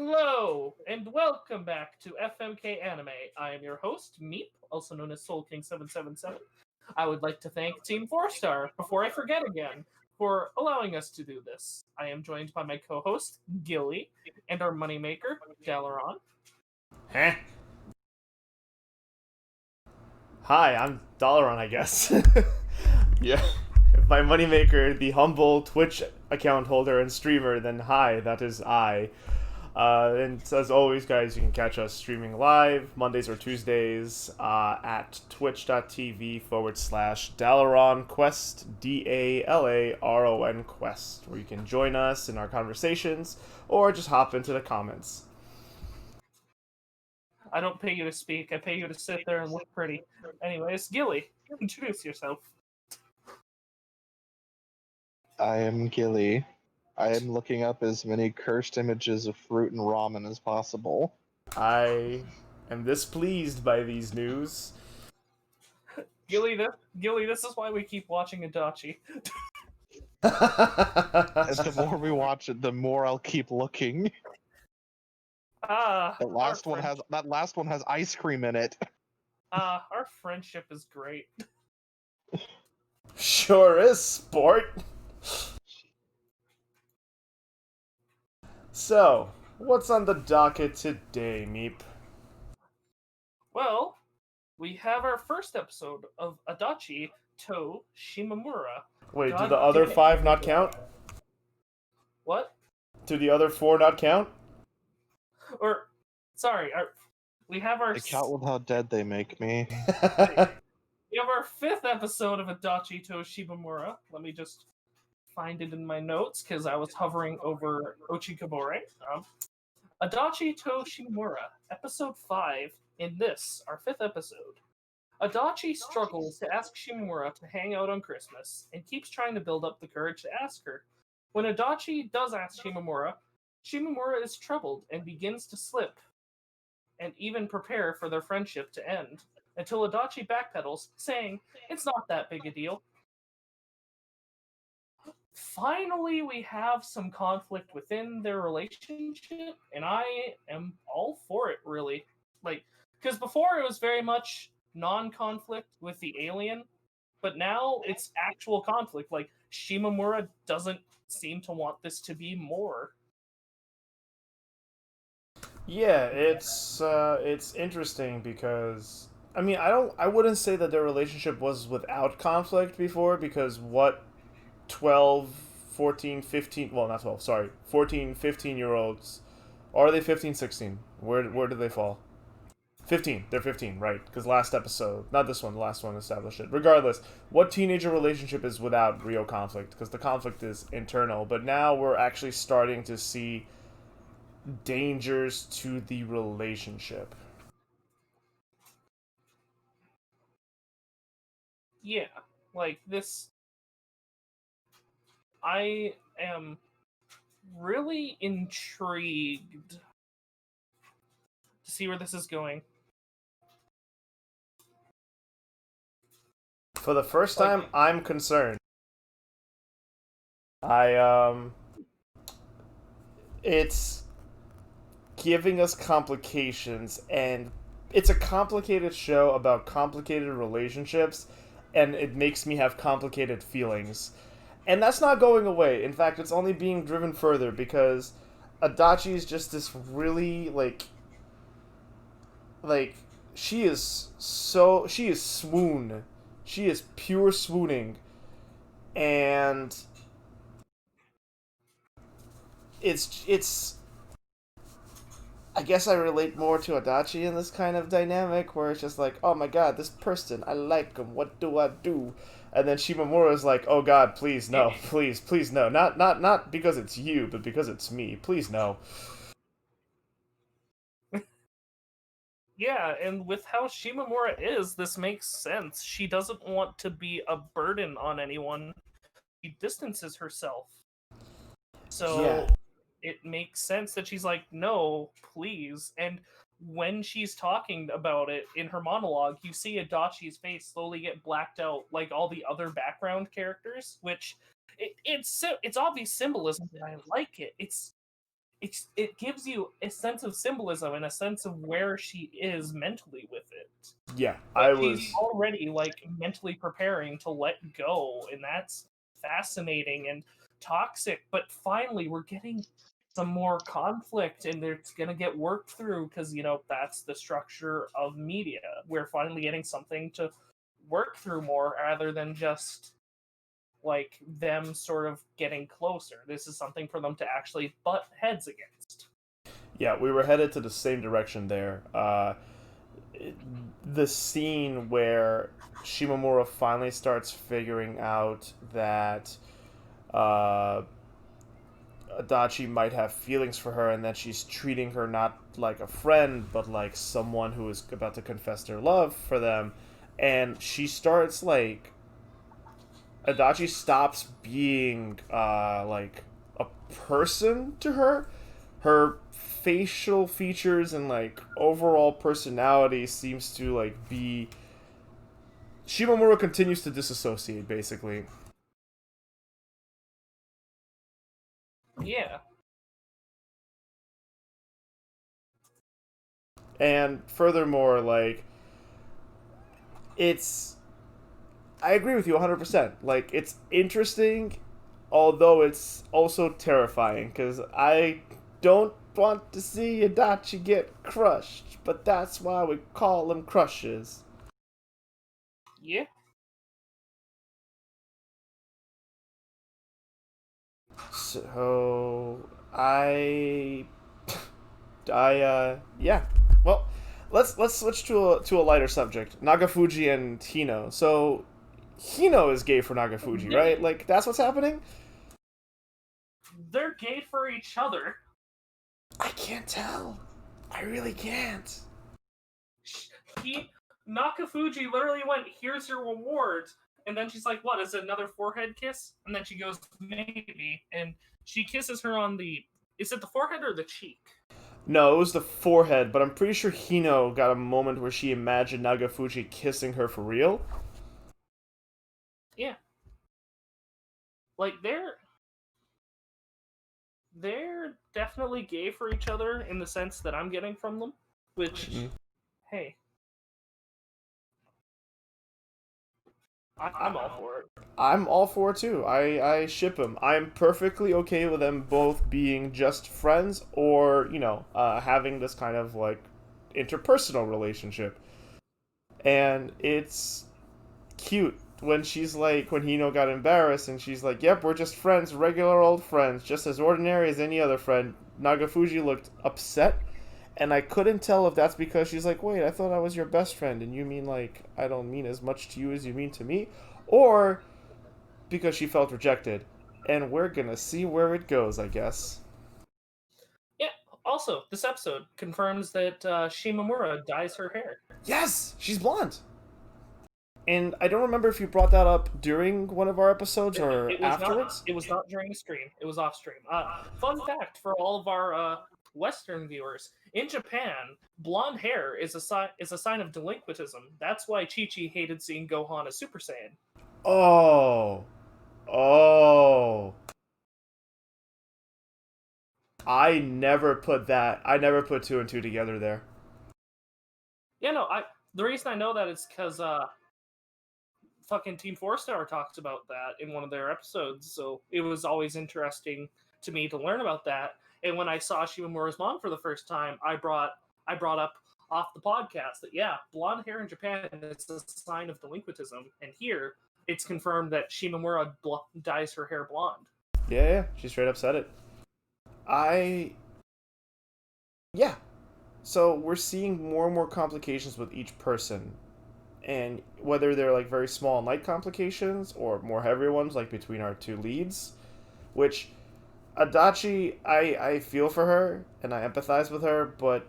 Hello, and welcome back to FMK Anime. I am your host, Meep, also known as Soul King 777. I would like to thank Team 4-Star, before I forget again, for allowing us to do this. I am joined by my co-host, Gilly, and our moneymaker, Dalaran. Huh? Hi, I'm Dalaran, I guess. Yeah. If my moneymaker, the humble Twitch account holder and streamer, then hi, that is I. And as always, guys, you can catch us streaming live Mondays or Tuesdays at twitch.tv/Dalaron Quest, DALARON Quest, where you can join us in our conversations or just hop into the comments. I don't pay you to speak, I pay you to sit there and look pretty. Anyways, Gilly, introduce yourself. I am Gilly. I am looking up as many cursed images of fruit and ramen as possible. I am displeased by these news. Gilly, this is why we keep watching Adachi. And the more we watch it, the more I'll keep looking. That last one has ice cream in it. Our friendship is great. Sure is, sport. So, what's on the docket today, Meep? Well, we have our first episode of Adachi to Shimamura. Wait, do God the other damn it. 5 not count? What? Do the other 4 not count? Or, sorry, we have our I count with how dead they make me. we have our 5th episode of Adachi to Shimamura. Let me just find it in my notes because I was hovering over Ochikobore. Adachi to Shimamura, episode 5. In this, our 5th episode, Adachi struggles to ask Shimamura to hang out on Christmas and keeps trying to build up the courage to ask her. When Adachi does ask Shimamura, Shimamura is troubled and begins to slip and even prepare for their friendship to end, until Adachi backpedals, saying, "It's not that big a deal." Finally, we have some conflict within their relationship, and I am all for it, really. Because before it was very much non-conflict with the alien, but now it's actual conflict. Like, Shimamura doesn't seem to want this to be more. Yeah, it's interesting because I wouldn't say that their relationship was without conflict before, because what 12, 14, 15, well, not 12, sorry, 14, 15-year-olds, or are they 15, 16? Where do they fall? 15. They're 15, right? Because last episode, not this one, the last one established it. Regardless, what teenager relationship is without real conflict? Because the conflict is internal. But now we're actually starting to see dangers to the relationship. Yeah, like this. I am really intrigued to see where this is going. For the first time, I'm concerned. It's giving us complications, and it's a complicated show about complicated relationships, and it makes me have complicated feelings. And that's not going away. In fact, it's only being driven further because Adachi is just this really, she is swoon. She is pure swooning. And it's I guess I relate more to Adachi in this kind of dynamic where it's just like, oh my god, this person, I like him, what do I do? And then Shimamura is like, oh god, please no, please no. Not because it's you, but because it's me. Please no. Yeah, and with how Shimamura is, this makes sense. She doesn't want to be a burden on anyone. She distances herself. So Yeah. it makes sense that she's like, no, please. And when she's talking about it in her monologue, you see Adachi's face slowly get blacked out like all the other background characters, which it's obvious symbolism, and I like it. it gives you a sense of symbolism and a sense of where she is mentally with it. Yeah, She's already like mentally preparing to let go, and that's fascinating and toxic. But finally, we're getting some more conflict, and it's gonna get worked through because that's the structure of media. We're finally getting something to work through more rather than just like them sort of getting closer. This is something for them to actually butt heads against. Yeah, we were headed to the same direction there. The scene where Shimamura finally starts figuring out that Adachi might have feelings for her and that she's treating her not like a friend, but like someone who is about to confess their love for them. And she starts like Adachi stops being like a person to her. Her facial features and like overall personality seems to like be Shimamura continues to disassociate basically. Yeah. And furthermore, like I agree with you 100%. Like, it's interesting, although it's also terrifying, because I don't want to see Adachi get crushed, but that's why we call them crushes. Yeah. So, yeah. Well, let's switch to a lighter subject. Nagafuji and Hino. So, Hino is gay for Nagafuji, right? Like, that's what's happening? They're gay for each other. I can't tell. I really can't. Nakafuji literally went, "Here's your reward," and then she's like, "What? Is it another forehead kiss?" And then she goes, "Maybe," and she kisses her on the. Is it the forehead or the cheek? No, it was the forehead, but I'm pretty sure Hino got a moment where she imagined Nagafuji kissing her for real. Yeah. Like, they're definitely gay for each other in the sense that I'm getting from them, which, hey, I'm all for it. I'm all for it too. I ship them. I'm perfectly okay with them both being just friends or, having this kind of, like, interpersonal relationship. And it's cute when she's like, when Hino got embarrassed and she's like, yep, we're just friends, regular old friends, just as ordinary as any other friend. Nagafuji looked upset, and I couldn't tell if that's because she's like, wait, I thought I was your best friend, and you mean like I don't mean as much to you as you mean to me, or because she felt rejected. And we're gonna see where it goes, I guess. Yeah, also, this episode confirms that Shimamura dyes her hair. Yes, she's blonde. And I don't remember if you brought that up during one of our episodes or afterwards. It was not during the stream. It was off stream. Fun fact for all of our Western viewers: in Japan, blonde hair is a sign of delinquentism. That's why Chi-Chi hated seeing Gohan as Super Saiyan. Oh. I never put two and two together there. Yeah, no. The reason I know that is because fucking Team 4-Star talked about that in one of their episodes, so it was always interesting to me to learn about that. And when I saw Shimamura's mom for the first time, I brought up off the podcast that, yeah, blonde hair in Japan is a sign of delinquentism, and here it's confirmed that Shimamura dyes her hair blonde. Yeah, she straight up said it. Yeah. So we're seeing more and more complications with each person. And whether they're like very small and light complications or more heavy ones, like between our two leads, which Adachi, I feel for her and I empathize with her, but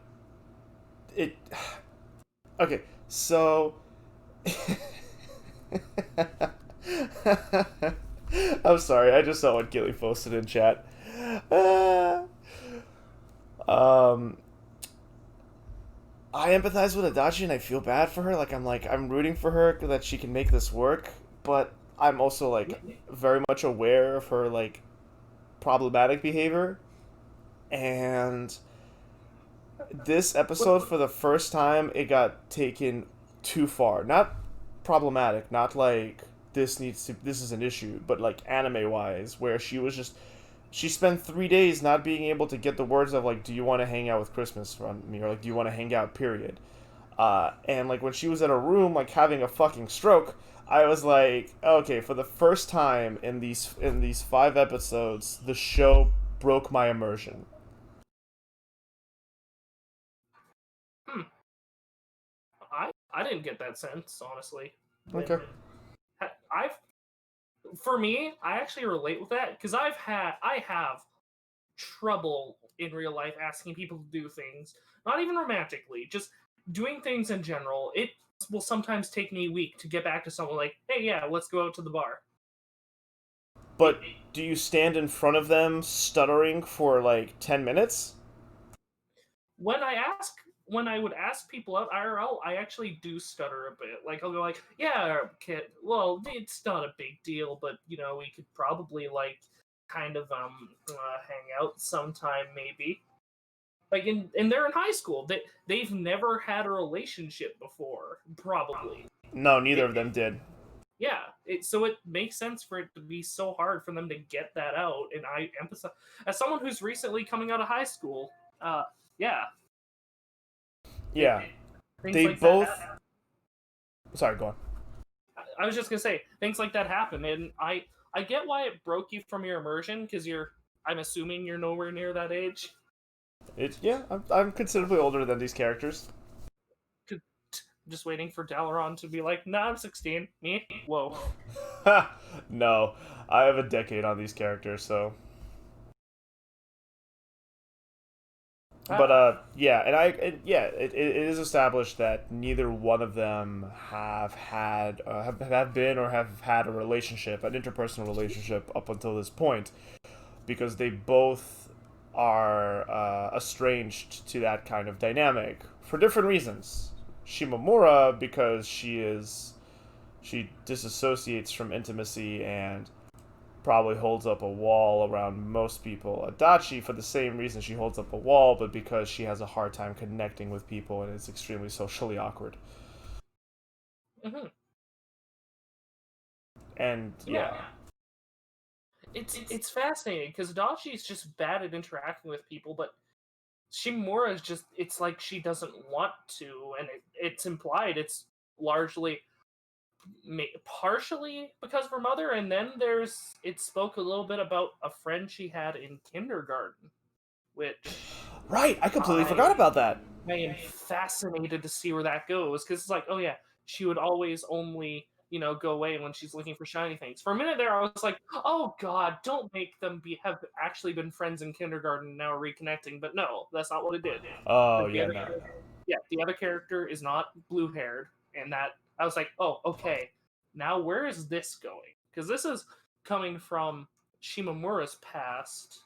it. Okay, so. I'm sorry, I just saw what Gilly posted in chat. I empathize with Adachi and I feel bad for her. I'm rooting for her that she can make this work, but I'm also like very much aware of her like problematic behavior. and this episode, for the first time, it got taken too far. Not problematic, not like this is an issue, but like anime wise, where she spent 3 days not being able to get the words of like, do you want to hang out with Christmas from me, or like, do you want to hang out, period. And like when she was in a room like having a fucking stroke, I was like, okay, for the first time in these 5 episodes, the show broke my immersion. I didn't get that sense, honestly. Okay. For me, I actually relate with that because I have trouble in real life asking people to do things, not even romantically, just doing things in general. It will sometimes take me a week to get back to someone like, hey, yeah, let's go out to the bar. But do you stand in front of them stuttering for like 10 minutes? When I would ask people out IRL, I actually do stutter a bit. Like I'll go like, yeah, kid, well, it's not a big deal, but we could probably like kind of hang out sometime maybe. Like and they're in high school. They've never had a relationship before, probably. No, neither of them did. Yeah, so it makes sense for it to be so hard for them to get that out, and I empathize as someone who's recently coming out of high school. Yeah. Yeah, Things they like both. That Sorry, go on. I was just gonna say things like that happen, and I get why it broke you from your immersion because I'm assuming you're nowhere near that age. I'm considerably older than these characters. Just waiting for Dalaran to be like, nah, I'm 16. Me? Whoa. No, I have a decade on these characters, so. But yeah, it is established that neither one of them have been or have had a relationship, an interpersonal relationship up until this point, because they both are estranged to that kind of dynamic for different reasons. Shimamura, because she disassociates from intimacy and probably holds up a wall around most people. Adachi, for the same reason she holds up a wall, but because she has a hard time connecting with people and is extremely socially awkward. Mm-hmm. And yeah. It's fascinating because Adachi's just bad at interacting with people, but Shimamura is just, it's like she doesn't want to, and it's implied it's largely partially because of her mother, and then it spoke a little bit about a friend she had in kindergarten, which right, I completely forgot about that. I am fascinated to see where that goes because it's like, oh yeah, she would always only go away when she's looking for shiny things. For a minute there, I was like, oh god, don't make them have actually been friends in kindergarten and now reconnecting. But no, that's not what it did. Oh the yeah, other, no. Yeah, the other character is not blue haired, and that I was like, oh okay, now where is this going? Because this is coming from Shimamura's past,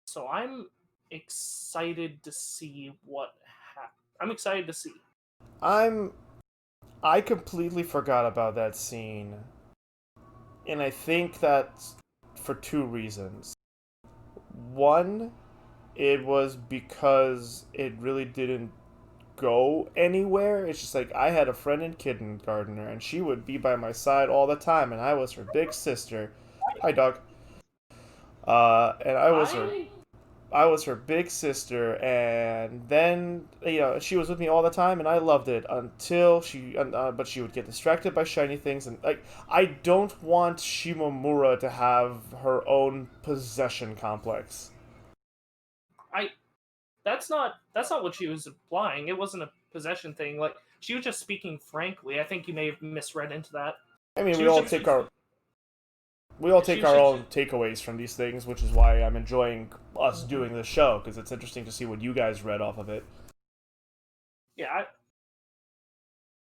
so I'm excited to see what happens. I'm excited to see. I completely forgot about that scene. And I think that's for 2 reasons. One, it was because it really didn't go anywhere. It's just like I had a friend in kindergarten and she would be by my side all the time and I was her big sister. Hi dog. And I was her big sister, and then she was with me all the time, and I loved it until but she would get distracted by shiny things, and like I don't want Shimamura to have her own possession complex. That's not what she was implying. It wasn't a possession thing. Like she was just speaking frankly. I think you may have misread into that. I mean, we all take our own takeaways from these things, which is why I'm enjoying us doing this show, because it's interesting to see what you guys read off of it. Yeah,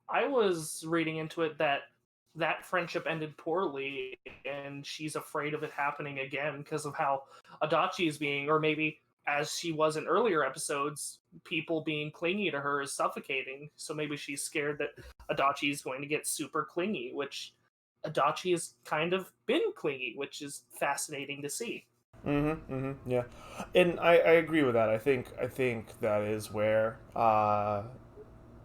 I was reading into it that friendship ended poorly, and she's afraid of it happening again because of how Adachi is being, or maybe as she was in earlier episodes, people being clingy to her is suffocating. So maybe she's scared that Adachi is going to get super clingy, which Adachi has kind of been clingy, which is fascinating to see. Yeah, and I agree with that. I think that is where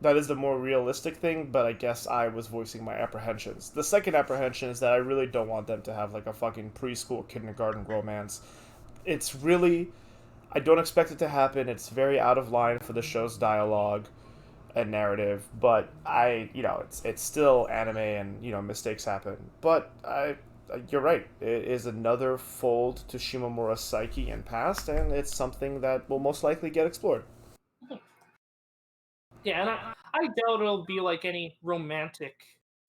that is the more realistic thing. But I guess I was voicing my apprehensions. The second apprehension is that I really don't want them to have like a fucking preschool kindergarten romance. It's really, I don't expect it to happen. It's very out of line for the show's dialogue and narrative. But it's still anime, and mistakes happen. But you're right. It is another fold to Shimamura's psyche and past, and it's something that will most likely get explored. Yeah, and I doubt it'll be like any romantic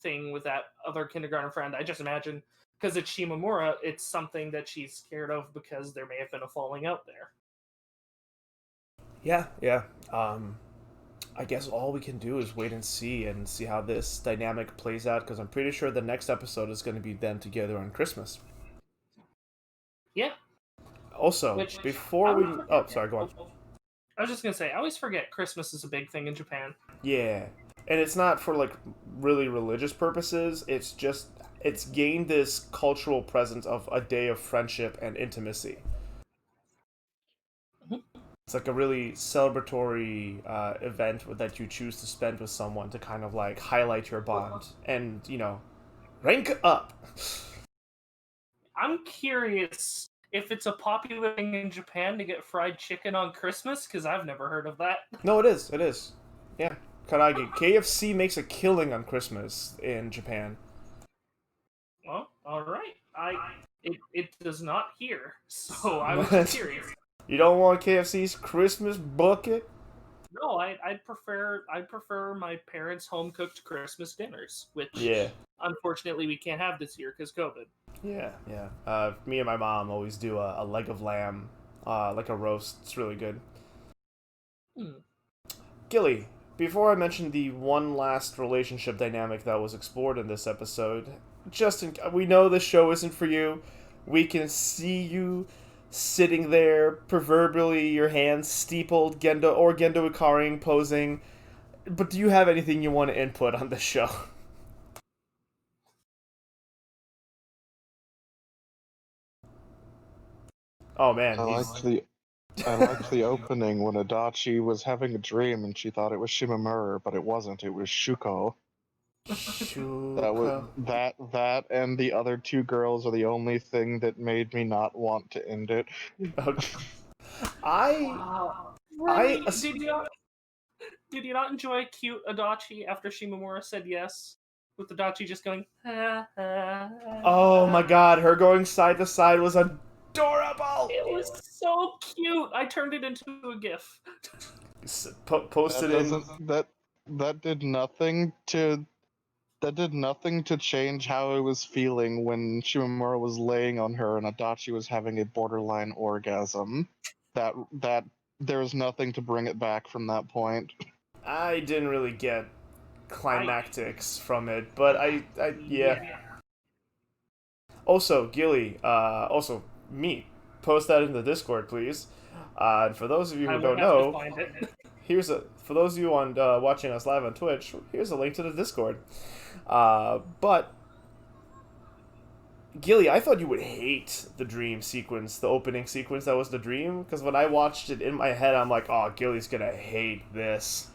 thing with that other kindergarten friend. I just imagine because it's Shimamura, it's something that she's scared of because there may have been a falling out there. Yeah, yeah. I guess all we can do is wait and see how this dynamic plays out, because I'm pretty sure the next episode is going to be them together on Christmas. Yeah. Also, Which before we... Oh, sorry, go on. I was just gonna say, I always forget Christmas is a big thing in Japan. Yeah. And it's not for, like, really religious purposes. It's just... It's gained this cultural presence of a day of friendship and intimacy. It's like a really celebratory event that you choose to spend with someone to kind of, like, highlight your bond. And, rank up! I'm curious if it's a popular thing in Japan to get fried chicken on Christmas, because I've never heard of that. No, it is. It is. Yeah. Karagi. KFC makes a killing on Christmas in Japan. Well, alright. It does not here, so I was curious. You don't want KFC's Christmas bucket? No, I'd prefer my parents' home cooked Christmas dinners, which Yeah. unfortunately we can't have this year because COVID. Yeah, yeah. Me and my mom always do a leg of lamb, like a roast. It's really good. Gilly, before I mention the one last relationship dynamic that was explored in this episode, we know this show isn't for you. We can see you sitting there, proverbially your hands steepled, Gendo Ikaring posing. But do you have anything you want to input on this show? Oh man, I liked the opening when Adachi was having a dream and she thought it was Shimamura, but it wasn't. It was Shuko. That and the other two girls are the only thing that made me not want to end it. Okay. Really? Did you not enjoy cute Adachi after Shimamura said yes? With Adachi just going, Oh my god, her going side to side was adorable! It was so cute! I turned it into a GIF. Posted in... That did nothing to... That did nothing to change how I was feeling when Shimamura was laying on her and Adachi was having a borderline orgasm. That there was nothing to bring it back from that point. I didn't really get climactics from it, but yeah. Also, Gilly, also me, post that in the Discord, please. And for those of you who don't know, for those of you on watching us live on Twitch, here's a link to the Discord. But Gilly, I thought you would hate the dream sequence, the opening sequence that was the dream, because when I watched it in my head, I'm like, oh, Gilly's gonna hate this.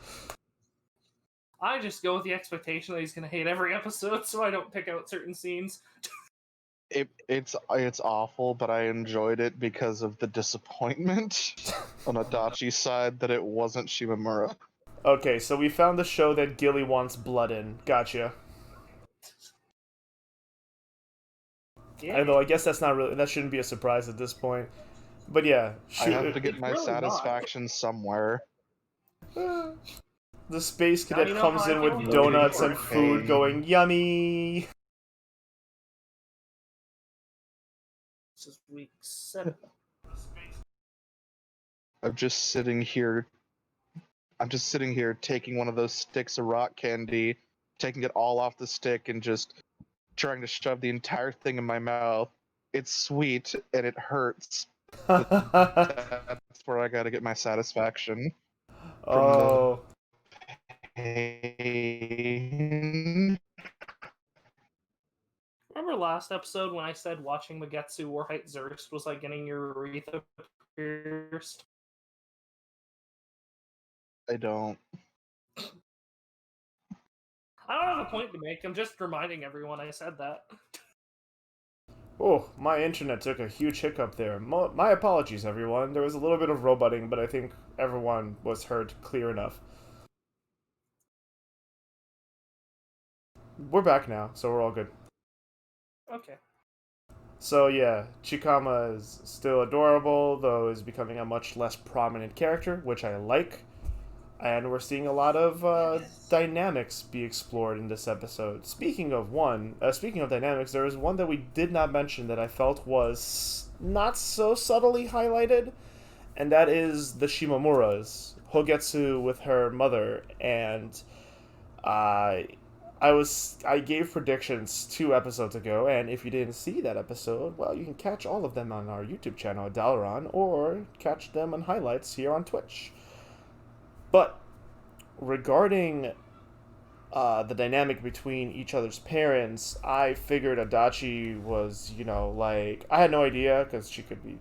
I just go with the expectation that he's gonna hate every episode, so I don't pick out certain scenes. It's awful, but I enjoyed it because of the disappointment on Adachi's side that it wasn't Shimamura. Okay, so we found the show that Gilly wants blood in. Gotcha. Yeah. Although I guess that shouldn't be a surprise at this point. But yeah, I have to get my really satisfaction somewhere. The space cadet comes in with donuts and food going, yummy! This is week 7. I'm just sitting here taking one of those sticks of rock candy, taking it all off the stick and just trying to shove the entire thing in my mouth. It's sweet and it hurts. But that's where I gotta get my satisfaction. Oh. Remember last episode when I said watching Magetsu Warhite Zerst was like getting your urethra pierced? I don't. I don't have a point to make. I'm just reminding everyone I said that. Oh, my internet took a huge hiccup there. My apologies, everyone. There was a little bit of roboting, but I think everyone was heard clear enough. We're back now, so we're all good. Okay. So yeah, Chikama is still adorable, though is becoming a much less prominent character, which I like. And we're seeing a lot of dynamics be explored in this episode. Speaking of dynamics, there is one that we did not mention that I felt was not so subtly highlighted, and that is the Shimamuras, Hogetsu with her mother, and I gave predictions 2 episodes ago, and if you didn't see that episode, well, you can catch all of them on our YouTube channel, Dalaran, or catch them on highlights here on Twitch. But regarding the dynamic between each other's parents, I figured Adachi was, like, I had no idea, because she could be,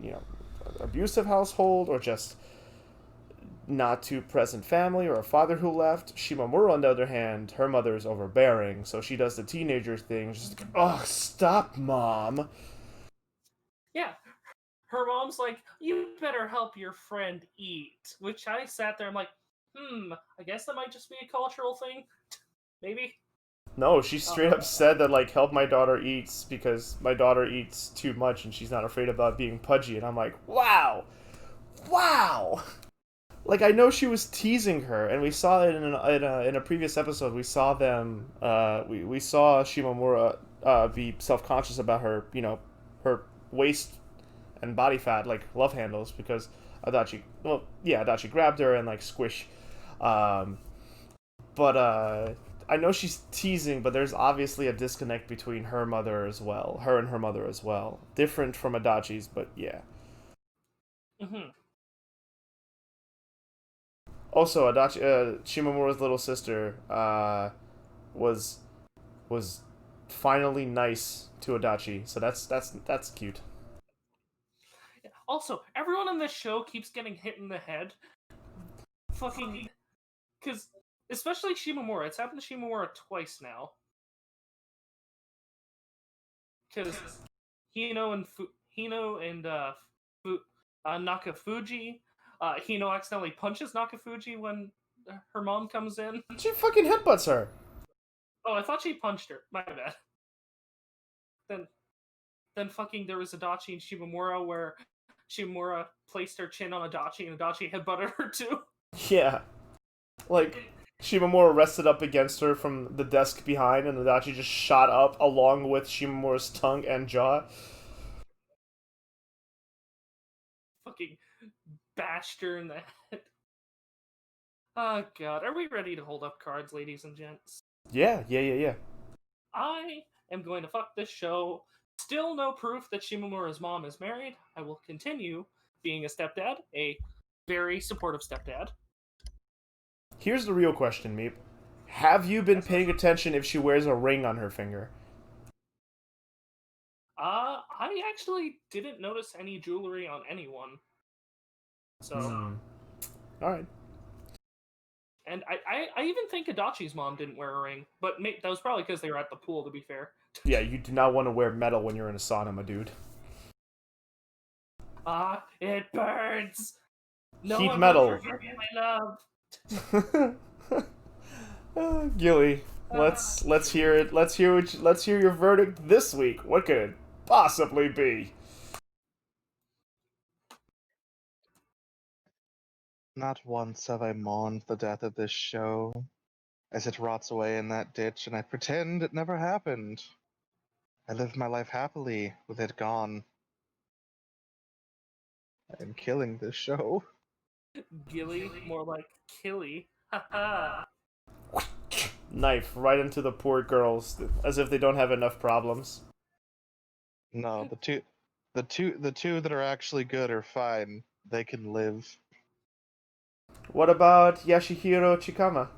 abusive household, or just not too present family, or a father who left. Shimamura, on the other hand, her mother is overbearing, so she does the teenager thing, just like, oh, stop, Mom. Yeah. Her mom's like, you better help your friend eat. Which I sat there, I'm like, I guess that might just be a cultural thing. Maybe. No, she straight up said that, like, help my daughter eats because my daughter eats too much and she's not afraid about being pudgy. And I'm like, wow! Like, I know she was teasing her, and we saw it in a previous episode. We saw them, we saw Shimamura be self-conscious about her, her waist and body fat, like, love handles, because Adachi grabbed her and, like, squish. But I know she's teasing, but there's obviously a disconnect between her and her mother as well. Different from Adachi's, but yeah. Mm-hmm. Also, Adachi, Shimamura's little sister, was finally nice to Adachi, so that's cute. Also, everyone in this show keeps getting hit in the head. Fucking, because especially Shimamura. It's happened to Shimamura twice now. Because Hino and Nakafuji. Hino accidentally punches Nakafuji when her mom comes in. She fucking headbutts her. Oh, I thought she punched her. My bad. Then fucking there was Adachi and Shimamura where Shimamura placed her chin on Adachi and Adachi headbutted her too. Yeah. Like, Shimamura rested up against her from the desk behind, and Adachi just shot up along with Shimamura's tongue and jaw. Fucking bashed her in the head. Oh god, are we ready to hold up cards, ladies and gents? Yeah. I am going to fuck this show. Still no proof that Shimamura's mom is married. I will continue being a stepdad, a very supportive stepdad. Here's the real question, Meep. Have you been paying attention if she wears a ring on her finger? I actually didn't notice any jewelry on anyone. So. Alright. And I even think Adachi's mom didn't wear a ring, but that was probably because they were at the pool, to be fair. Yeah, you do not want to wear metal when you're in a sauna, my dude. It burns! No Heat one metal. will forgive my love. Gilly, let's hear it. Let's hear your verdict this week. What could it possibly be? Not once have I mourned the death of this show, as it rots away in that ditch, and I pretend it never happened. I live my life happily with it gone. I am killing this show. Gilly, more like Killy. Haha. Knife right into the poor girls, as if they don't have enough problems. No, the two that are actually good are fine. They can live. What about Yashihiro Chikama?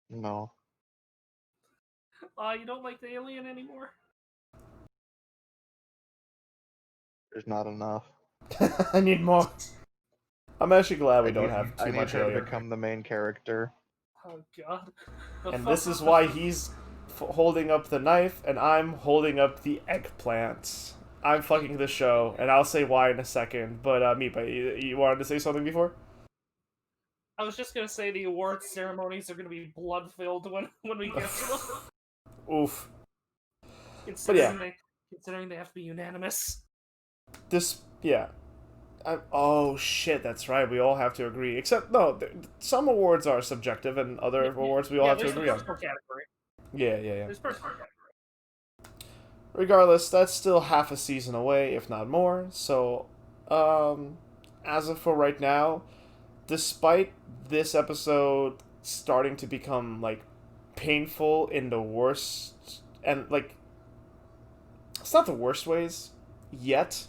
No. You don't like the alien anymore? There's not enough. I need more. I'm actually glad we don't have I too need much her to alien. become the main character. Oh god. And this is why he's holding up the knife and I'm holding up the eggplant. I'm fucking the show, and I'll say why in a second. But Mipa, you wanted to say something before? I was just gonna say the awards ceremonies are gonna be blood filled when we get to them. Oof. Considering they have to be unanimous. Oh shit, that's right. We all have to agree. Except no, some awards are subjective, and other awards we all have to agree on. Category. Yeah. There's personal category. Regardless, that's still half a season away, if not more. So, as of for right now, despite this episode starting to become like painful in the worst and like it's not the worst ways yet,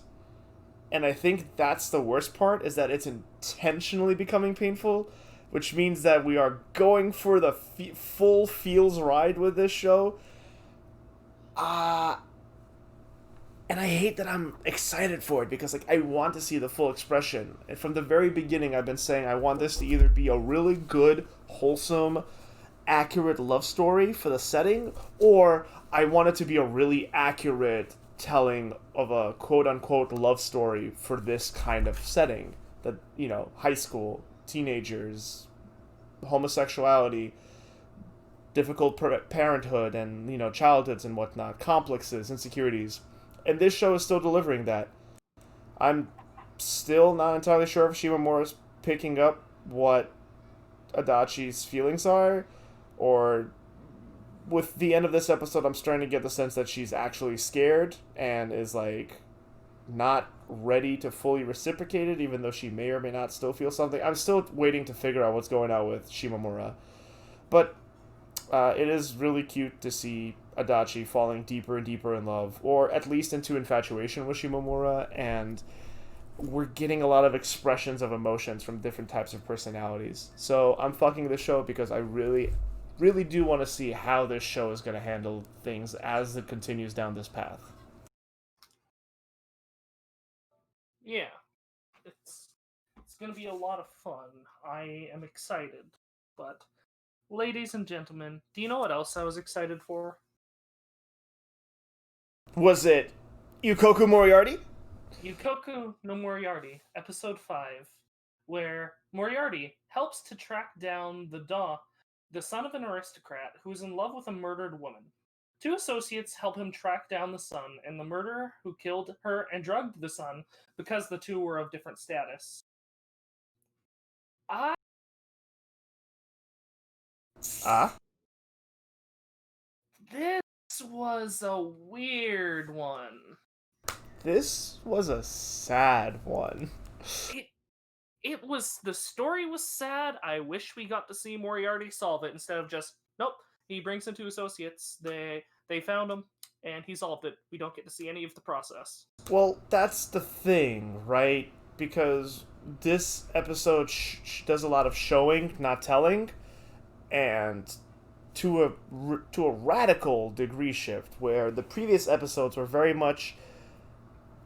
and I think that's the worst part is that it's intentionally becoming painful, which means that we are going for the full feels ride with this show. And I hate that I'm excited for it because like I want to see the full expression. And from the very beginning I've been saying I want this to either be a really good, wholesome, accurate love story for the setting, or I want it to be a really accurate telling of a quote-unquote love story for this kind of setting. That, you know, high school, teenagers, homosexuality, difficult parenthood, and, you know, childhoods and whatnot, complexes, insecurities. And this show is still delivering that. I'm still not entirely sure if Shimamura's picking up what Adachi's feelings are, or with the end of this episode, I'm starting to get the sense that she's actually scared and is like not ready to fully reciprocate it, even though she may or may not still feel something. I'm still waiting to figure out what's going on with Shimamura. But it is really cute to see Adachi falling deeper and deeper in love, or at least into infatuation with Shimamura, and we're getting a lot of expressions of emotions from different types of personalities. So I'm fucking this show because I really, really do want to see how this show is going to handle things as it continues down this path. Yeah, it's gonna be a lot of fun. I am excited, but ladies and gentlemen, do you know what else I was excited for? Was it Yuukoku Moriarty? Yuukoku No Moriarty, episode 5, where Moriarty helps to track down the son of an aristocrat who is in love with a murdered woman. Two associates help him track down the son and the murderer who killed her and drugged the son because the two were of different status. This was a weird one. This was a sad one. The story was sad. I wish we got to see Moriarty solve it instead of just, nope, he brings in two associates, they found him, and he solved it. We don't get to see any of the process. Well, that's the thing, right? Because this episode does a lot of showing, not telling, and to a radical degree shift, where the previous episodes were very much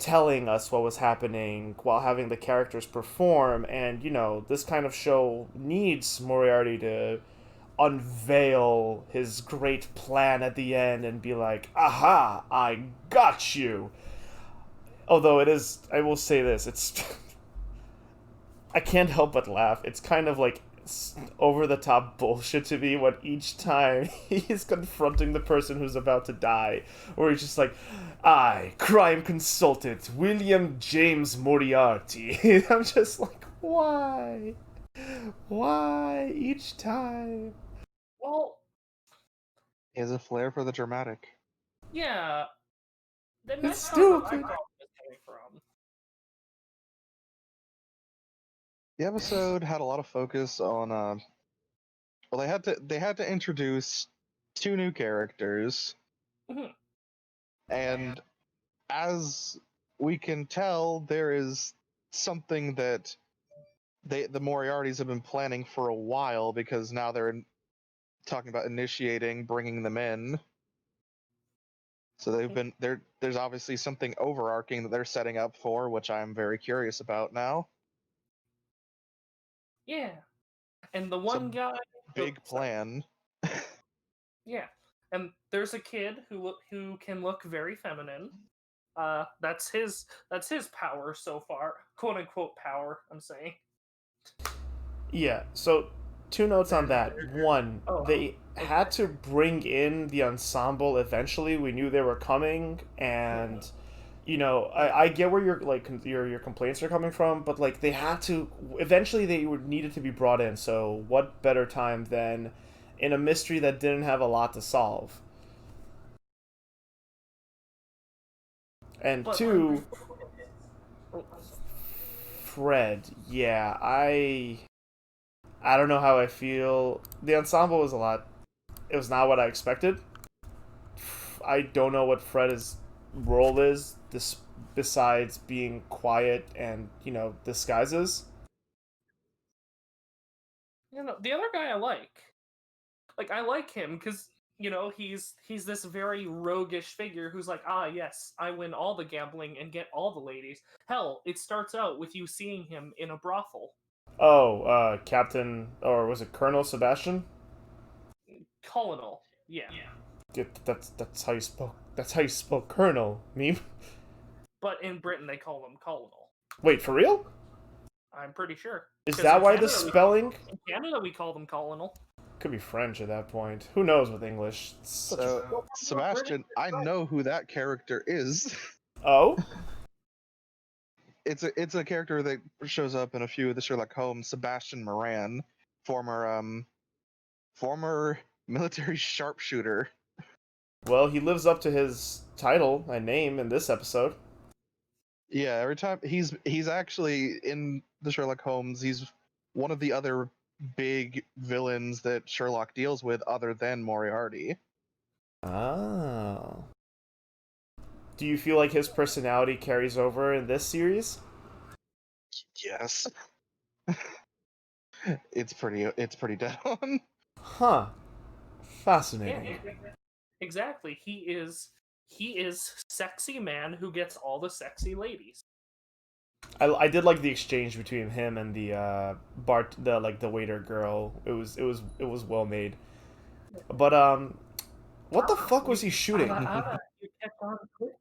telling us what was happening while having the characters perform, and, you know, this kind of show needs Moriarty to unveil his great plan at the end and be like, aha, I got you. Although it is, I will say this, it's I can't help but laugh. It's kind of like over the top bullshit to me when each time he's confronting the person who's about to die, or he's just like, I, crime consultant William James Moriarty. I'm just like, why each time? Well, He has a flair for the dramatic. yeah, it's stupid. The episode had a lot of focus on well, they had to introduce two new characters. Mm-hmm. And as we can tell, there is something that the Moriartys have been planning for a while, because now they're talking about initiating bringing them in. So there's obviously something overarching that they're setting up for, which I'm very curious about now. Yeah. And the It's a one guy big plan. Yeah. And there's a kid who can look very feminine. That's his power so far. Quote unquote power, I'm saying. Yeah, so 2 notes on that. One, they had to bring in the ensemble eventually. We knew they were coming, and I get where your complaints are coming from, but like they had to eventually they were needed to be brought in. So what better time than in a mystery that didn't have a lot to solve? And two, Fred. Yeah, I don't know how I feel. The ensemble was a lot. It was not what I expected. I don't know what Fred's role is, this besides being quiet and disguises. The other guy I like him because he's this very roguish figure who's like, ah, yes, I win all the gambling and get all the ladies. Hell, it starts out with you seeing him in a brothel. Oh, Captain, or was it Colonel Sebastian? Colonel, yeah. That's how you spoke. That's how you spoke Colonel. Meme. But in Britain they call him Colonel. Wait, for real? I'm pretty sure. Is that why the spelling? In Canada we call them Colonel. Could be French at that point. Who knows with English? So, Sebastian, I know who that character is. Oh? It's a character that shows up in a few of the Sherlock Holmes. Sebastian Moran, former military sharpshooter. Well, he lives up to his title and name in this episode. Yeah, every time he's actually in the Sherlock Holmes, he's one of the other big villains that Sherlock deals with other than Moriarty. Oh. Do you feel like his personality carries over in this series? Yes. It's pretty dead on. Huh. Fascinating. Yeah, exactly. He is sexy man who gets all the sexy ladies. I did like the exchange between him and the the waiter girl. It was well made. But what the fuck was he shooting? You kept on quick.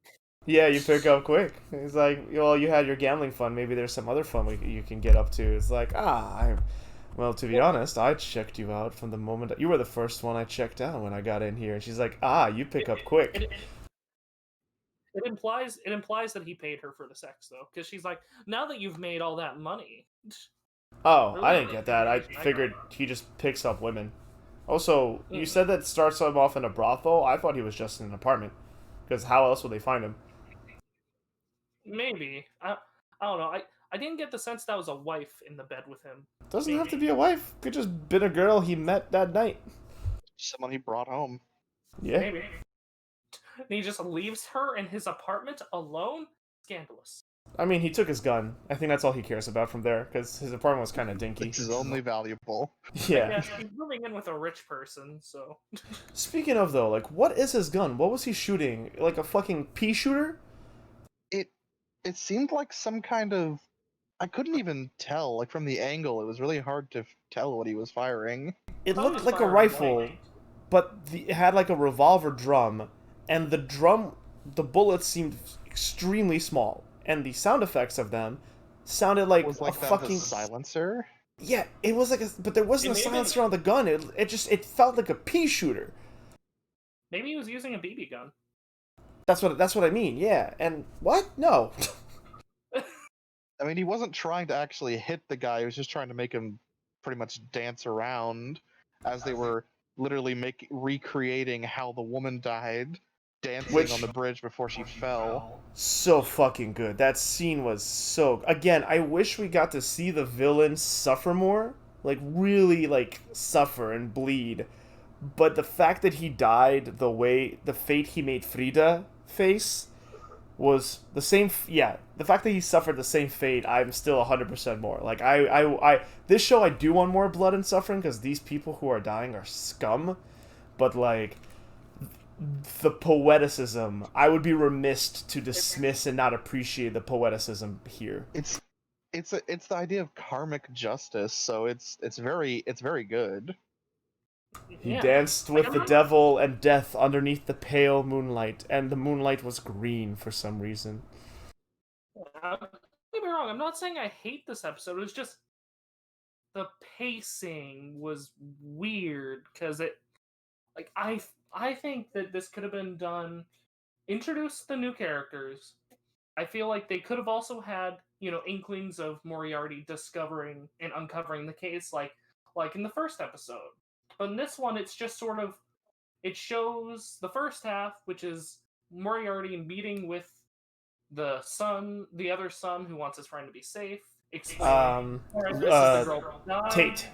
Yeah, you pick up quick. He's like, well, you had your gambling fund. Maybe there's some other fun you can get up to. It's like, well, to be honest, I checked you out from the moment that you were the first one I checked out when I got in here. And she's like, you pick up quick. It implies that he paid her for the sex though, because she's like, now that you've made all that money. Oh, I didn't get that. I figured he just picks up women. Also, you said that starts him off in a brothel. I thought he was just in an apartment, because how else would they find him? Maybe. I don't know. I didn't get the sense that was a wife in the bed with him. Doesn't have to be a wife. Could just been a girl he met that night. Someone he brought home. Yeah. Maybe. And he just leaves her in his apartment alone? Scandalous. I mean, he took his gun. I think that's all he cares about from there, because his apartment was kind of dinky. It's his only valuable. Yeah. Yeah, he's moving in with a rich person, so... Speaking of, though, like, what is his gun? What was he shooting? Like a fucking pea shooter? It seemed like some kind of... I couldn't even tell. Like, from the angle, it was really hard to tell what he was firing. It looked like a rifle, but it had, like, a revolver drum, and the bullets seemed extremely small, and the sound effects of them sounded like, was like a that fucking... silencer? Yeah, it was like but there wasn't a silencer on the gun. It felt like a pea shooter. Maybe he was using a BB gun. That's what I mean. Yeah, and what? No. I mean, he wasn't trying to actually hit the guy. He was just trying to make him pretty much dance around as they were literally recreating how the woman died, dancing on the bridge before she fell. So fucking good. That scene was so... Again, I wish we got to see the villain suffer more. Like, really, like, suffer and bleed. But the fact that he died the fate he made Frida face was the same... the fact that he suffered the same fate, I'm still 100% more. Like, this show, I do want more blood and suffering, because these people who are dying are scum. But, like... the poeticism. I would be remiss to dismiss and not appreciate the poeticism here. It's it's the idea of karmic justice, so it's very good. He Yeah. danced Like, with the devil and death underneath the pale moonlight, and the moonlight was green for some reason. Don't get me wrong, I'm not saying I hate this episode, it was just the pacing was weird because it like I think that this could have been done introduce the new characters. I feel like they could have also had, inklings of Moriarty discovering and uncovering the case like in the first episode. But in this one it's just sort of it shows the first half, which is Moriarty meeting with the other son who wants his friend to be safe, explaining this is the girl who died. Tate.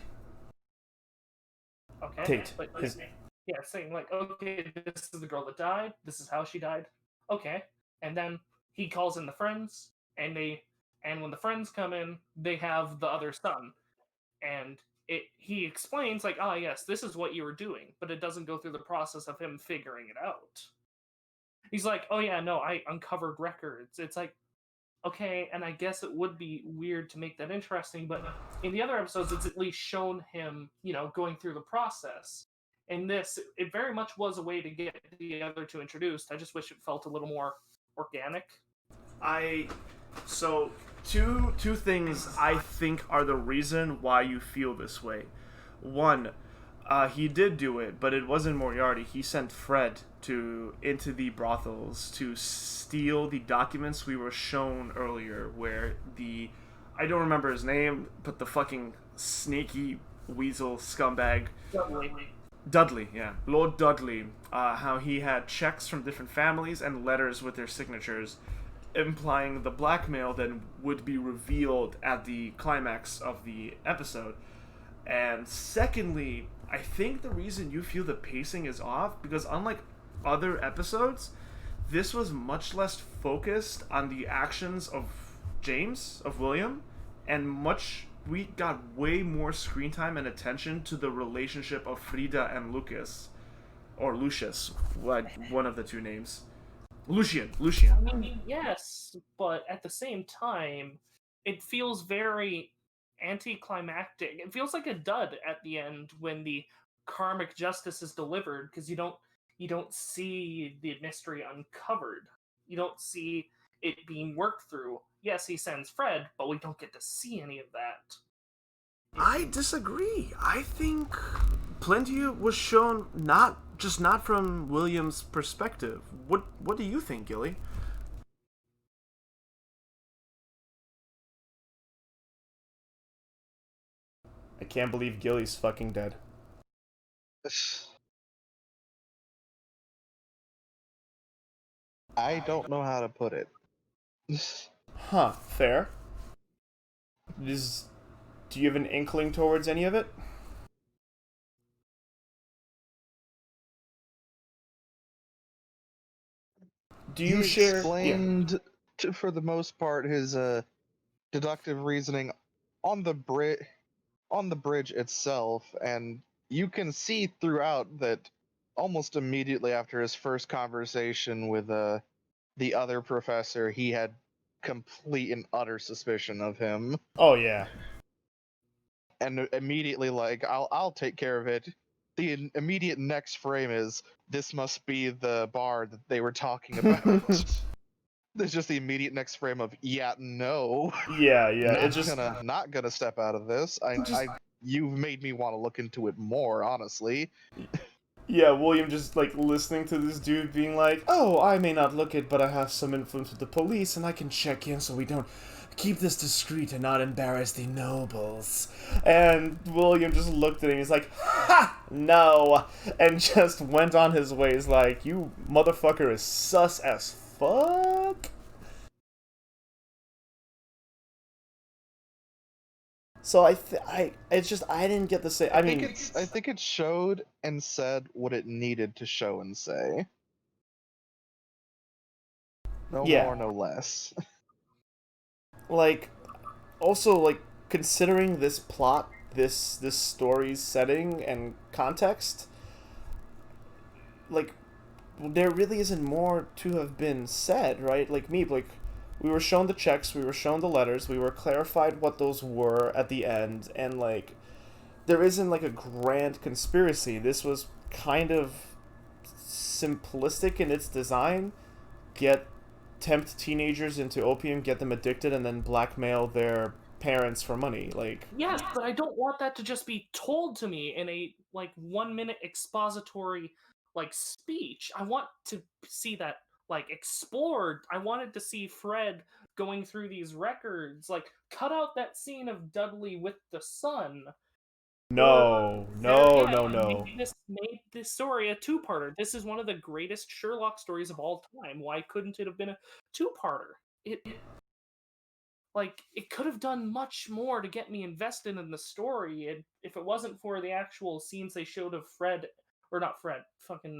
Okay. Tate. But yeah, saying like, okay, this is the girl that died, this is how she died. Okay. And then he calls in the friends, and when the friends come in, they have the other son. And he explains like, ah, yes, this is what you were doing, but it doesn't go through the process of him figuring it out. He's like, oh yeah, no, I uncovered records. It's like, okay, and I guess it would be weird to make that interesting, but in the other episodes, it's at least shown him, going through the process. In this, it very much was a way to get the other two introduced. I just wish it felt a little more organic. So two things I think are the reason why you feel this way. One, he did do it, but it wasn't Moriarty. He sent Fred into the brothels to steal the documents we were shown earlier, where I don't remember his name, but the fucking sneaky weasel scumbag Dudley, yeah, Lord Dudley, how he had checks from different families and letters with their signatures, implying the blackmail then would be revealed at the climax of the episode. And secondly, I think the reason you feel the pacing is off, because unlike other episodes, this was much less focused on the actions of William, and we got way more screen time and attention to the relationship of Frida and Lucas, or Lucius, one of the two names. Lucian. I mean, yes, but at the same time, it feels very anticlimactic. It feels like a dud at the end when the karmic justice is delivered, because you don't see the mystery uncovered. You don't see it being worked through. Yes, he sends Fred, but we don't get to see any of that. I disagree. I think plenty was shown not from William's perspective. What do you think, Gilly? I can't believe Gilly's fucking dead. I don't know how to put it. Huh, fair. Do you have an inkling towards any of it? Do you share? Explained, for the most part, his deductive reasoning on the bridge itself, and you can see throughout that almost immediately after his first conversation with the other professor, he had complete and utter suspicion of him. Oh yeah. And immediately, like, I'll take care of it. The immediate next frame is, this must be the bar that they were talking about. There's just the immediate next frame of, yeah, no. Yeah. Not gonna step out of this. You've made me want to look into it more, honestly. Yeah, William just like listening to this dude being like, "Oh, I may not look it, but I have some influence with the police, and I can check in so we don't keep this discreet and not embarrass the nobles." And William just looked at him. He's like, "Ha, no," and just went on his ways like, "You motherfucker is sus as fuck." So I didn't get the same. I think it showed and said what it needed to show and say. No more, no less. Like, also, like, considering this plot, this story's setting and context, like, there really isn't more to have been said, right? Like we were shown the checks, we were shown the letters, we were clarified what those were at the end, and like there isn't like a grand conspiracy. This was kind of simplistic in its design. Tempt teenagers into opium, get them addicted, and then blackmail their parents for money. Like, yes, but I don't want that to just be told to me in a like 1 minute expository like speech. I want to see that like explored. I wanted to see Fred going through these records. Like, cut out that scene of Dudley with the sun. no, There no, again, no, no. made this story a two-parter. This is one of the greatest Sherlock stories of all time. Why couldn't it have been a two-parter? It could have done much more to get me invested in the story, and if it wasn't for the actual scenes they showed of Fred, or not Fred, fucking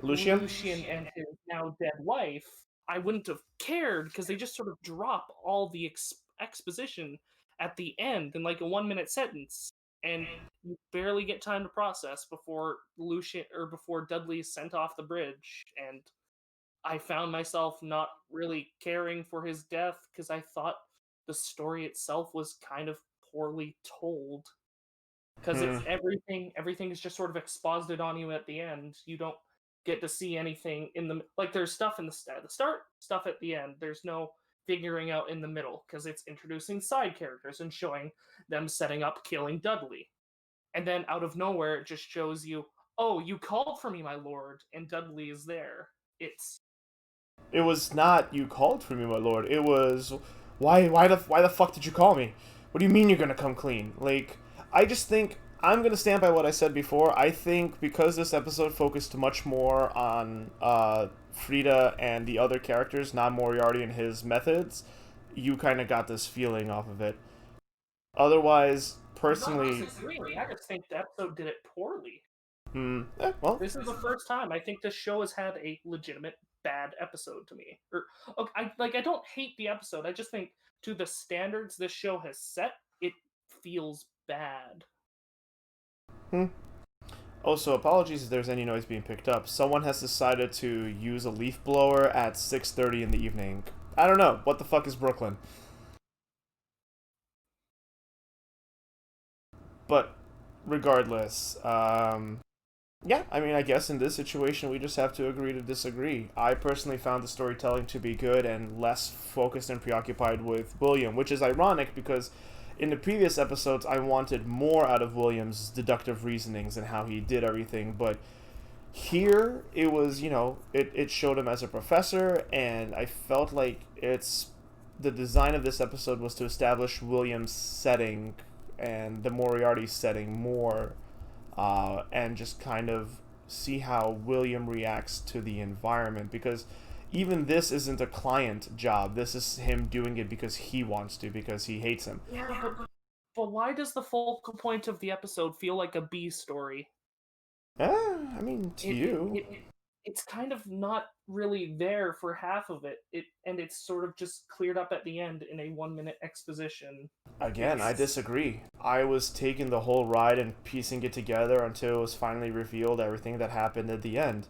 Lucian? Lucian and his now dead wife, I wouldn't have cared, because they just sort of drop all the exposition at the end in like a 1 minute sentence, and you barely get time to process before Lucian or before Dudley is sent off the bridge, and I found myself not really caring for his death because I thought the story itself was kind of poorly told. Because Hmm. it's everything is just sort of exposited on you at the end. You don't get to see anything in the like. There's stuff in the start, stuff at the end. There's no figuring out in the middle because it's introducing side characters and showing them setting up killing Dudley, and then out of nowhere it just shows you, oh, you called for me, my lord, and Dudley is there. It's It was not you called for me, my lord. It was why the fuck did you call me? What do you mean you're gonna come clean? Like, I just think I'm gonna stand by what I said before. I think because this episode focused much more on Frida and the other characters, not Moriarty and his methods, you kind of got this feeling off of it. Otherwise, I'm not personally, disagreeing. I just think the episode did it poorly. well, This is the first time I think this show has had a legitimate bad episode to me. Or okay, I don't hate the episode. I just think to the standards this show has set, it feels bad. also apologies if there's any noise being picked up. Someone has decided to use a leaf blower at 6:30 in the evening. I don't know. What the fuck is Brooklyn? But regardless, yeah, I mean, I guess in this situation we just have to agree to disagree. I personally found the storytelling to be good and less focused and preoccupied with William, which is ironic because in the previous episodes I wanted more out of William's deductive reasonings and how he did everything, but here it was, it showed him as a professor, and I felt like the design of this episode was to establish William's setting and the Moriarty setting more, and just kind of see how William reacts to the environment, because even this isn't a client job. This is him doing it because he wants to, because he hates him. Yeah, but why does the focal point of the episode feel like a B story? I mean, to you. It's kind of not really there for half of it. And it's sort of just cleared up at the end in a 1 minute exposition. Again, I disagree. I was taking the whole ride and piecing it together until it was finally revealed everything that happened at the end.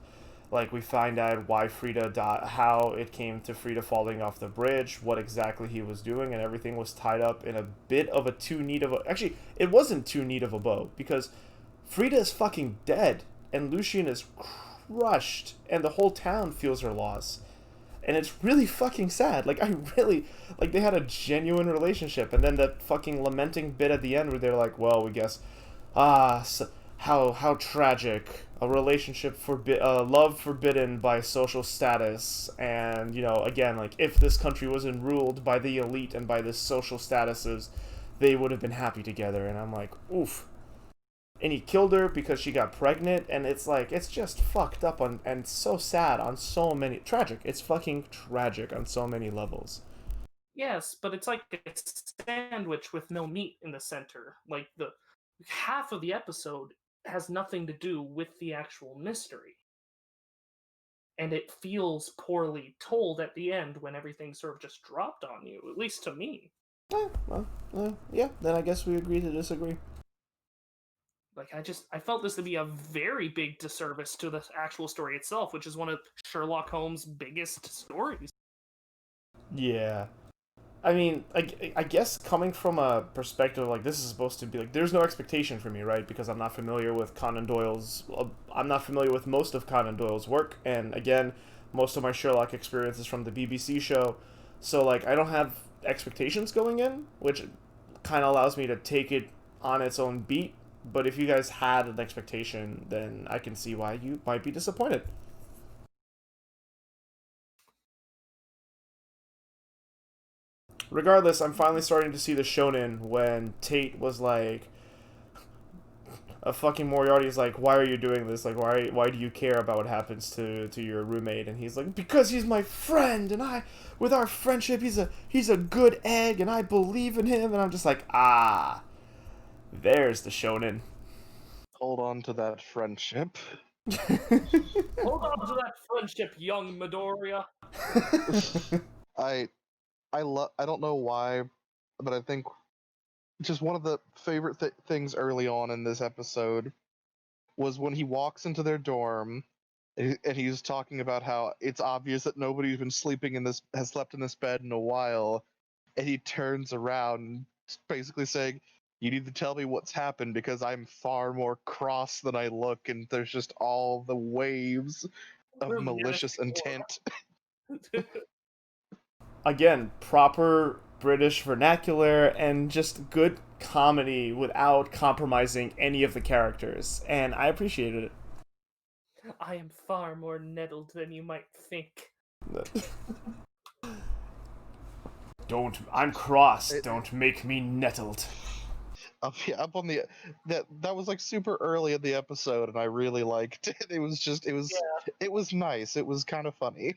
Like, we find out why Frida died, how it came to Frida falling off the bridge, what exactly he was doing, and everything was tied up in a bit of a too neat of a... Actually, it wasn't too neat of a bow, because Frida is fucking dead, and Lucian is crushed, and the whole town feels her loss. And it's really fucking sad. Like, they had a genuine relationship, and then that fucking lamenting bit at the end where they're like, well, we guess, how tragic. A relationship love forbidden by social status, and, again, like, if this country wasn't ruled by the elite and by the social statuses, they would have been happy together, and I'm like, oof. And he killed her because she got pregnant, and it's like, it's just fucked up and so sad on so many... Tragic. It's fucking tragic on so many levels. Yes, but it's like a sandwich with no meat in the center. Like, the half of the episode has nothing to do with the actual mystery. And it feels poorly told at the end when everything sort of just dropped on you, at least to me. Yeah, then I guess we agree to disagree. Like, I felt this to be a very big disservice to the actual story itself, which is one of Sherlock Holmes' biggest stories. Yeah. I mean, I guess coming from a perspective like this is supposed to be like, there's no expectation for me, right? Because I'm not familiar with Conan Doyle's, I'm not familiar with most of Conan Doyle's work, and again, most of my Sherlock experience is from the BBC show, so like I don't have expectations going in, which kind of allows me to take it on its own beat. But if you guys had an expectation, then I can see why you might be disappointed. Regardless, I'm finally starting to see the shonen when Tate was like, a fucking Moriarty is like, why are you doing this? Like, why do you care about what happens to your roommate? And he's like, because he's my friend, and with our friendship, he's a good egg, and I believe in him. And I'm just like, there's the shonen. Hold on to that friendship. Hold on to that friendship, young Midoriya. I don't know why, but I think just one of the favorite things early on in this episode was when he walks into their dorm and he's talking about how it's obvious that nobody's been has slept in this bed in a while, and he turns around basically saying, you need to tell me what's happened because I'm far more cross than I look, and there's just all the waves of malicious intent. Again, proper British vernacular and just good comedy without compromising any of the characters, and I appreciated it. I am far more nettled than you might think. I'm cross. Don't make me nettled. Up on the that was like super early in the episode, and I really liked it. It was nice. It was kind of funny.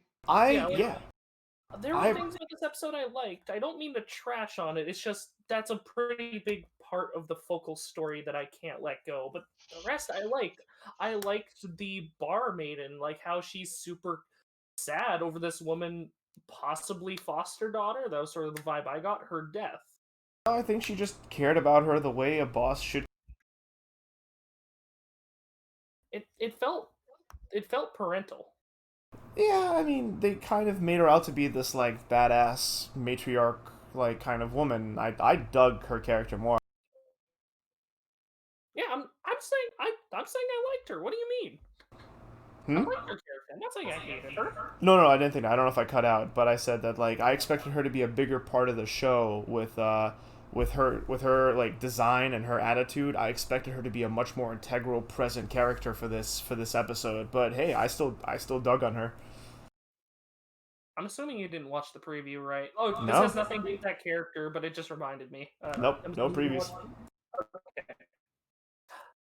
There were things in this episode I liked. I don't mean to trash on it. It's just that's a pretty big part of the focal story that I can't let go. But the rest I liked. I liked the bar maiden, like how she's super sad over this woman, possibly foster daughter. That was sort of the vibe I got. Her death. I think she just cared about her the way a boss should. It felt parental. Yeah, I mean, they kind of made her out to be this like badass matriarch like kind of woman. I dug her character more. Yeah, I'm saying I liked her. What do you mean? I liked her character. I'm not saying I hated her. No, I didn't think that. I don't know if I cut out, but I said that like I expected her to be a bigger part of the show with her like design and her attitude. I expected her to be a much more integral, present character for this episode. But hey, I still dug on her. I'm assuming you didn't watch the preview, right? Oh, this No. has nothing to do with that character, but it just reminded me. Nope, no previews. Okay.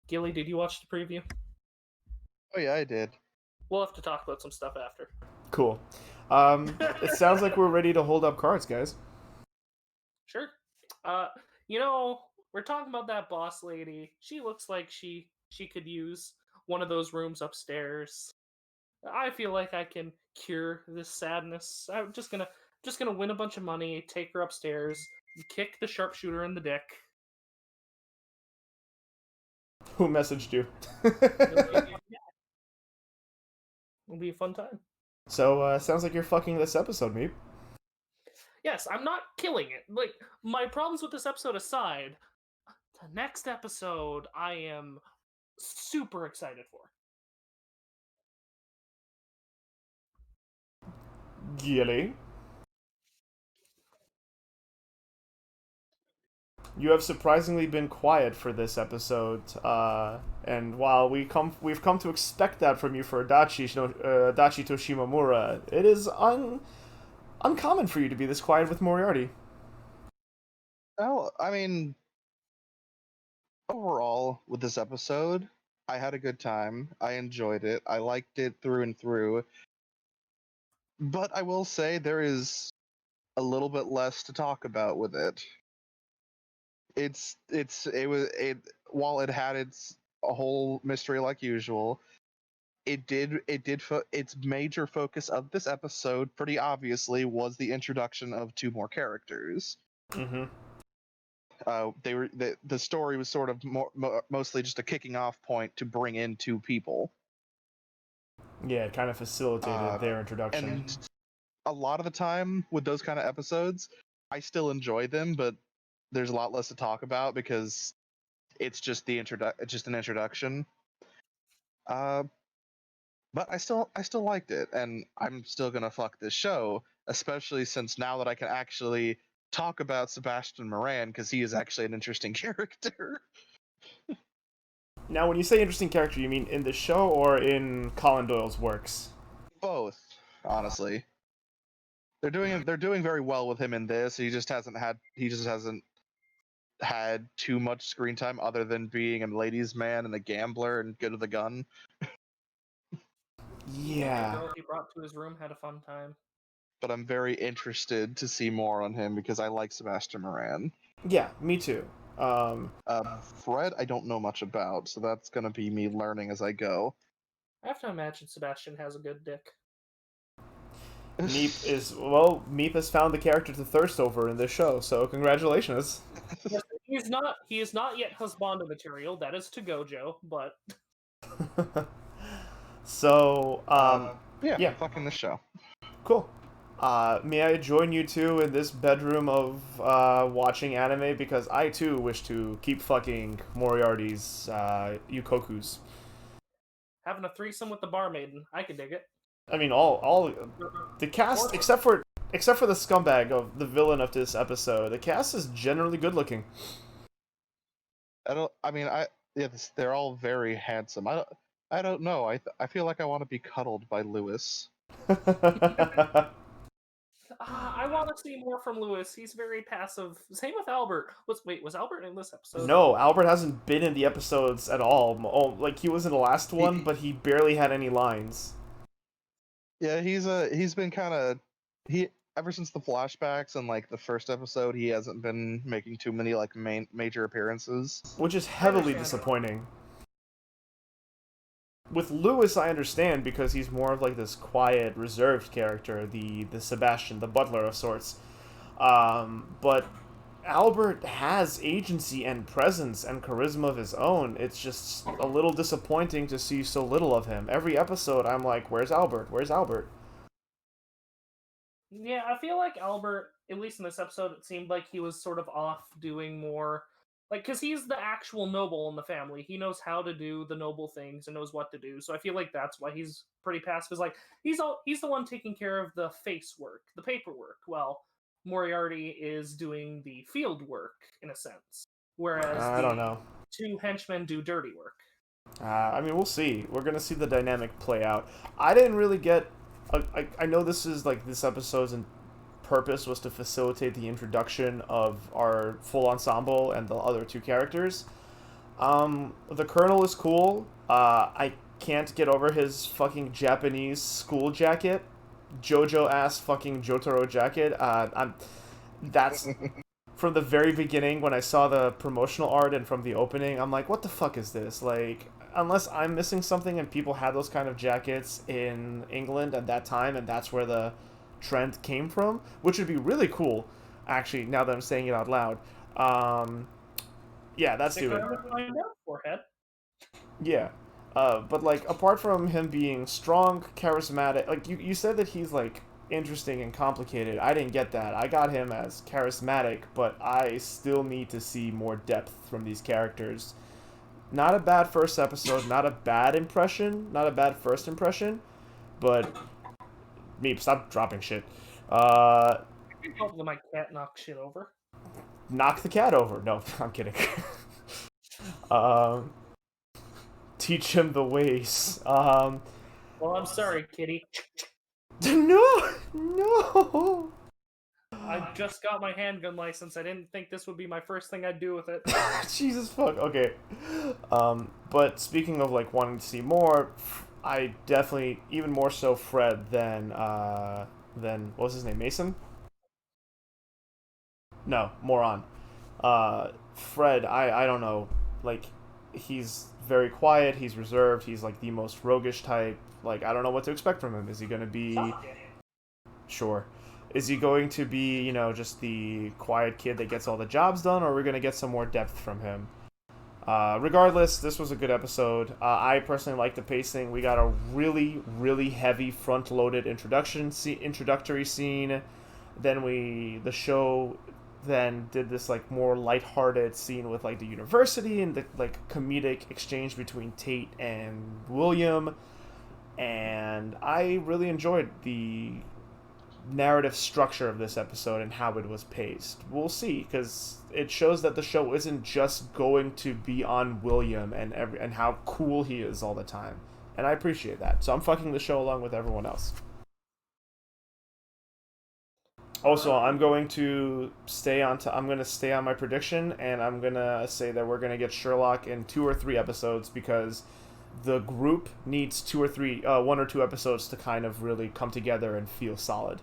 Gilly, did you watch the preview? Oh yeah, I did. We'll have to talk about some stuff after. Cool. It sounds like we're ready to hold up cards, guys. Sure. We're talking about that boss lady. She looks like she could use one of those rooms upstairs. I feel like I can cure this sadness. I'm just gonna win a bunch of money, take her upstairs, kick the sharpshooter in the dick. Who messaged you? It'll be a fun time. So, sounds like you're fucking this episode, Meep. Yes, I'm not killing it. Like, my problems with this episode aside, the next episode I am super excited for. Gilly? You have surprisingly been quiet for this episode, and while we've come to expect that from you for Adachi to Shimamura, it is uncommon for you to be this quiet with Moriarty. Well, I mean, overall, with this episode, I had a good time. I enjoyed it. I liked it through and through. But I will say there is a little bit less to talk about with it. While it had its a whole mystery like usual, its major focus of this episode pretty obviously was the introduction of two more characters. Mm-hmm. the story was sort of mostly just a kicking off point to bring in two people. Yeah, it kind of facilitated their introduction. And a lot of the time with those kind of episodes, I still enjoy them, but there's a lot less to talk about because it's just it's just an introduction. But I still liked it, and I'm still gonna fuck this show, especially since now that I can actually talk about Sebastian Moran because he is actually an interesting character. Now, when you say interesting character, you mean in the show or in Conan Doyle's works? Both, honestly. They're doing very well with him in this. He just hasn't had too much screen time other than being a ladies' man and a gambler and good with a gun. Yeah. The girl he brought to his room had a fun time. But I'm very interested to see more on him because I like Sebastian Moran. Yeah, me too. Fred, I don't know much about, so that's gonna be me learning as I go. I have to imagine Sebastian has a good dick. Meep has found the character to thirst over in this show, so congratulations. He is not yet husband material. That is to Gojo, but So, yeah, fucking the show. cool. May I join you two in this bedroom of watching anime, because I too wish to keep fucking Moriarty's Yuukokus. having a threesome with the barmaiden, I can dig it. I mean, all the cast, except for the scumbag of the villain of this episode, the cast is generally good looking. They're all very handsome. I don't know. I feel like I want to be cuddled by Lewis. I want to see more from Lewis. He's very passive. Same with Albert. Was Albert in this episode? No, Albert hasn't been in the episodes at all. Oh, like he was in the last one, but he barely had any lines. Yeah, he's been kind of ever since the flashbacks and like the first episode, he hasn't been making too many like major appearances, which is heavily disappointing. With Lewis, I understand because he's more of like this quiet, reserved character, the Sebastian, the butler of sorts. But Albert has agency and presence and charisma of his own. It's just a little disappointing to see so little of him. Every episode, I'm like, where's Albert? Where's Albert? Yeah, I feel like Albert, at least in this episode, it seemed like he was sort of off doing more. Like, because he's the actual noble in the family. He knows how to do the noble things and knows what to do. So I feel like that's why he's pretty passive. Is like, he's the one taking care of the face work, the paperwork. Well, Moriarty is doing the field work, in a sense. Whereas I don't know. Two henchmen do dirty work. I mean, we'll see. We're going to see the dynamic play out. I didn't really get... I know this is, like, this episode's purpose was to facilitate the introduction of our full ensemble and the other two characters. The Colonel is cool. I can't get over his fucking Japanese school jacket. JoJo-ass fucking Jotaro jacket. That's... From the very beginning, when I saw the promotional art and from the opening, I'm like, what the fuck is this? Like, unless I'm missing something and people had those kind of jackets in England at that time, and that's where the trend came from, which would be really cool, actually, now that I'm saying it out loud. Yeah, that's doing it. Forehead. Yeah. But, like, apart from him being strong, charismatic, like, you said that he's, like, interesting and complicated. I didn't get that. I got him as charismatic, but I still need to see more depth from these characters. Not a bad first episode, not a bad impression, not a bad first impression, but... Meep, stop dropping shit. Hopefully my cat knocks shit over. Knock the cat over. No, I'm kidding. Teach him the ways. Well, I'm sorry, kitty. No! I just got my handgun license. I didn't think this would be my first thing I'd do with it. Jesus fuck. Okay. But speaking of like wanting to see more, I definitely even more so Fred than what was his name? Mason? No, Moron. Fred, I don't know. Like, he's very quiet, he's reserved, he's like the most roguish type. Like, I don't know what to expect from him. Is he gonna be... Sure. Is he going to be, just the quiet kid that gets all the jobs done, or are we going to get some more depth from him? Regardless, this was a good episode. I personally like the pacing. We got a really, really heavy front-loaded introductory scene. Then the show then did this like more lighthearted scene with like the university and the like comedic exchange between Tate and William. And I really enjoyed the narrative structure of this episode and how it was paced. We'll see, because it shows that the show isn't just going to be on William and how cool he is all the time, and I appreciate that. So I'm fucking the show along with everyone else. Also, I'm going to stay on my prediction, and I'm gonna say that we're gonna get Sherlock in 2 or 3 episodes, because the group needs 1 or 2 episodes to kind of really come together and feel solid.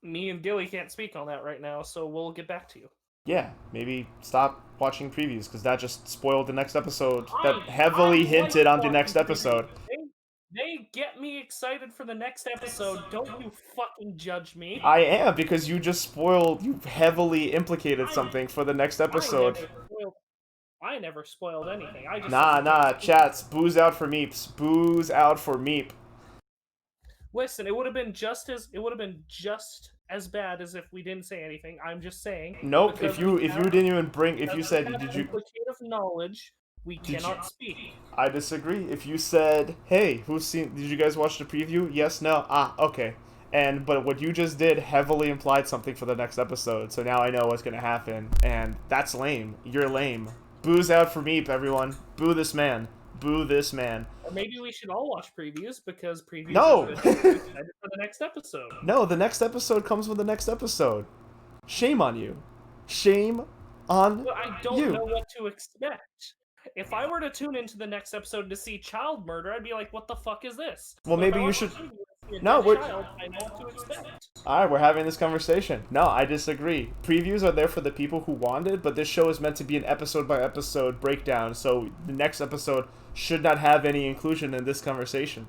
Me and Gilly can't speak on that right now, so we'll get back to you. Yeah, maybe stop watching previews, because that just spoiled the next episode. That heavily hinted on the next episode. They get me excited for the next episode. Don't you fucking judge me. I am, because you heavily implicated something for the next episode. I never spoiled anything. I just Nah, chats, booze out for Meeps. Booze out for Meep. Listen, it would have been just as bad as if we didn't say anything. I'm just saying. Nope. If you didn't even bring, if you said, did you? Implicative knowledge. We cannot speak. I disagree. If you said, "Hey, did you guys watch the preview?" Yes, no. Okay. But what you just did heavily implied something for the next episode. So now I know what's gonna happen, and that's lame. You're lame. Booze out for Meep, everyone. Boo this man. Boo this man. Or maybe we should all watch previews, because previews No! are excited for the next episode. No, the next episode comes with the next episode. Shame on you. Shame on you. I don't know what to expect. If I were to tune into the next episode to see child murder, I'd be like, what the fuck is this? Well, maybe you should... No, I know what to expect. Alright, we're having this conversation. No, I disagree. Previews are there for the people who want it, but this show is meant to be an episode-by-episode breakdown, so the next episode should not have any inclusion in this conversation.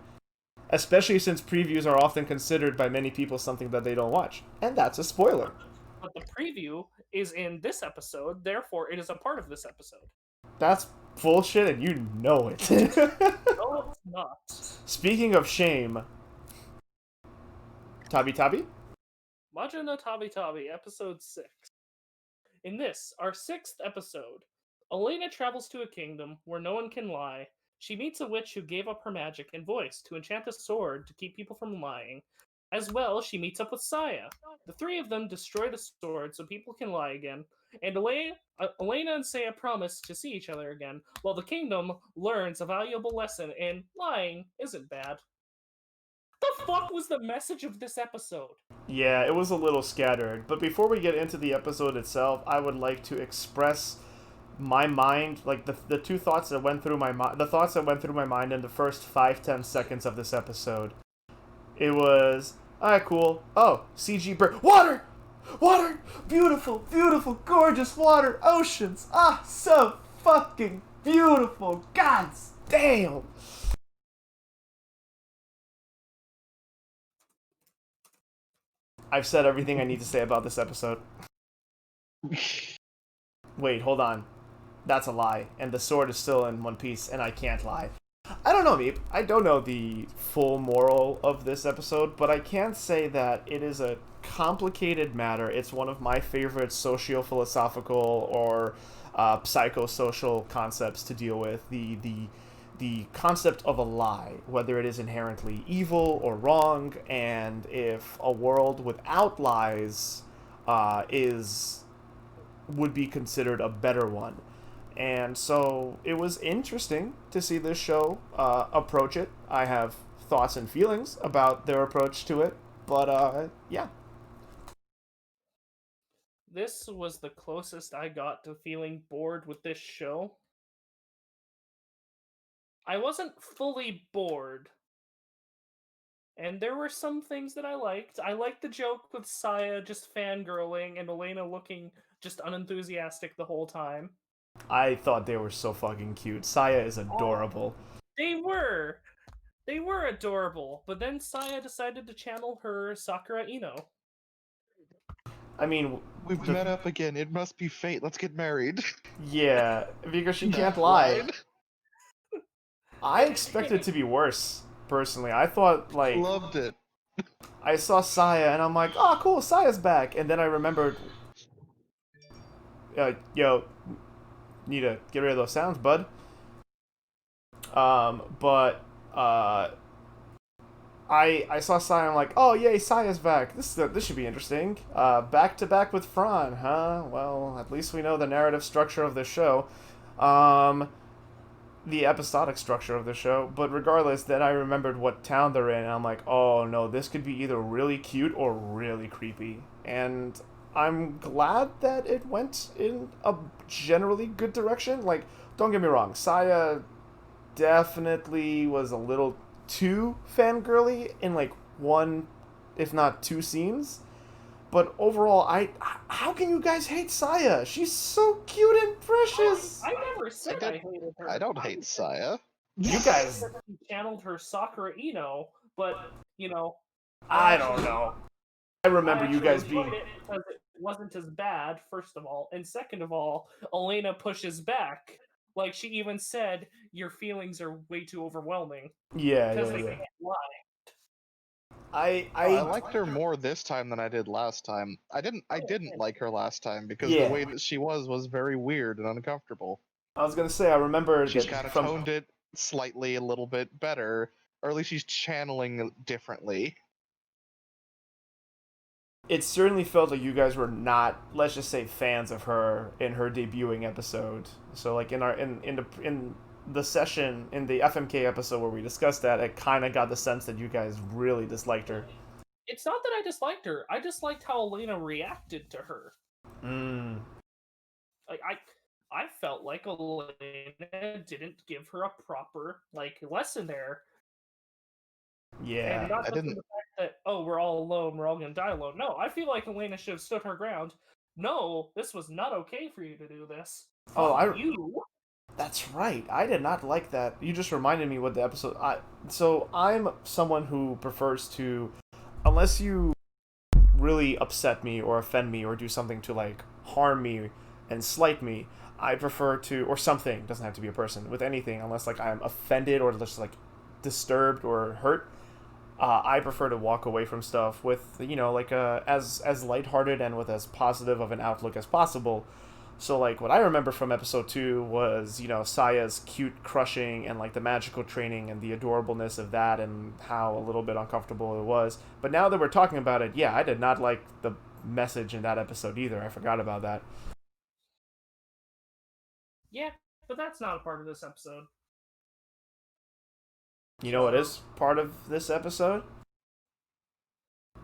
Especially since previews are often considered by many people something that they don't watch. And that's a spoiler. But the preview is in this episode, therefore it is a part of this episode. That's bullshit, and you know it. No, it's not. Speaking of shame... Tabitabi? Majo no Tabitabi, episode 6. In this, our 6th episode, Elena travels to a kingdom where no one can lie. She meets a witch who gave up her magic and voice to enchant a sword to keep people from lying. As well, she meets up with Saya. The 3 of them destroy the sword so people can lie again, and Elena and Saya promise to see each other again, while the kingdom learns a valuable lesson in lying isn't bad. What the fuck was the message of this episode? Yeah, it was a little scattered, but before we get into the episode itself, I would like to express my mind, like the two thoughts that went through my mind, the thoughts that went through my mind in the first 5-10 seconds of this episode. It was, alright, cool. Oh, CG bird. Water! Water! Beautiful, beautiful, gorgeous water. Oceans. Ah, so fucking beautiful. God damn! I've said everything I need to say about this episode. Wait, hold on. That's a lie. And the sword is still in one piece, and I can't lie. I don't know, Meep. I don't know the full moral of this episode, but I can say that it is a complicated matter. It's one of my favorite socio-philosophical or psychosocial concepts to deal with. The concept of a lie, whether it is inherently evil or wrong, and if a world without lies would be considered a better one. And so it was interesting to see this show approach it. I have thoughts and feelings about their approach to it, but yeah. This was the closest I got to feeling bored with this show. I wasn't fully bored. And there were some things that I liked. I liked the joke with Saya just fangirling and Elena looking just unenthusiastic the whole time. I thought they were so fucking cute. Saya is adorable. They were. They were adorable, but then Saya decided to channel her Sakura Ino. I mean, We've met up again. It must be fate. Let's get married. yeah, because she can't That lie. line. I expected it to be worse, personally. I thought, like, Loved it. I saw Saya and I'm like, oh, cool, Saya's back. And then I remembered, yo, need to get rid of those sounds, bud. But I saw Saya and I'm like, oh, yay, Saya's back. This should be interesting. Back to back with Fran, huh? Well, at least we know the narrative structure of the show. The episodic structure of the show, but regardless, then I remembered what town they're in, and I'm like, oh no, this could be either really cute or really creepy. And I'm glad that it went in a generally good direction. Like, don't get me wrong, Saya definitely was a little too fangirly in like one, if not two scenes. But overall, how can you guys hate Saya? She's so cute and precious. I never said I hated her. I don't hate Saya. You guys, She channeled her Sakura Ino, but I don't know. I remember you guys being. It because it wasn't as bad, first of all, and second of all, Elena pushes back. Like she even said, your feelings are way too overwhelming. Yeah. They can't lie. I liked her more this time than I did last time. I didn't like her last time because the way that she was very weird and uncomfortable. I was gonna say I remember she's kind of toned it slightly a little bit better, or at least she's channeling differently. It certainly felt like you guys were not, let's just say, fans of her in her debuting episode. So like in the session in the FMK episode where we discussed that, I kind of got the sense that you guys really disliked her. It's not that I disliked her. I just liked how Elena reacted to her. Like I felt like Elena didn't give her a proper lesson there. Yeah, and not just the fact that we're all alone, we're all gonna die alone. No, I feel like Elena should have stood her ground. No, this was not okay for you to do this. You. That's right. I did not like that. You just reminded me what the episode. So I'm someone who prefers to, unless you really upset me or offend me or do something to harm me and slight me, I prefer to, or something, doesn't have to be a person, with anything, unless I'm offended or just disturbed or hurt. I prefer to walk away from stuff with as lighthearted and with as positive of an outlook as possible. So what I remember from episode 2 was Saya's cute crushing and the magical training and the adorableness of that and how a little bit uncomfortable it was. But now that we're talking about it, yeah, I did not like the message in that episode either. I forgot about that. Yeah, but that's not a part of this episode. You know what is part of this episode?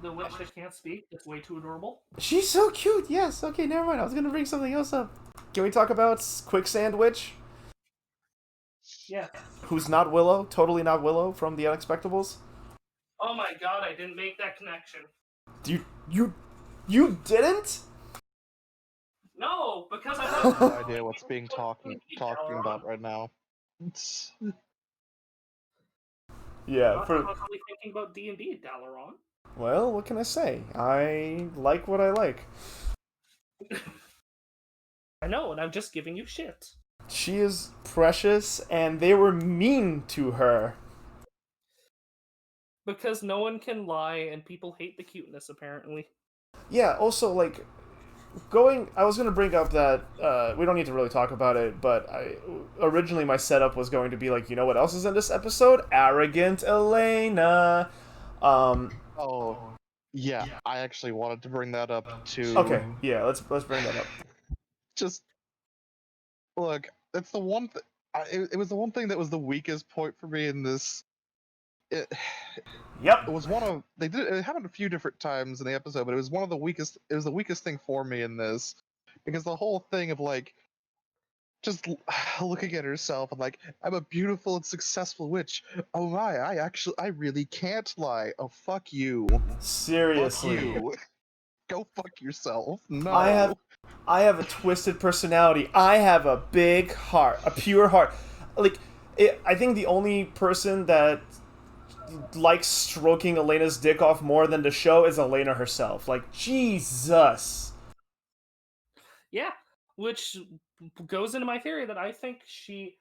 The witch that can't speak. It's way too adorable. She's so cute. Yes. Okay, never mind. I was gonna bring something else up. Can we talk about Quicksand Witch? Yeah. Who's not Willow? Totally not Willow from The Unexpectables. Oh my god! I didn't make that connection. You didn't? No, because I have no idea what's being talking about right now. Yeah. I'm probably thinking about D&D, Dalaron. Well, what can I say? I like what I like. I know, and I'm just giving you shit. She is precious, and they were mean to her. Because no one can lie, and people hate the cuteness, apparently. Yeah, also, I was going to bring up that, we don't need to really talk about it, but originally my setup was going to be you know what else is in this episode? Arrogant Elena. Oh, yeah, I actually wanted to bring that up too. Okay, yeah, let's bring that up. Just look, it's the one. It was the one thing that was the weakest point for me in this. Yep. It was one of it happened a few different times in the episode, but it was one of the weakest. It was the weakest thing for me in this, because the whole thing of just looking at herself and I'm a beautiful and successful witch. Oh my, I really can't lie. Oh, fuck you. Seriously. Fuck you. Go fuck yourself. No. I have a twisted personality. I have a big heart, a pure heart. I think the only person that likes stroking Elena's dick off more than the show is Elena herself. Like, Jesus. Yeah, which goes into my theory that I think she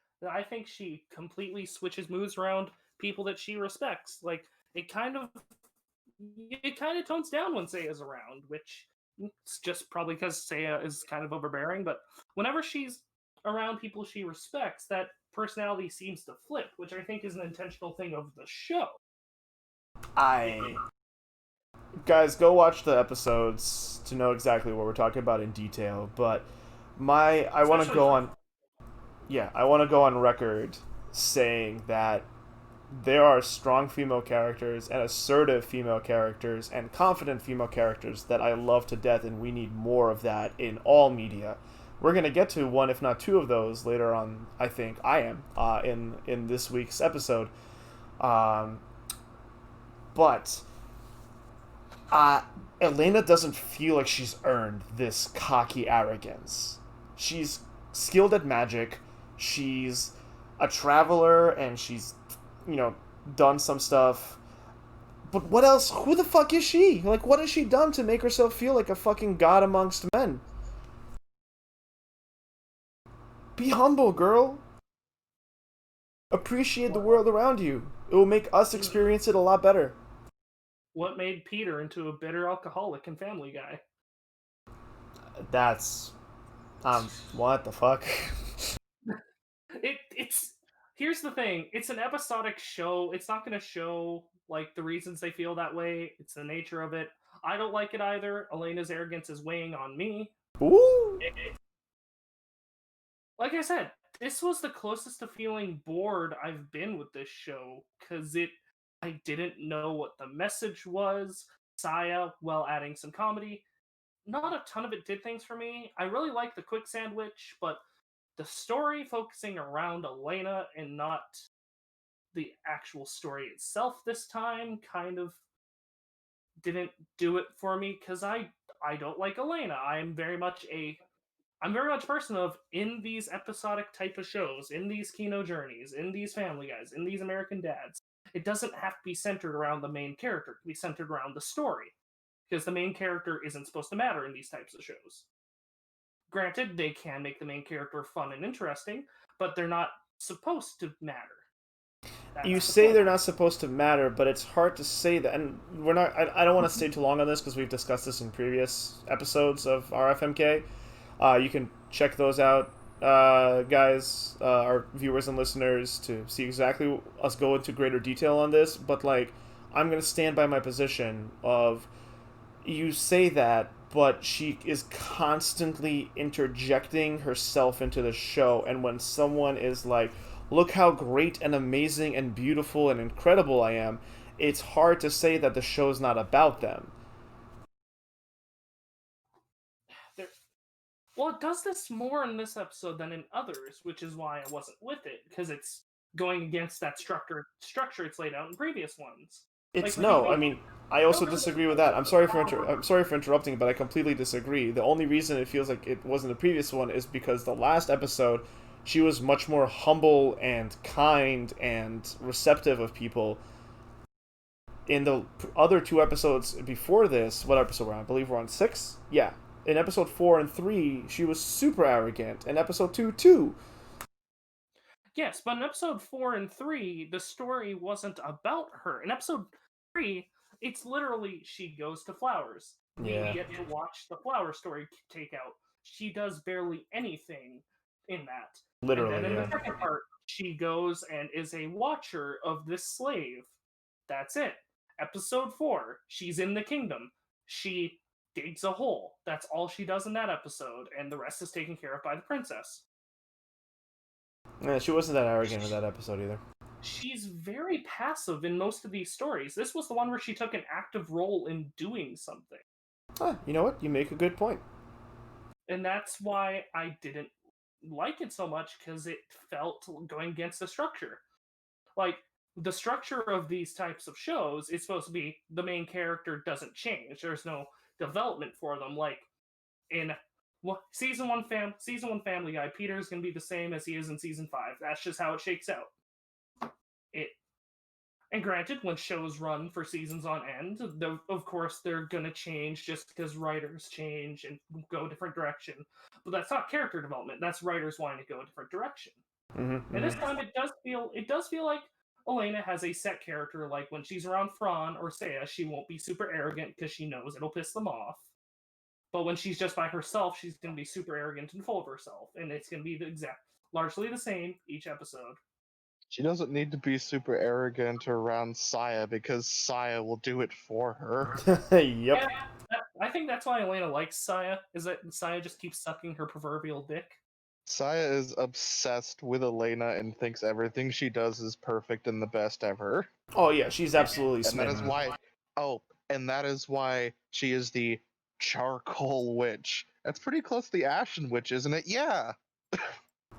completely switches moods around people that she respects. Like it kind of tones down when Seiya's around, which it's just probably because Seiya is kind of overbearing. But whenever she's around people she respects, that personality seems to flip, which I think is an intentional thing of the show. Guys, go watch the episodes to know exactly what we're talking about in detail. But I want to go on. Yeah, I want to go on record saying that there are strong female characters and assertive female characters and confident female characters that I love to death, and we need more of that in all media. We're gonna get to one, if not two, of those later on. I think I am in this week's episode, but Elena doesn't feel like she's earned this cocky arrogance. She's skilled at magic. She's a traveler, and she's done some stuff. But what else? Who the fuck is she? Like, what has she done to make herself feel like a fucking god amongst men? Be humble, girl. Appreciate the world around you. It will make us experience it a lot better. What made Peter into a bitter alcoholic and Family Guy? That's... what the fuck? It's... Here's the thing. It's an episodic show. It's not going to show, like, the reasons they feel that way. It's the nature of it. I don't like it either. Elena's arrogance is weighing on me. Ooh! Like I said, this was the closest to feeling bored I've been with this show, because I didn't know what the message was. Saya, while adding some comedy. Not a ton of it did things for me. I really like the quick sandwich, but the story focusing around Elena and not the actual story itself this time kind of didn't do it for me, because I don't like Elena. I'm very much a person of, in these episodic type of shows, in these Kino Journeys, in these Family Guys, in these American Dads, it doesn't have to be centered around the main character. It can be centered around the story, because the main character isn't supposed to matter in these types of shows. Granted, they can make the main character fun and interesting, but they're not supposed to matter. You say they're not supposed to matter, but it's hard to say that, and we're not. I don't want to stay too long on this because we've discussed this in previous episodes of our FMK. You can check those out, guys, our viewers and listeners, to see exactly us go into greater detail on this. But like, I'm gonna stand by my position of, you say that, but she is constantly interjecting herself into the show, and when someone is like, look how great and amazing and beautiful and incredible I am, it's hard to say that the show's not about them. Well, it does this more in this episode than in others, which is why I wasn't with it, because it's going against that structure it's laid out in previous ones. It's I mean, I also disagree with that. I'm sorry for interrupting, but I completely disagree. The only reason it feels like it wasn't the previous one is because the last episode, she was much more humble and kind and receptive of people. In the other two episodes before this, what episode we're on? I believe we're on 6? Yeah. In episode 4 and 3, she was super arrogant. In episode 2, too. Yes, but in episode 4 and 3, the story wasn't about her. In episode 3, it's literally she goes to Flowers. Yeah. We get to watch the Flower story take out. She does barely anything in that. Literally, and then in the second part, she goes and is a watcher of this slave. That's it. Episode 4, she's in the kingdom. She digs a hole. That's all she does in that episode, and the rest is taken care of by the princess. Yeah, she wasn't that arrogant in that episode either. She's very passive in most of these stories. This was the one where she took an active role in doing something. You know what? You make a good point. And that's why I didn't like it so much, because it felt going against the structure. Like, the structure of these types of shows is supposed to be the main character doesn't change. There's no development for them. Like in season one Family Guy, Peter's gonna be the same as he is in season 5. That's just how it shakes out. And granted, when shows run for seasons on end, of course they're gonna change just because writers change and go a different direction. But that's not character development. That's writers wanting to go a different direction. Mm-hmm, And this time, it does feel like Elena has a set character. Like when she's around Fran or Seiya, she won't be super arrogant because she knows it'll piss them off. But when she's just by herself, she's gonna be super arrogant and full of herself, and it's gonna be largely the same each episode. She doesn't need to be super arrogant around Saya because Saya will do it for her. Yep. Yeah, I think that's why Elena likes Saya, is that Saya just keeps sucking her proverbial dick. Saya is obsessed with Elena and thinks everything she does is perfect and the best ever. Oh yeah, she's absolutely And that smitten. is why. Oh, and that is why she is the charcoal witch. That's pretty close to the ashen witch, isn't it? Yeah.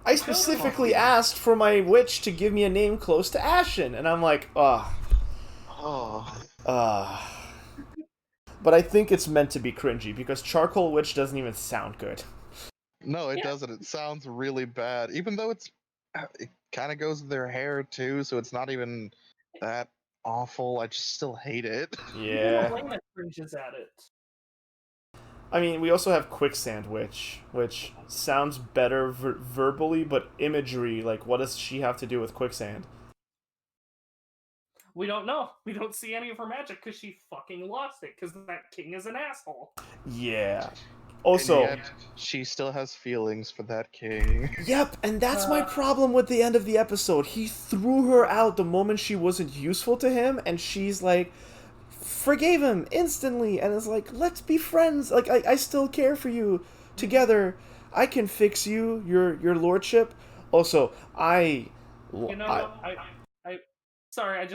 I specifically asked for my witch to give me a name close to Ashen, and I'm like, Oh. But I think it's meant to be cringy, because Charcoal Witch doesn't even sound good. No, it Yeah. doesn't. It sounds really bad. Even though it kind of goes with their hair too, so it's not even that awful. I just still hate it. Even Yeah. Elena cringes at it. I mean, we also have Quicksand Witch, which sounds better verbally, but imagery, like, what does she have to do with quicksand? We don't know. We don't see any of her magic because she fucking lost it because that king is an asshole. Yeah. Also, And yet, she still has feelings for that king. yep, and that's my problem with the end of the episode. He threw her out the moment she wasn't useful to him, and she's like, forgave him instantly, and is like, let's be friends. Like, I still care for you. Together, I can fix you, your lordship. Also, I sorry, I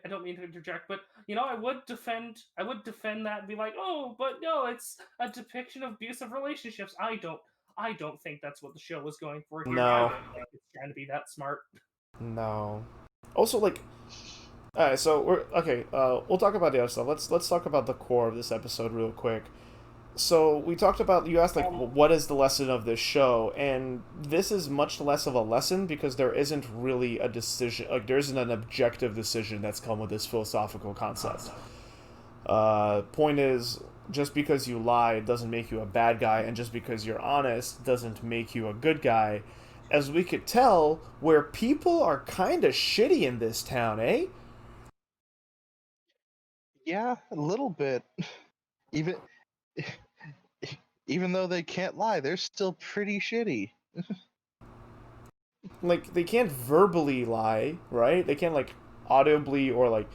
don't mean to interject, but I would defend that and be like, oh, but no, it's a depiction of abusive relationships. I don't think that's what the show was going for here. No. I don't think it's trying to be that smart. No. Also, like, alright, so we'll talk about the other stuff. Let's talk about the core of this episode real quick. So we talked about, you asked, like, what is the lesson of this show, and this is much less of a lesson because there isn't really a decision, like, there isn't an objective decision that's come with this philosophical concept. Point is, just because you lie doesn't make you a bad guy, and just because you're honest doesn't make you a good guy. As we could tell, where people are kind of shitty in this town, eh? Yeah, a little bit. Even though they can't lie, they're still pretty shitty. Like, they can't verbally lie, right? They can't, like, audibly or, like,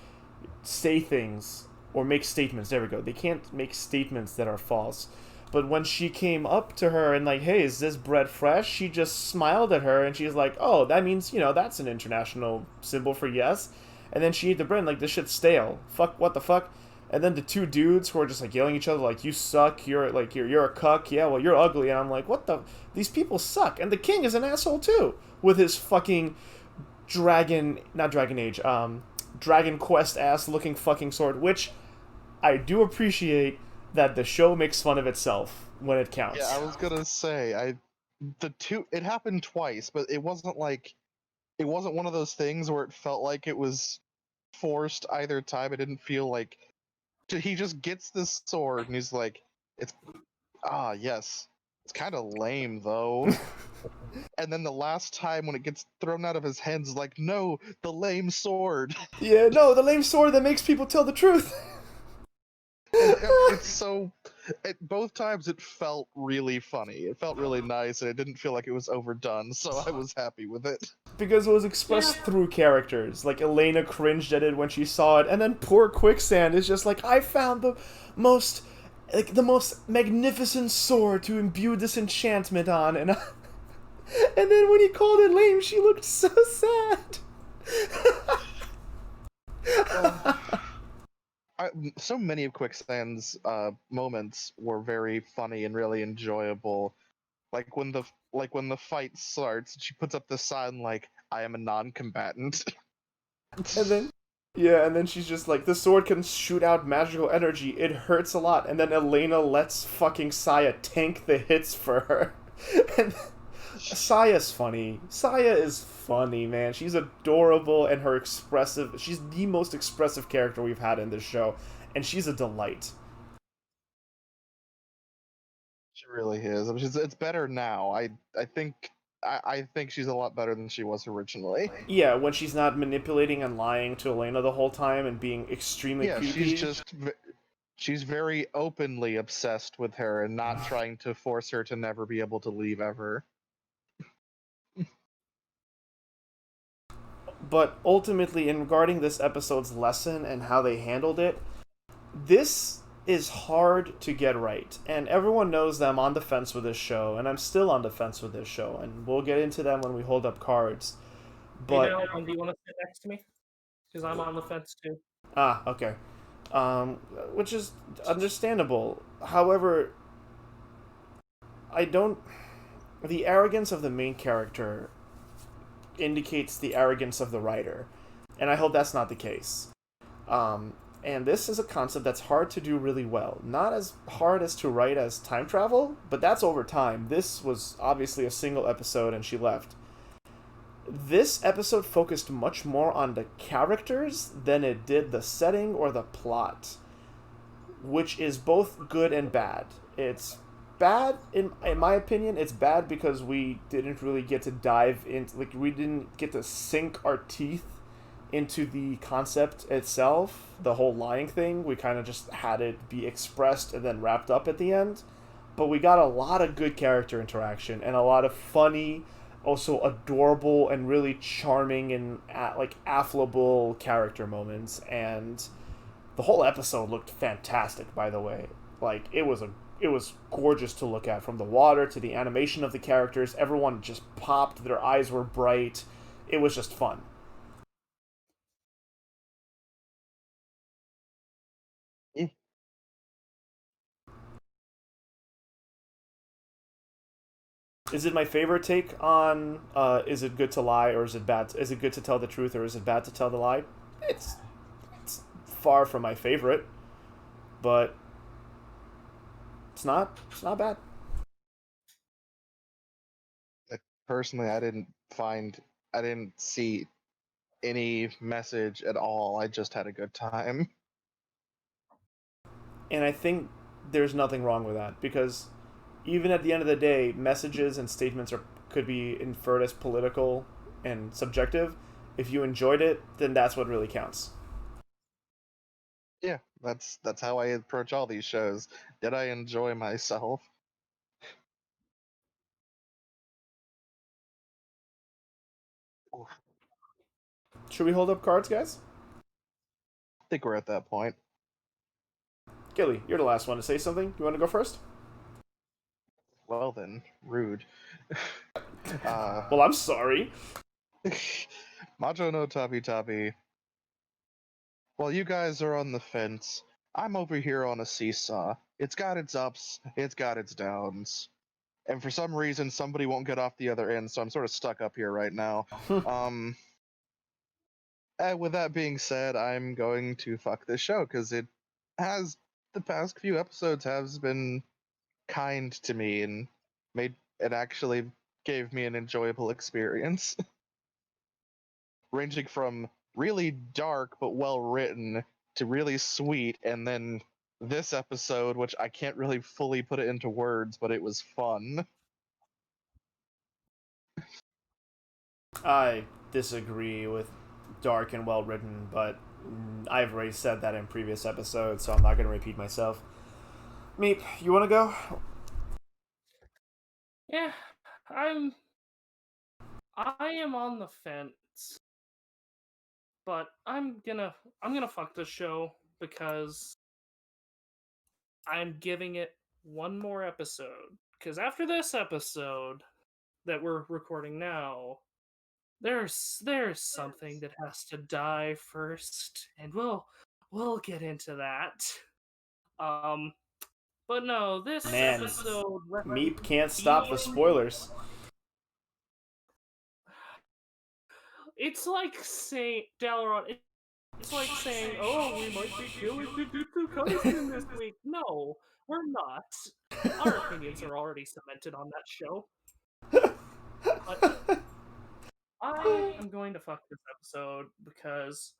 say things or make statements. There we go. They can't make statements that are false. But when she came up to her and, like, hey, is this bread fresh? She just smiled at her and she's like, oh, that means, that's an international symbol for yes. And then she ate the bread and, like, this shit's stale. Fuck, what the fuck? And then the two dudes who are just, like, yelling at each other, like, you suck, you're a cuck, yeah, well, you're ugly. And I'm like, what the? These people suck. And the king is an asshole, too, with his fucking Dragon Quest ass-looking fucking sword, which I do appreciate that the show makes fun of itself when it counts. Yeah, I was gonna say, it happened twice, but it wasn't one of those things where it felt like it was forced either time. It didn't feel like, he just gets this sword and he's like, yes, it's kind of lame though. And then the last time when it gets thrown out of his hands, like, no, the lame sword. Yeah, no, the lame sword that makes people tell the truth. It's so, both times it felt really funny. It felt really nice, and it didn't feel like it was overdone, so I was happy with it. Because it was expressed through characters. Like, Elena cringed at it when she saw it, and then poor Quicksand is just like, I found the most magnificent sword to imbue this enchantment on, and and then when he called it lame, she looked so sad. So many of Quicksand's moments were very funny and really enjoyable. Like when the fight starts, she puts up the sign like, I am a non-combatant. And then she's just like, the sword can shoot out magical energy, it hurts a lot. And then Elena lets fucking Saya tank the hits for her. And Saya's funny. Saya is funny, man. She's adorable and her expressive. She's the most expressive character we've had in this show, and she's a delight. She really is. I mean, it's better now. I think she's a lot better than she was originally. Yeah, when she's not manipulating and lying to Elena the whole time and being extremely Yeah, creepy. she's very openly obsessed with her and not trying to force her to never be able to leave ever. But ultimately, in regarding this episode's lesson and how they handled it, this is hard to get right. And everyone knows that I'm on the fence with this show, and I'm still on the fence with this show, and we'll get into them when we hold up cards. But do you want to sit next to me? Because I'm on the fence too. okay. Which is understandable. However, I don't. The arrogance of the main character indicates the arrogance of the writer, and I hope that's not the case. And this is a concept that's hard to do really well. Not as hard as to write as time travel, but that's over time. This was obviously a single episode, and she left. This episode focused much more on the characters than it did the setting or the plot, which is both good and bad. It's bad in my opinion. It's bad because we didn't really get to dive into, like, we didn't get to sink our teeth into the concept itself, the whole lying thing. We kind of just had it be expressed and then wrapped up at the end. But we got a lot of good character interaction and a lot of funny, also adorable and really charming and like affable character moments. And the whole episode looked fantastic, by the way. Like, it was gorgeous to look at, from the water to the animation of the characters. Everyone just popped, their eyes were bright. It was just fun. Is it my favorite take on is it good to lie or is it bad? Is it good to tell the truth or is it bad to tell the lie? It's far from my favorite, but it's not bad. Personally, I didn't see any message at all. I just had a good time. And I think there's nothing wrong with that, because even at the end of the day, messages and statements could be inferred as political and subjective. If you enjoyed it, then that's what really counts. Yeah, that's how I approach all these shows. Did I enjoy myself? Should we hold up cards, guys? I think we're at that point. Gilly, you're the last one to say something. You want to go first? Well then, rude. Well, I'm sorry. Majo no Tabitabi. While you guys are on the fence, I'm over here on a seesaw. It's got its ups, it's got its downs. And for some reason, somebody won't get off the other end, so I'm sort of stuck up here right now. With that being said, I'm going to fuck this show, because it has, the past few episodes has been kind to me and made it actually gave me an enjoyable experience. Ranging from really dark but well written to really sweet, and then this episode, which I can't really fully put it into words, but it was fun. I disagree with dark and well written, but I've already said that in previous episodes, so I'm not going to repeat myself. Meep, you want to go? Yeah, I am on the fence, but I'm gonna fuck this show because I'm giving it one more episode. Because after this episode that we're recording now, there's something that has to die first, and we'll get into that. But no, this Man, episode. Meep can't stop the spoilers. It's like saying Dalaran. It's like saying, "Oh, we might be killing Jujutsu Kaisen this week." No, we're not. Our opinions are already cemented on that show. But I am going to fuck this episode because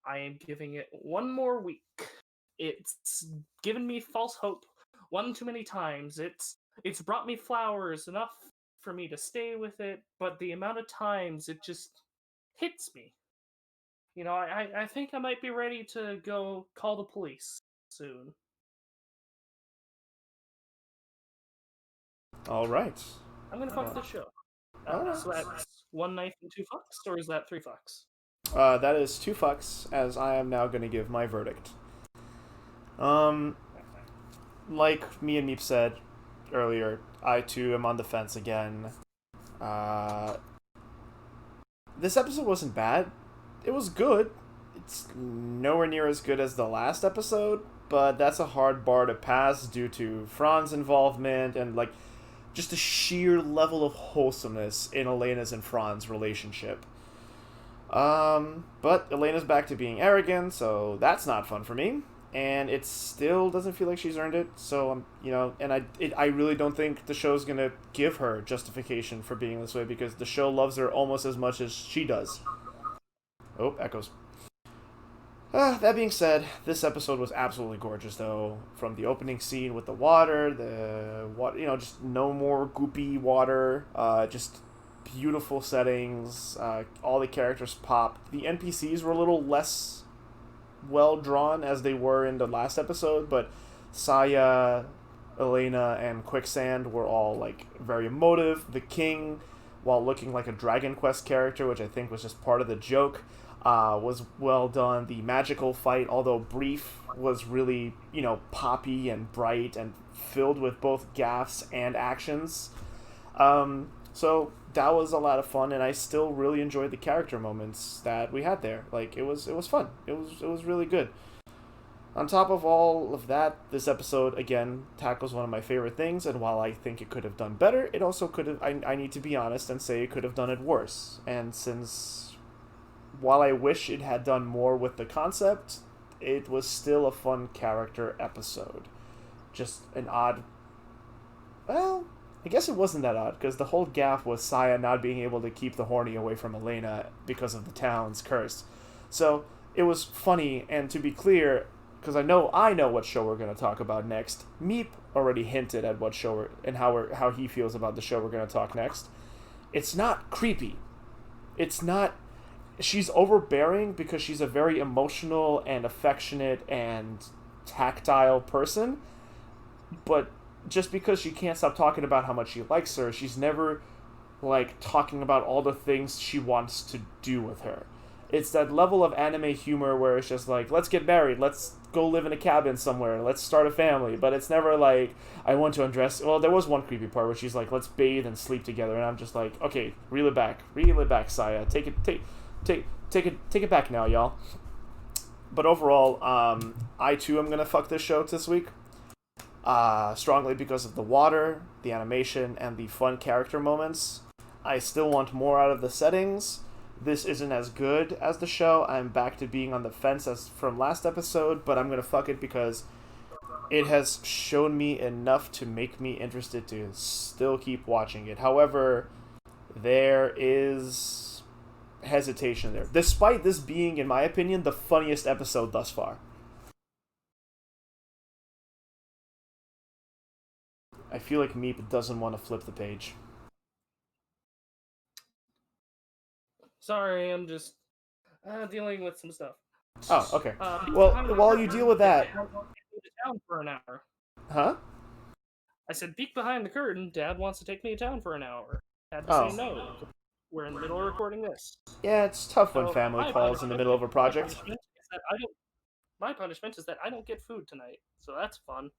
I am giving it one more week. It's given me false hope one too many times. It's brought me flowers enough for me to stay with it, but the amount of times it just hits me. You know, I think I might be ready to go call the police soon. All right. I'm gonna fuck this show. Alright. So that's 1 knife and 2 fucks, or is that 3 fucks? That is 2 fucks, as I am now going to give my verdict. Like me and Meep said earlier, I too am on the fence again. This episode wasn't bad. It was good. It's nowhere near as good as the last episode, but that's a hard bar to pass due to Fran's involvement and, like, just the sheer level of wholesomeness in Elena's and Fran's relationship. But Elena's back to being arrogant, so that's not fun for me. And it still doesn't feel like she's earned it, so and I really don't think the show's gonna give her justification for being this way, because the show loves her almost as much as she does. Oh, echoes. That being said, this episode was absolutely gorgeous, though. From the opening scene with the water, just no more goopy water, just beautiful settings, all the characters pop. The NPCs were a little less well drawn as they were in the last episode, but Saya, Elena, and Quicksand were all, like, very emotive. The king, while looking like a Dragon Quest character, which I think was just part of the joke, was well done. The magical fight, although brief, was really, poppy and bright and filled with both gaffes and actions. So that was a lot of fun, and I still really enjoyed the character moments that we had there. Like, it was fun. It was really good. On top of all of that, this episode, again, tackles one of my favorite things, and while I think it could have done better, it also could have, I need to be honest and say it could have done it worse. And while I wish it had done more with the concept, it was still a fun character episode. Just an odd... Well, I guess it wasn't that odd, because the whole gaff was Saya not being able to keep the horny away from Elena because of the town's curse. So, it was funny, and to be clear, because I know what show we're going to talk about next, Meep already hinted at what show and how he feels about the show we're going to talk next. It's not creepy. It's not... She's overbearing because she's a very emotional and affectionate and tactile person, but just because she can't stop talking about how much she likes her, she's never, like, talking about all the things she wants to do with her. It's that level of anime humor where it's just like, let's get married, let's go live in a cabin somewhere, let's start a family, but it's never like, I want to undress... Well, there was one creepy part where she's like, let's bathe and sleep together, and I'm just like, okay, reel it back, Saya, take it back now, y'all. But overall, I too am gonna fuck this show this week. Strongly because of the water, the animation, and the fun character moments. I still want more out of the settings. This isn't as good as the show. I'm back to being on the fence as from last episode, but I'm gonna fuck it because it has shown me enough to make me interested to still keep watching it. However, there is hesitation there, despite this being, in my opinion, the funniest episode thus far. I feel like Meep doesn't want to flip the page. Sorry, I'm just dealing with some stuff. Oh, okay. Well, while you deal with that... Dad wants to take me to town for an hour. Huh? I said, peek behind the curtain, Dad wants to take me to town for an hour. Had to say no. We're in the middle of recording this. Yeah, it's tough when family calls in the middle of a project. My punishment is that I don't get food tonight, so that's fun.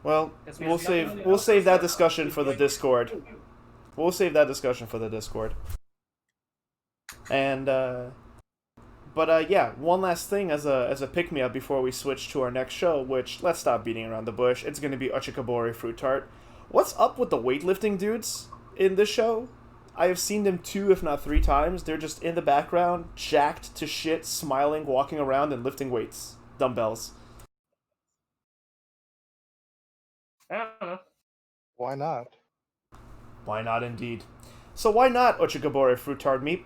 Well, we'll save that discussion for the Discord. We'll save that discussion for the Discord. And yeah, one last thing as a pick-me-up before we switch to our next show, which, let's stop beating around the bush. It's going to be Ochikobore Fruit Tart. What's up with the weightlifting dudes in this show? I have seen them 2, if not 3 times. They're just in the background, jacked to shit, smiling, walking around, and lifting weights. Dumbbells. I don't know. Why not? Why not, indeed? So why not Ochikobore fruit tart meat?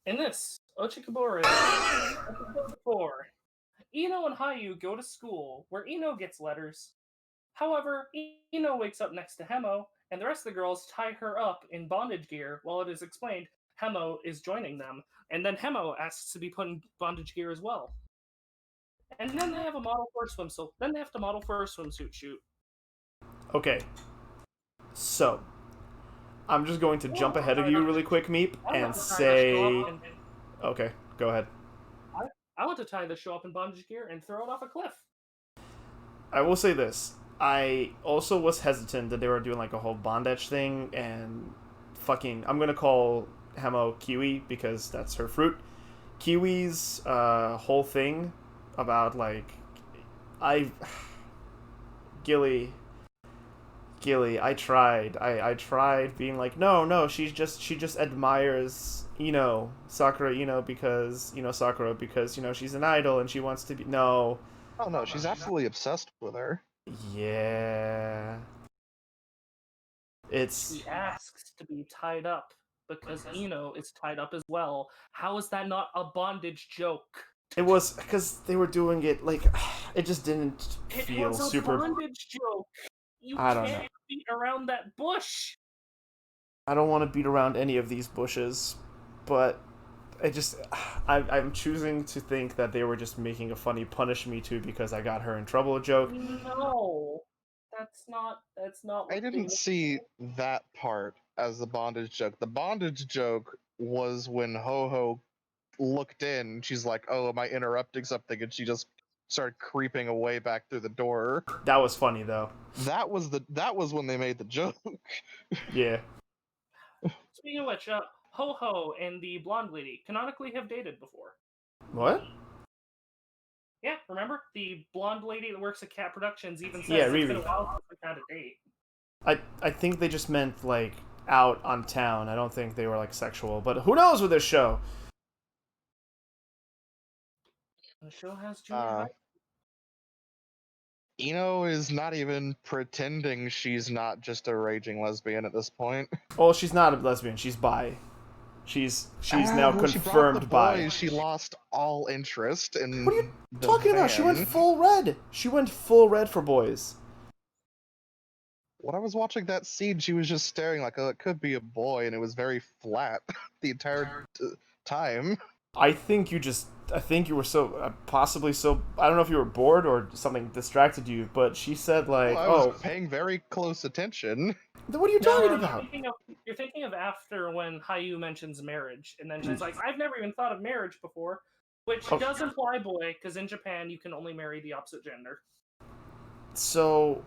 In this, Ochikobore, episode 4, Ino and Hayu go to school, where Ino gets letters. However, Ino wakes up next to Hemo, and the rest of the girls tie her up in bondage gear while it is explained Hemo is joining them, and then Hemo asks to be put in bondage gear as well. And then they have a model for a swimsuit. Then they have to model for a swimsuit shoot. Okay. So, I'm just going to jump ahead of you really quick, Meep, and say... Okay, go ahead. I want to tie the show up in bondage gear and throw it off a cliff. I will say this. I also was hesitant that they were doing like a whole bondage thing, and fucking... I'm going to call Hemo Kiwi because that's her fruit. Kiwi's whole thing about like... Gilly, I tried. I tried being like, no, she just admires, Sakura, because, Sakura, because, she's an idol and she wants to be... No. Oh no, she's absolutely obsessed with her. Yeah. She asks to be tied up because Ino is tied up as well. How is that not a bondage joke? It was because they were doing it like it just didn't feel super. It was a bondage joke. You can't beat around that bush. I don't want to beat around any of these bushes, but I'm choosing to think that they were just making a funny punish me too because I got her in trouble joke. No, that's not. I didn't see that part as the bondage joke. The bondage joke was when Ho-Ho looked in. She's like, "Oh, am I interrupting something?" And she just started creeping away back through the door. That was funny though. That was when they made the joke. Yeah. Speaking of which, Ho-Ho and the blonde lady canonically have dated before. What? Yeah, remember? The blonde lady that works at Cat Productions even says it's been a while since we've had a date. I think they just meant like out on town. I don't think they were like sexual, but who knows with this show? The show has junior high. Ino is not even pretending she's not just a raging lesbian at this point. Well, she's not a lesbian. She's bi. She's now confirmed bi. She lost all interest in. What are you talking about? She went full red. She went full red for boys. When I was watching that scene, she was just staring like, "Oh, it could be a boy," and it was very flat the entire time. I think you were so possibly so. I don't know if you were bored or something distracted you, but she said like, I was paying very close attention." What are you talking about? You're thinking of after when Hayu mentions marriage, and then she's like, "I've never even thought of marriage before," which does imply boy, because in Japan you can only marry the opposite gender. So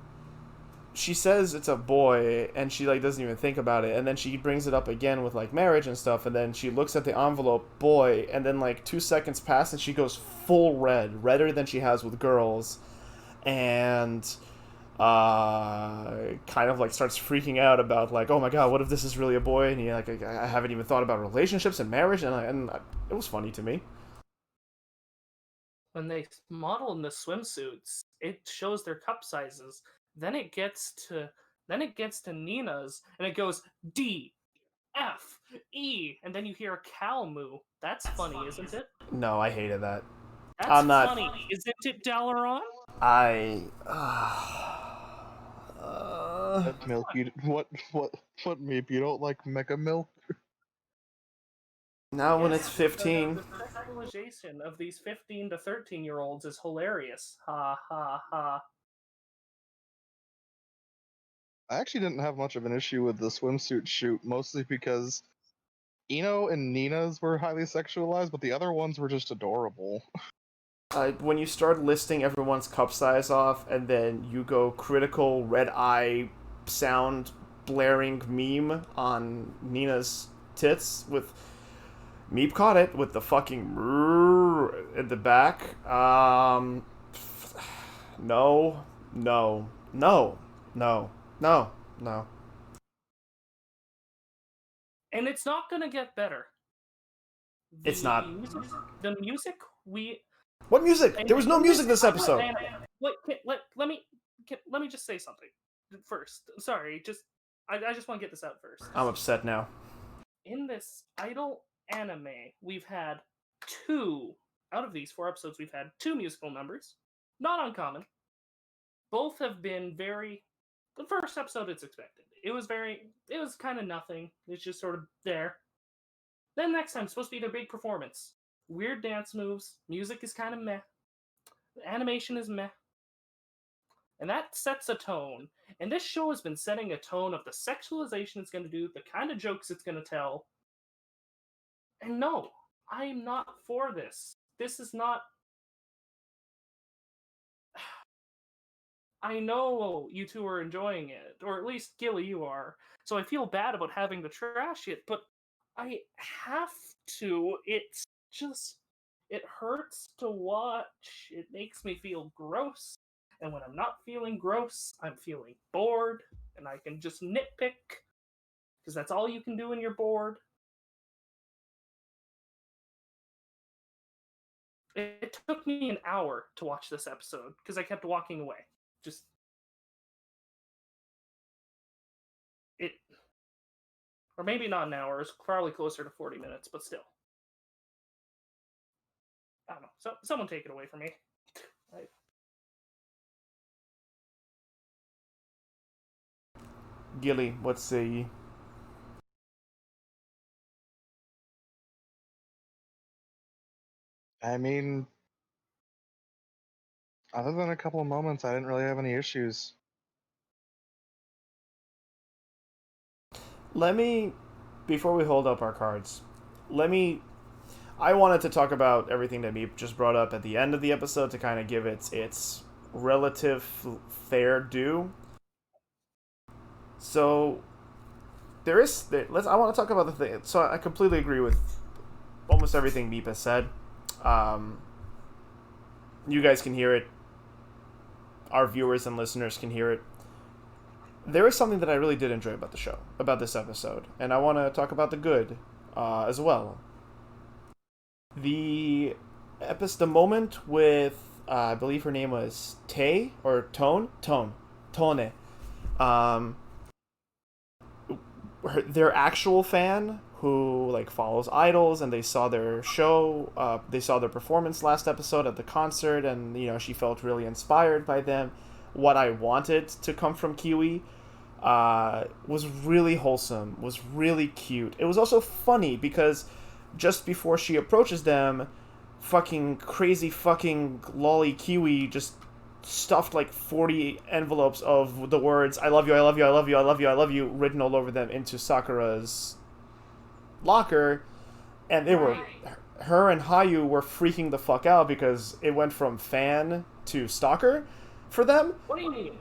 she says it's a boy, and she like doesn't even think about it, and then she brings it up again with like marriage and stuff, and then she looks at the envelope, boy, and then like 2 seconds pass, and she goes full red, redder than she has with girls, and kind of like starts freaking out about like, oh my god, what if this is really a boy? And I haven't even thought about relationships and marriage, and it was funny to me. When they model in the swimsuits, it shows their cup sizes. Then it gets to Nina's, and it goes D, F, E, and then you hear a cow moo. That's funny, isn't it? No, I hated that. That's funny, isn't it, Dalaran? Milk, what Meep? You don't like Mega Milk? Now when it's 15. The sexualization of these 15 to 13-year-olds is hilarious. Ha ha ha. I actually didn't have much of an issue with the swimsuit shoot, mostly because Ino and Nina's were highly sexualized, but the other ones were just adorable. When you start listing everyone's cup size off, and then you go critical red eye sound blaring meme on Nina's tits with Meep caught it with the fucking in the back. No. And it's not gonna get better. It's not. The music What music? There was no music this episode. Let me just say something. first. Sorry, I just want to get this out first. I'm upset now. In this idol anime, we've had 2 out of these 4 episodes. We've had 2 musical numbers, not uncommon. Both have been very. The first episode, it's expected. It was kind of nothing. It's just sort of there. Then next time, it's supposed to be their big performance. Weird dance moves. Music is kind of meh. The animation is meh. And that sets a tone. And this show has been setting a tone of the sexualization it's going to do, the kind of jokes it's going to tell. And no, I am not for this. This is not... I know you two are enjoying it, or at least Gilly, you are. So I feel bad about having to trash it, but I have to. It's just... It hurts to watch. It makes me feel gross. And when I'm not feeling gross, I'm feeling bored. And I can just nitpick. Because that's all you can do when you're bored. It took me an hour to watch this episode. Because I kept walking away. Just... It... Or maybe not an hour. It's probably closer to 40 minutes. But still. I don't know. So, someone take it away from me. Gilly, what say ye? I mean, other than a couple of moments, I didn't really have any issues. Before we hold up our cards, I wanted to talk about everything that Meep just brought up at the end of the episode to kind of give its relative fair due. So, I want to talk about the thing. So I completely agree with almost everything Meep has said. You guys can hear it. Our viewers and listeners can hear it. There is something that I really did enjoy about the show, about this episode, and I want to talk about the good as well. The moment with I believe her name was Tone. Their actual fan who like follows idols, and they saw their show, they saw their performance last episode at the concert, and she felt really inspired by them. What I wanted to come from Kiwi was really wholesome, was really cute. It was also funny because just before she approaches them, fucking crazy fucking lolly Kiwi just stuffed like 40 envelopes of the words "I love you, I love you, I love you, I love you, I love you" written all over them into Sakura's locker, and her and Hayu were freaking the fuck out because it went from fan to stalker for them. What do you mean?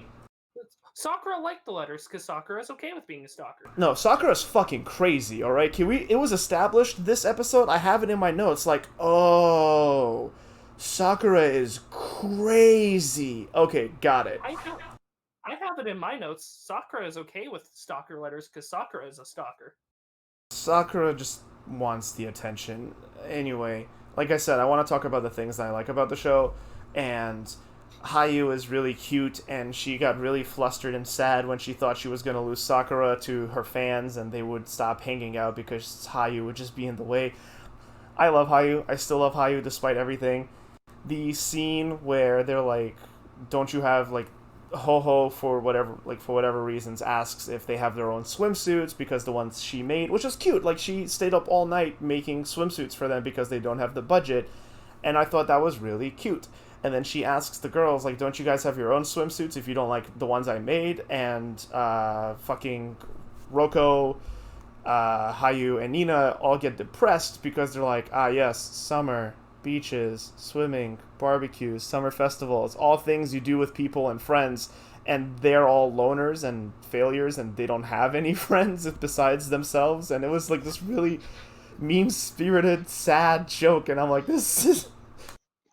Sakura liked the letters because Sakura's okay with being a stalker. No, Sakura's fucking crazy, alright? It was established this episode, I have it in my notes, like, oh, Sakura is crazy. Okay, got it. I have it in my notes. Sakura is okay with stalker letters because Sakura is a stalker. Sakura just wants the attention. Anyway, like I said, I want to talk about the things that I like about the show, and Hayu is really cute, and she got really flustered and sad when she thought she was going to lose Sakura to her fans, and they would stop hanging out because Hayu would just be in the way. I love Hayu. I still love Hayu despite everything. The scene where they're like, don't you have, like, Ho-Ho, for whatever reasons, asks if they have their own swimsuits because the ones she made, which is cute, like, she stayed up all night making swimsuits for them because they don't have the budget, and I thought that was really cute. And then she asks the girls, like, don't you guys have your own swimsuits if you don't like the ones I made? And fucking Roko, Hayu, and Nina all get depressed because they're like, yes, summer, beaches, swimming, barbecues, summer festivals, all things you do with people and friends, and they're all loners and failures, and they don't have any friends besides themselves. And it was like this really mean-spirited, sad joke, and I'm like, this is...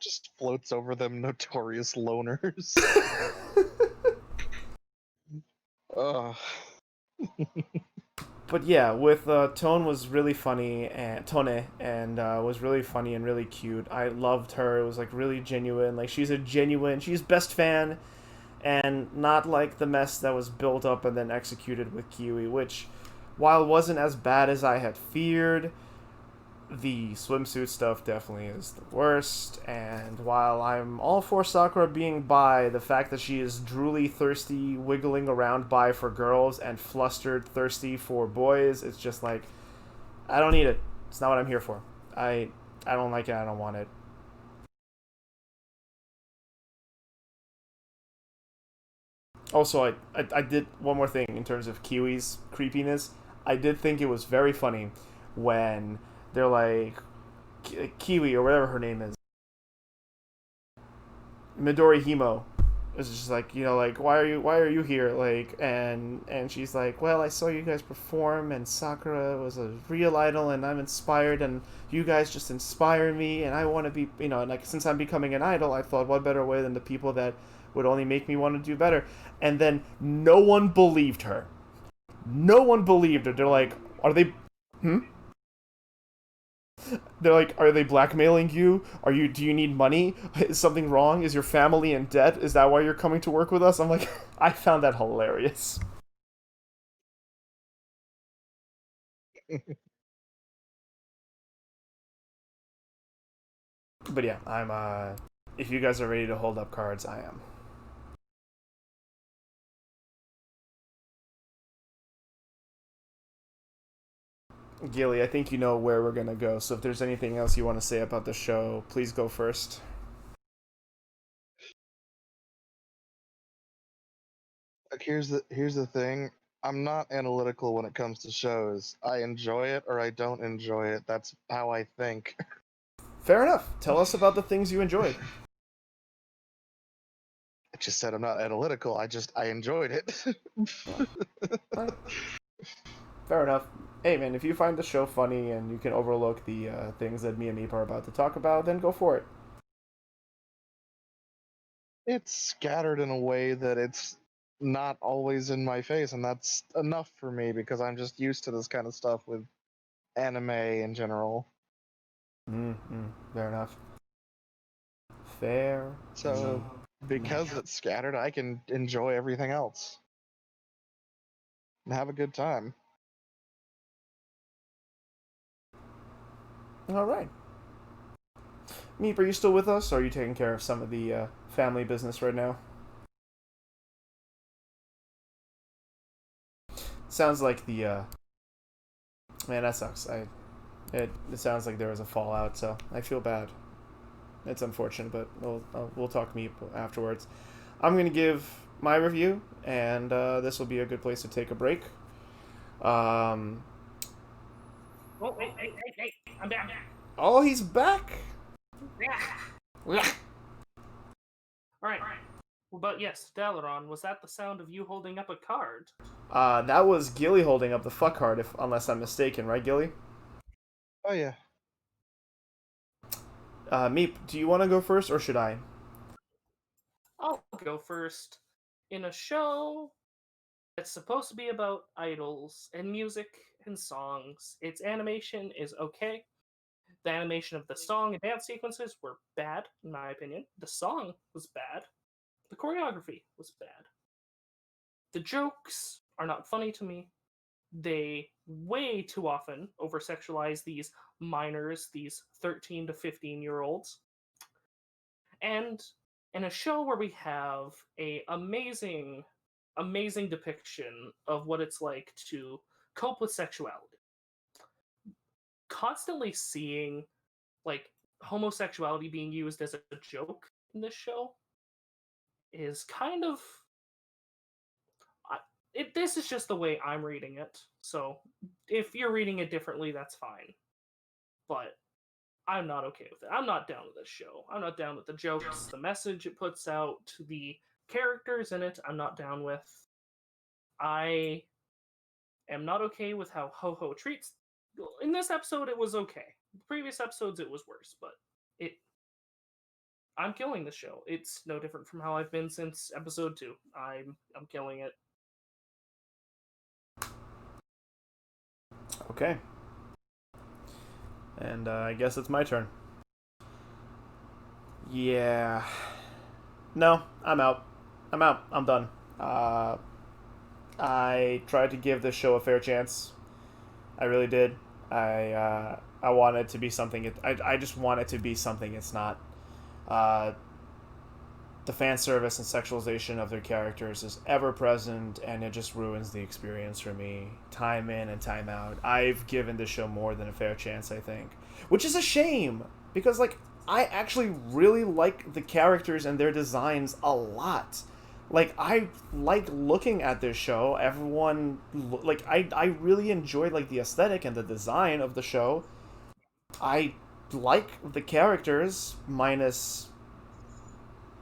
Just floats over them notorious loners. Ugh. But yeah, with Tone was really funny, and Tone, and was really funny and really cute. I loved her. It was like really genuine. Like she's best fan, and not like the mess that was built up and then executed with Kiwi, which, while it wasn't as bad as I had feared, the swimsuit stuff definitely is the worst. And while I'm all for Sakura being bi, the fact that she is drooly thirsty, wiggling around bi for girls, and flustered thirsty for boys, it's just like, I don't need it. It's not what I'm here for. I don't like it. I don't want it. Also, I did one more thing in terms of Kiwi's creepiness. I did think it was very funny when they're like, Kiwi or whatever her name is, Midori Himo, is just like, like, why are you here, like, and she's like, well, I saw you guys perform, and Sakura was a real idol, and I'm inspired, and you guys just inspire me, and I want to be, like, since I'm becoming an idol, I thought, what better way than the people that would only make me want to do better. And then no one believed her. No one believed her. They're like, are they They're like, are they blackmailing you? Do you need money? Is something wrong? Is your family in debt? Is that why you're coming to work with us? I'm like, I found that hilarious. But yeah, I'm if you guys are ready to hold up cards, I am. Gilly, I think you know where we're gonna go, so if there's anything else you want to say about the show, please go first. Like, here's the thing. I'm not analytical when it comes to shows. I enjoy it or I don't enjoy it. That's how I think. Fair enough. Tell us about the things you enjoyed. I just said I'm not analytical. I enjoyed it. Fair enough. Hey man, if you find the show funny and you can overlook the things that me and Meep are about to talk about, then go for it. It's scattered in a way that it's not always in my face, and that's enough for me because I'm just used to this kind of stuff with anime in general. Fair enough. Fair. So, because it's scattered, I can enjoy everything else and have a good time. All right. Meep, are you still with us, or are you taking care of some of the family business right now? Sounds like the man, that sucks. It sounds like there was a fallout, so I feel bad. It's unfortunate, but we'll talk Meep afterwards. I'm gonna give my review, and this will be a good place to take a break. Oh, wait, I'm back. Oh, he's back. Yeah. All right. But yes, Dalaron, was that the sound of you holding up a card? That was Gilly holding up the fuck card, unless I'm mistaken, right, Gilly? Oh yeah. Meep, do you want to go first, or should I? I'll go first. In a show that's supposed to be about idols and music and songs, its animation is okay. The animation of the song and dance sequences were bad, in my opinion. The song was bad. The choreography was bad. The jokes are not funny to me. They way too often over sexualize these minors, these 13 to 15-year-olds. And in a show where we have a amazing depiction of what it's like to cope with sexuality, constantly seeing like homosexuality being used as a joke in this show is kind of this is just the way I'm reading it. So if you're reading it differently, that's fine. But I'm not okay with it. I'm not down with this show. I'm not down with the jokes, the message it puts out, the characters in it. I'm not down with. I am not okay with how Ho-Ho treats. In this episode, it was okay. Previous episodes, it was worse. But I'm killing the show. It's no different from how I've been since episode 2. I'm killing it. Okay. And I guess it's my turn. Yeah. No, I'm out. I'm out. I'm done. Uh, I tried to give this show a fair chance. I really did. I want it to be something. I just want it to be something it's not. Uh, the fan service and sexualization of their characters is ever present, and it just ruins the experience for me, time in and time out. I've given this show more than a fair chance, I think, which is a shame because like I actually really like the characters and their designs a lot. Like I like looking at this show. Everyone like I really enjoyed like the aesthetic and the design of the show. I like the characters minus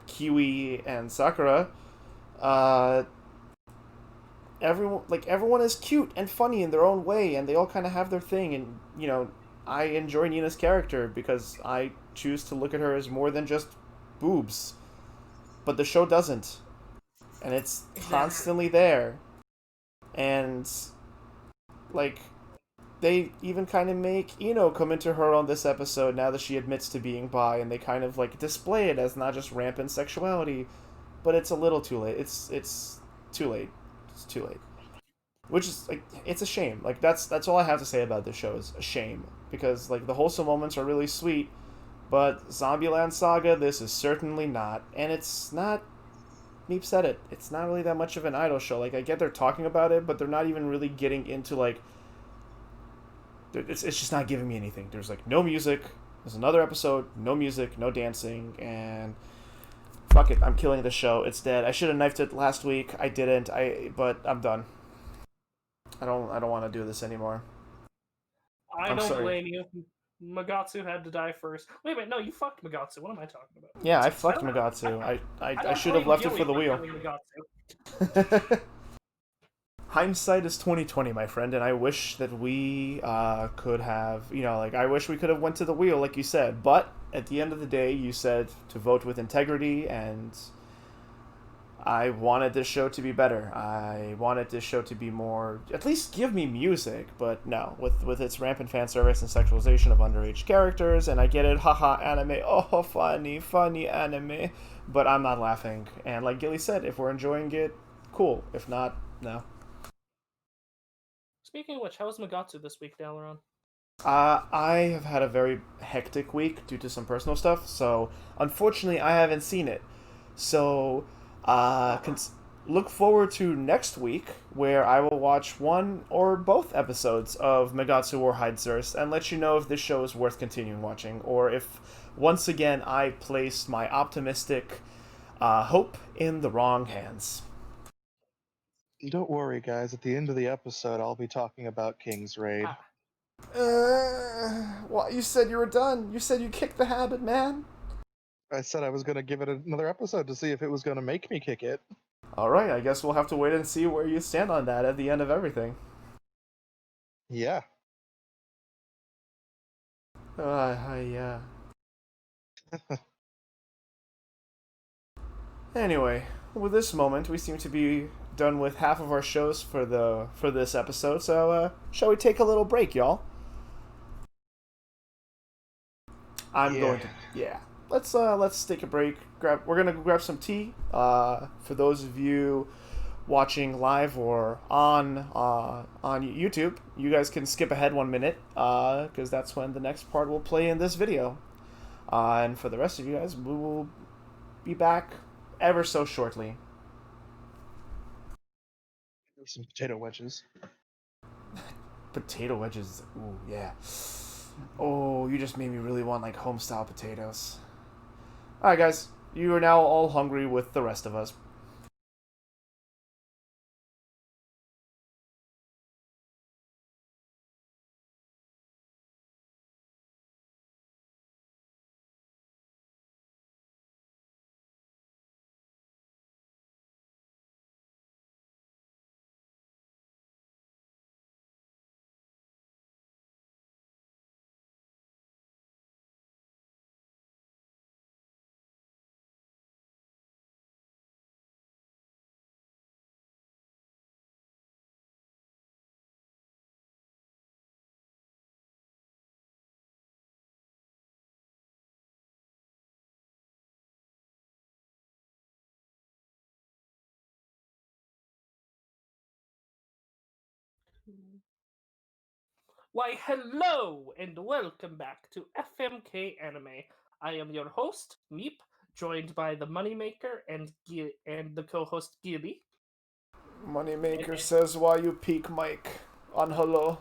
Kiwi and Sakura. Uh, everyone is cute and funny in their own way, and they all kind of have their thing. And I enjoy Nina's character because I choose to look at her as more than just boobs. But the show doesn't, and it's constantly there. And like they even kind of make Ino come into her on this episode now that she admits to being bi, and they kind of like display it as not just rampant sexuality, but it's a little too late. It's too late. It's too late. Which is like it's a shame. Like that's all I have to say about this show is a shame because like the wholesome moments are really sweet, but Zombieland Saga this is certainly not, and it's not. Meep said it. It's not really that much of an idol show. Like I get they're talking about it, but they're not even really getting into like. It's just not giving me anything. There's like no music. There's another episode, no music, no dancing, and fuck it, I'm killing the show. It's dead. I should have knifed it last week. I didn't. But I'm done. I don't want to do this anymore. I I'm don't sorry. blame you. Magatsu had to die first. Wait, no, you fucked Magatsu. What am I talking about? Yeah, I fucked Magatsu. I should have blame left it Gilly for the wheel. killing Magatsu. Hindsight is 2020, my friend, and I wish that we could have, like I wish we could have went to the wheel, like you said. But at the end of the day, you said to vote with integrity, and I wanted this show to be better. I wanted this show to be more, at least give me music. But no, with its rampant fan service and sexualization of underage characters, and I get it, haha, anime, oh, funny anime. But I'm not laughing. And like Gilly said, if we're enjoying it, cool. If not, no. Speaking of which, how was Magatsu this week, Dalaran? I have had a very hectic week due to some personal stuff, so unfortunately I haven't seen it. So, look forward to next week where I will watch one or both episodes of Megatsu or Heidzurst and let you know if this show is worth continuing watching or if once again I placed my optimistic hope in the wrong hands. Don't worry, guys. At the end of the episode, I'll be talking about King's Raid. Well, you said you were done. You said you kicked the habit, man. I said I was going to give it another episode to see if it was going to make me kick it. Alright, I guess we'll have to wait and see where you stand on that at the end of everything. Yeah. Yeah. Anyway, with this moment, we seem to be done with half of our shows for this episode, so shall we take a little break, y'all? I'm going to let's take a break. We're gonna grab some tea. For those of you watching live or on YouTube, you guys can skip ahead 1 minute because that's when the next part will play in this video. And for the rest of you guys, we will be back ever so shortly. Some potato wedges. Potato wedges. Ooh, yeah. Oh, you just made me really want like home style potatoes. Alright guys, you are now all hungry with the rest of us. Why, hello and welcome back to FMK Anime. I am your host, Meep, joined by the Moneymaker and the co-host Gilly. Moneymaker says why you peak Mike on hello.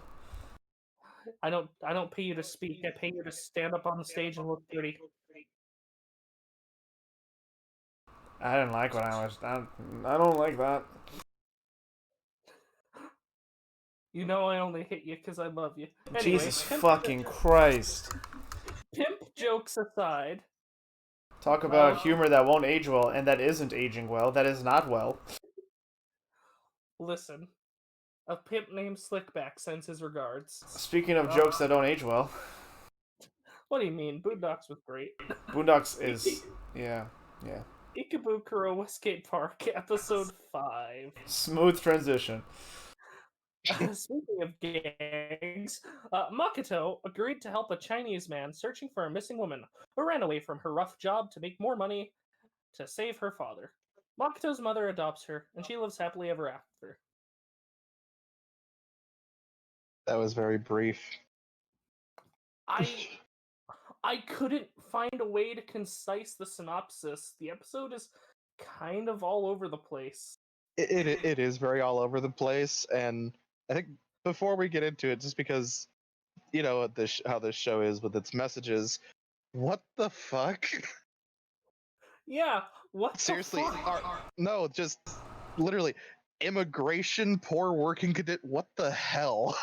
I don't pay you to speak. I pay you to stand up on the stage and look pretty. I didn't like what I was. I don't like that. You know I only hit you because I love you. Anyway, Jesus fucking Christ. Pimp jokes aside. Talk about humor that won't age well and that isn't aging well. That is not well. Listen, a pimp named Slickback sends his regards. Speaking of jokes that don't age well. What do you mean? Boondocks was great. Boondocks is... yeah. Ikebukuro Escape Park, episode 5. Smooth transition. Speaking of gangs, Makoto agreed to help a Chinese man searching for a missing woman who ran away from her rough job to make more money to save her father. Makoto's mother adopts her, and she lives happily ever after. That was very brief. I couldn't find a way to concise the synopsis. The episode is kind of all over the place. It is very all over the place, and I think before we get into it, just because you know how this show is with its messages, what the fuck? Yeah, what Seriously, the fuck? no, just literally immigration, poor working conditions. What the hell?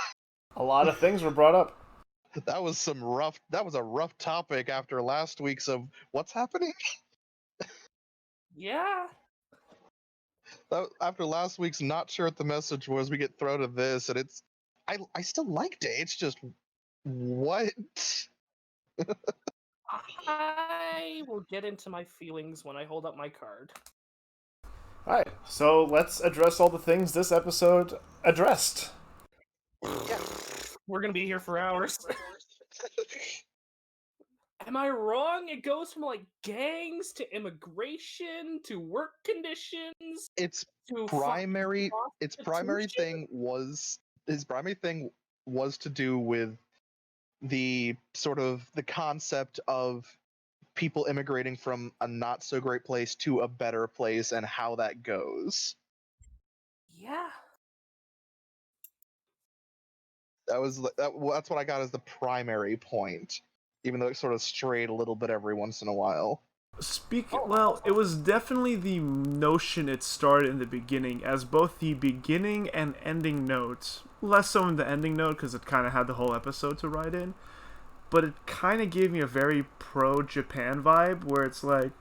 A lot of things were brought up. That was a rough topic after last week's of what's happening. Yeah. After last week's not sure what the message was, we get thrown to this, and I still liked it. It's just what? I will get into my feelings when I hold up my card. Alright, so let's address all the things this episode addressed. Yeah. We're gonna be here for hours. Am I wrong? It goes from like gangs to immigration to work conditions. Its to primary prostitution? his primary thing was to do with the sort of the concept of people immigrating from a not so great place to a better place and how that goes. Yeah. That's what I got as the primary point, even though it sort of strayed a little bit every once in a while. Well, it was definitely the notion it started in the beginning, as both the beginning and ending notes. Less so in the ending note, because it kind of had the whole episode to write in. But it kind of gave me a very pro-Japan vibe, where it's like,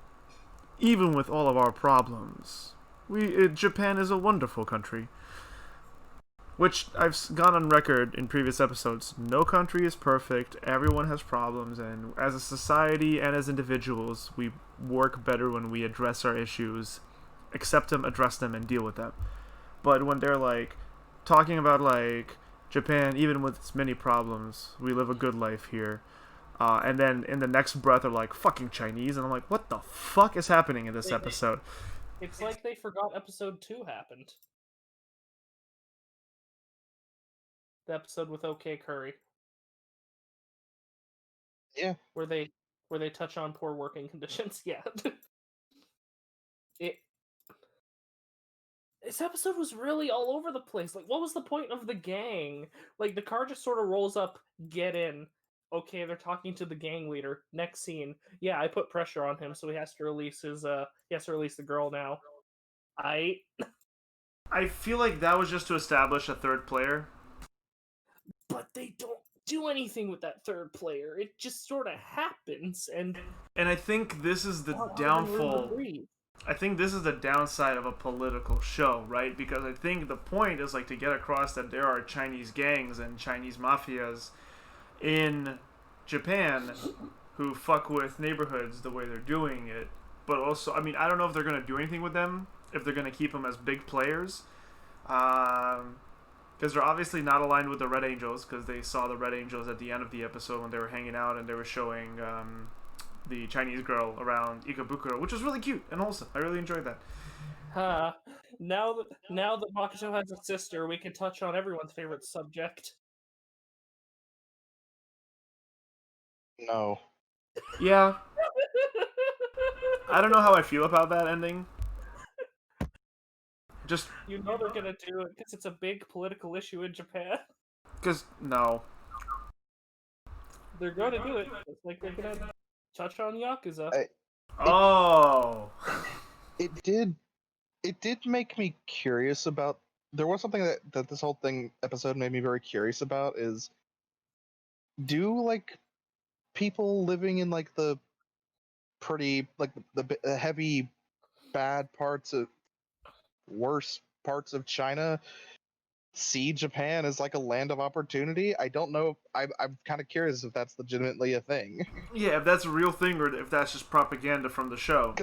even with all of our problems, Japan is a wonderful country. Which I've gone on record in previous episodes. No country is perfect. Everyone has problems, and as a society and as individuals, we work better when we address our issues, accept them, address them, and deal with them. But when they're like talking about like Japan, even with its many problems, we live a good life here. And then in the next breath, they're like fucking Chinese, and I'm like, what the fuck is happening in this episode? It's like they forgot episode 2 happened. The episode with OK Curry. Yeah. Where they touch on poor working conditions. Yeah. This episode was really all over the place. Like, what was the point of the gang? Like, the car just sort of rolls up, get in. Okay, they're talking to the gang leader. Next scene. Yeah, I put pressure on him, so he has to release the girl now. I feel like that was just to establish a third player. But they don't do anything with that third player. It just sort of happens, and I think this is the downfall. I think this is the downside of a political show, right? Because I think the point is like to get across that there are Chinese gangs and Chinese mafias in Japan who fuck with neighborhoods the way they're doing it. But also, I mean, I don't know if they're going to do anything with them, if they're going to keep them as big players. Because they're obviously not aligned with the Red Angels, because they saw the Red Angels at the end of the episode when they were hanging out and they were showing the Chinese girl around Ikebukuro, which was really cute and wholesome. I really enjoyed that. Now that Makoto has a sister, we can touch on everyone's favorite subject. No. Yeah, I don't know how I feel about that ending. Just You know they're gonna do it because it's a big political issue in Japan. because no. They're gonna do it. It's like they're gonna touch on Yakuza. Oh. It did make me curious about. There was something that this whole episode made me very curious about is, do like people living in like the pretty like the heavy bad parts of worse parts of China see Japan as like a land of opportunity? I don't know. I'm kind of curious if that's legitimately a thing. Yeah, if that's a real thing or if that's just propaganda from the show.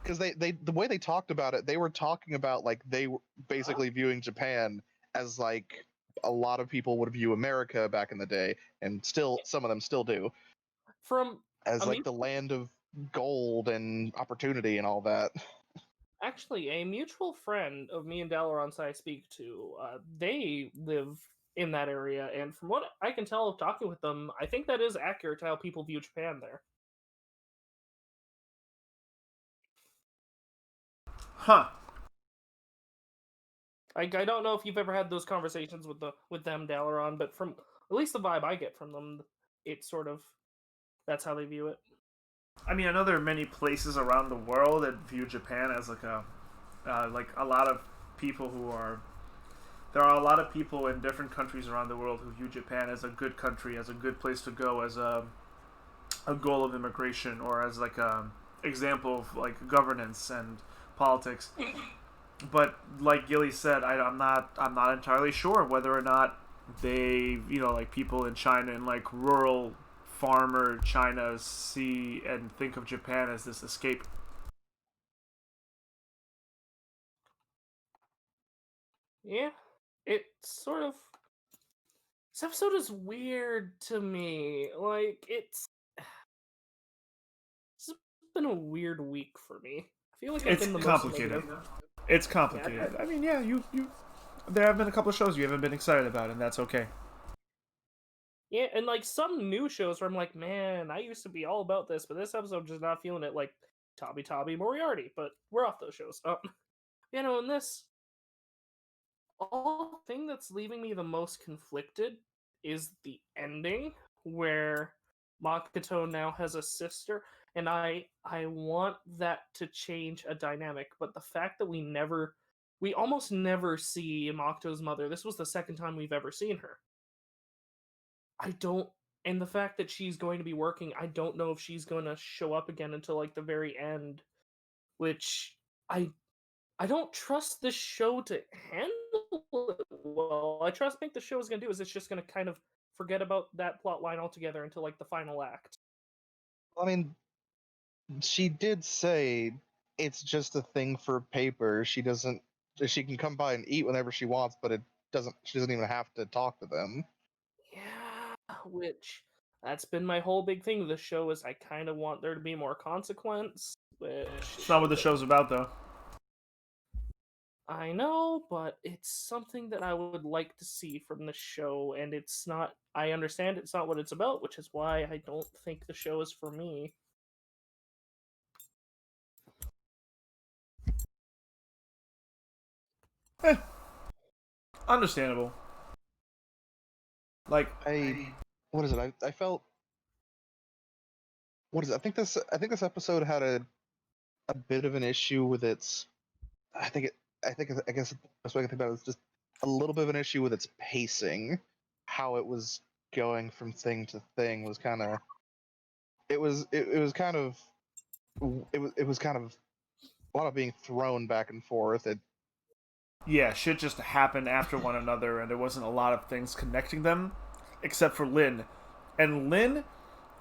Because they the way they talked about it, they were talking about like they were basically viewing Japan as like a lot of people would view America back in the day, and still some of them still do, From as I like mean, the land of gold and opportunity and all that. actually, a mutual friend of me and Dalaron's I speak to, they live in that area, and from what I can tell of talking with them, I think that is accurate to how people view Japan there. Huh. I don't know if you've ever had those conversations with them, Dalaron, but from at least the vibe I get from them, it's sort of that's how they view it. I mean, I know there are many places around the world that view Japan as like a lot of people who are. There are a lot of people in different countries around the world who view Japan as a good country, as a good place to go, as a goal of immigration, or as like a example of like governance and politics. But like Gilly said, I'm not entirely sure whether or not they, like people in China and like rural farmer China see and think of Japan as this escape. Yeah, it sort of. This episode is weird to me. Like it's been a weird week for me. I feel like I've It's been the complicated. most negative. It's complicated. I mean, yeah, you there have been a couple of shows you haven't been excited about, and that's okay. Yeah, and like some new shows where I'm like, man, I used to be all about this, but this episode I'm just not feeling it. Like Tabitabi Moriarty, but we're off those shows. In this, all thing that's leaving me the most conflicted is the ending, where Makoto now has a sister, and I want that to change a dynamic, but the fact that we almost never see Makoto's mother. This was the second time we've ever seen her. I don't and the fact that she's going to be working, I don't know if she's going to show up again until like the very end, which I I don't trust this show to handle it well. I think the show is going to do is it's just going to kind of forget about that plot line altogether until like the final act. I mean, she did say it's just a thing for paper. She doesn't. She can come by and eat whenever she wants, but it doesn't. She doesn't even have to talk to them. Yeah, which that's been my whole big thing with the show is I kind of want there to be more consequence, which It's not what the show's about, though. I know, but it's something that I would like to see from the show, and it's not. I understand it's not what it's about, which is why I don't think the show is for me. Eh, understandable. Like, What is it? I felt. What is it? I think this episode had a bit of an issue with its. I think it. I guess the best way I can think about it is just a little bit of an issue with its pacing. How it was going from thing to thing was kind of. It was kind of. It was kind of a lot of being thrown back and forth. yeah, shit just happened after one another, and there wasn't a lot of things connecting them, except for Lin. And Lin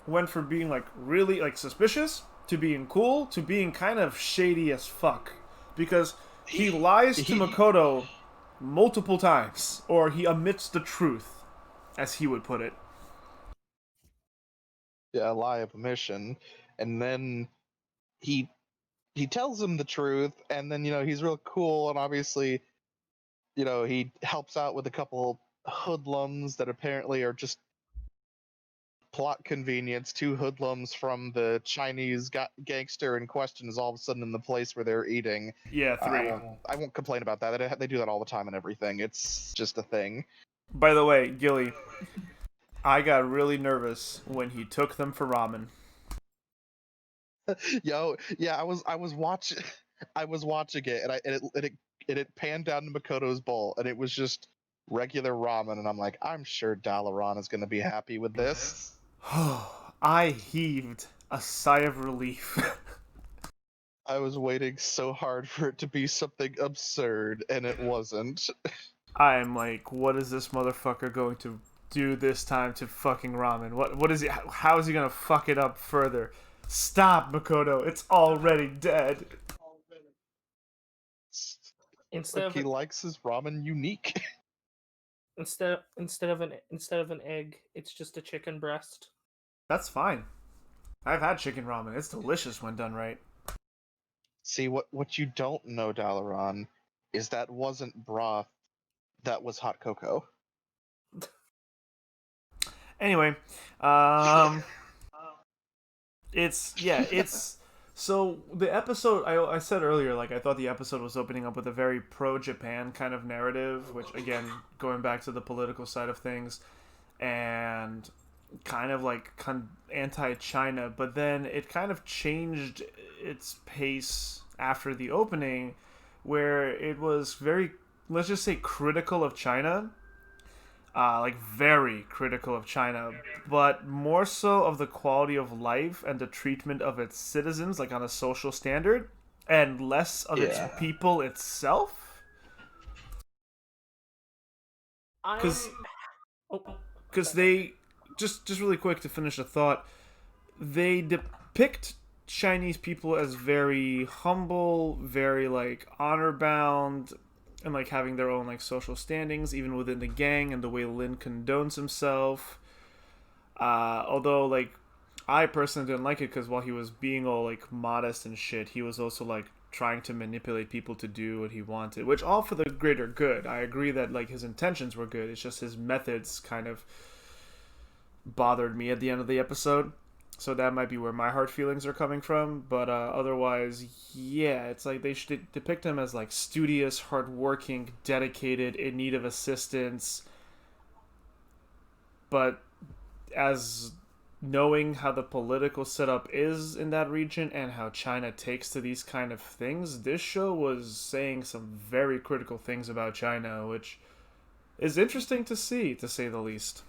went from being like really like suspicious to being cool to being kind of shady as fuck, because he lies to Makoto multiple times, or he omits the truth, as he would put it. Yeah, a lie of omission, and then he he tells him the truth, and then he's real cool, and obviously he helps out with a couple hoodlums that apparently are just plot convenience. Two hoodlums from the Chinese gangster in question is all of a sudden in the place where they're eating. Yeah, three. I won't complain about that. They do that all the time and everything. It's just a thing. By the way, Gilly, I got really nervous when he took them for ramen. Yo, yeah, I was watching it, and it panned down to Makoto's bowl, and it was just regular ramen, and I'm like, I'm sure Dalaran is going to be happy with this. I heaved a sigh of relief. I was waiting so hard for it to be something absurd, and it wasn't. I am like, what is this motherfucker going to do this time to fucking ramen? What is he? How is he gonna fuck it up further? Stop, Makoto! It's already dead. He likes his ramen unique. Instead of an egg, it's just a chicken breast. That's fine. I've had chicken ramen. It's delicious when done right. See, what you don't know, Dalaran, is that wasn't broth. That was hot cocoa. Anyway, it's so the episode I said earlier, like I thought the episode was opening up with a very pro-Japan kind of narrative, which again, going back to the political side of things, and kind of like anti-China, but then it kind of changed its pace after the opening, where it was very, let's just say, critical of China. Like very critical of China, but more so of the quality of life and the treatment of its citizens, like on a social standard, and less of its people itself. Because they just really quick to finish the thought, they depict Chinese people as very humble, very like honor bound, and like having their own like social standings even within the gang, and the way Lin condones himself, although like I personally didn't like it, because while he was being all like modest and shit, he was also like trying to manipulate people to do what he wanted, which all for the greater good. I agree that like his intentions were good, it's just his methods kind of bothered me at the end of the episode. So that might be where my hard feelings are coming from. But otherwise, yeah, it's like they should depict him as like studious, hardworking, dedicated, in need of assistance. But as knowing how the political setup is in that region and how China takes to these kind of things, this show was saying some very critical things about China, which is interesting to see, to say the least.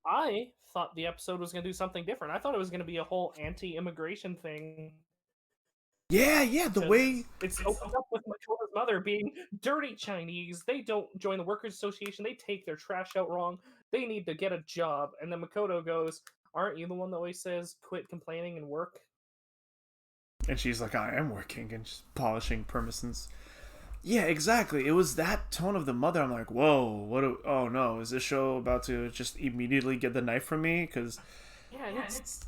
I thought the episode was going to do something different. I thought it was going to be a whole anti-immigration thing. Yeah, the way it's opened up with Makoto's mother being dirty Chinese. They don't join the Workers' Association. They take their trash out wrong. They need to get a job. And then Makoto goes, "Aren't you the one that always says quit complaining and work?" And she's like, "I am working," and she's polishing permissions. Yeah, exactly. It was that tone of the mother. I'm like, whoa, oh no, is this show about to just immediately get the knife from me? Because it's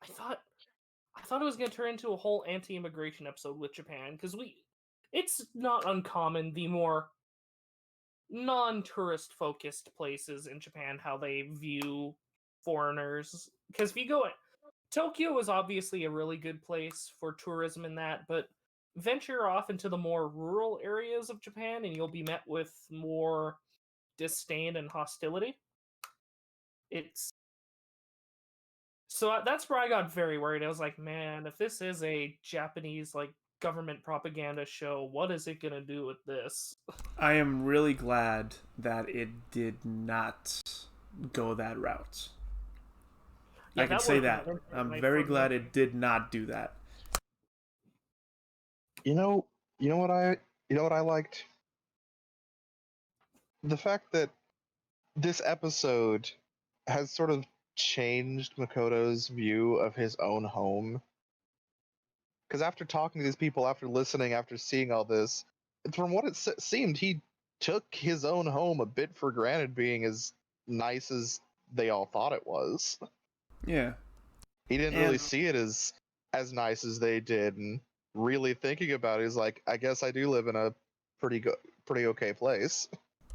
I thought it was going to turn into a whole anti-immigration episode with Japan, because it's not uncommon, the more non-tourist focused places in Japan, how they view foreigners. Because if you go, Tokyo is obviously a really good place for tourism in that, but venture off into the more rural areas of Japan and you'll be met with more disdain and hostility. So that's where I got very worried. I was like, man, if this is a Japanese like government propaganda show, what is it gonna do with this? I am really glad that it did not go that route. Yeah, I can say that. I'm very glad it did not do that. You know what I liked? The fact that this episode has sort of changed Makoto's view of his own home. Because after talking to these people, after listening, after seeing all this, from what it seemed, he took his own home a bit for granted, being as nice as they all thought it was. Yeah. He didn't really see it as as nice as they did, and really thinking about it, he's like, I guess I do live in a pretty okay place.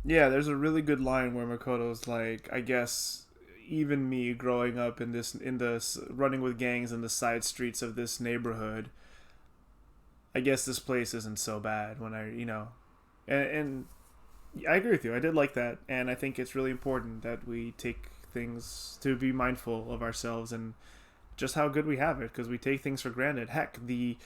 Yeah, there's a really good line where Makoto's like, I guess even me growing up running with gangs in the side streets of this neighborhood, I guess this place isn't so bad when and I agree with you. I did like that, and I think it's really important that we take things to be mindful of ourselves and just how good we have it, because we take things for granted. Heck, the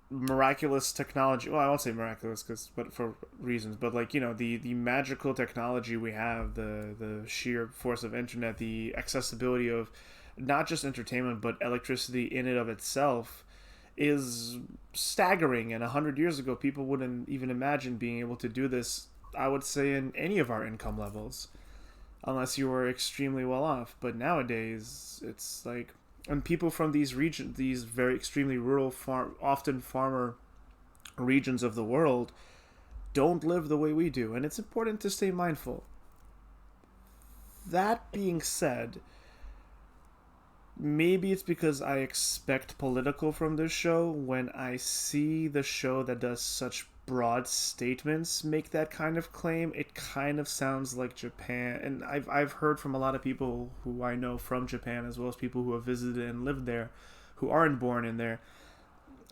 miraculous technology, well, I won't say miraculous but for reasons, but like, the magical technology we have, the sheer force of internet, the accessibility of not just entertainment but electricity in and of itself is staggering. And 100 years ago, people wouldn't even imagine being able to do this, I would say, in any of our income levels, unless you were extremely well off. But nowadays, it's like, and people from these regions, these very extremely rural, often farmer regions of the world, don't live the way we do, and it's important to stay mindful. That being said, maybe it's because I expect political from this show. When I see the show that does such broad statements make that kind of claim, it kind of sounds like Japan. And I've heard from a lot of people who I know from Japan, as well as people who have visited and lived there, who aren't born in there.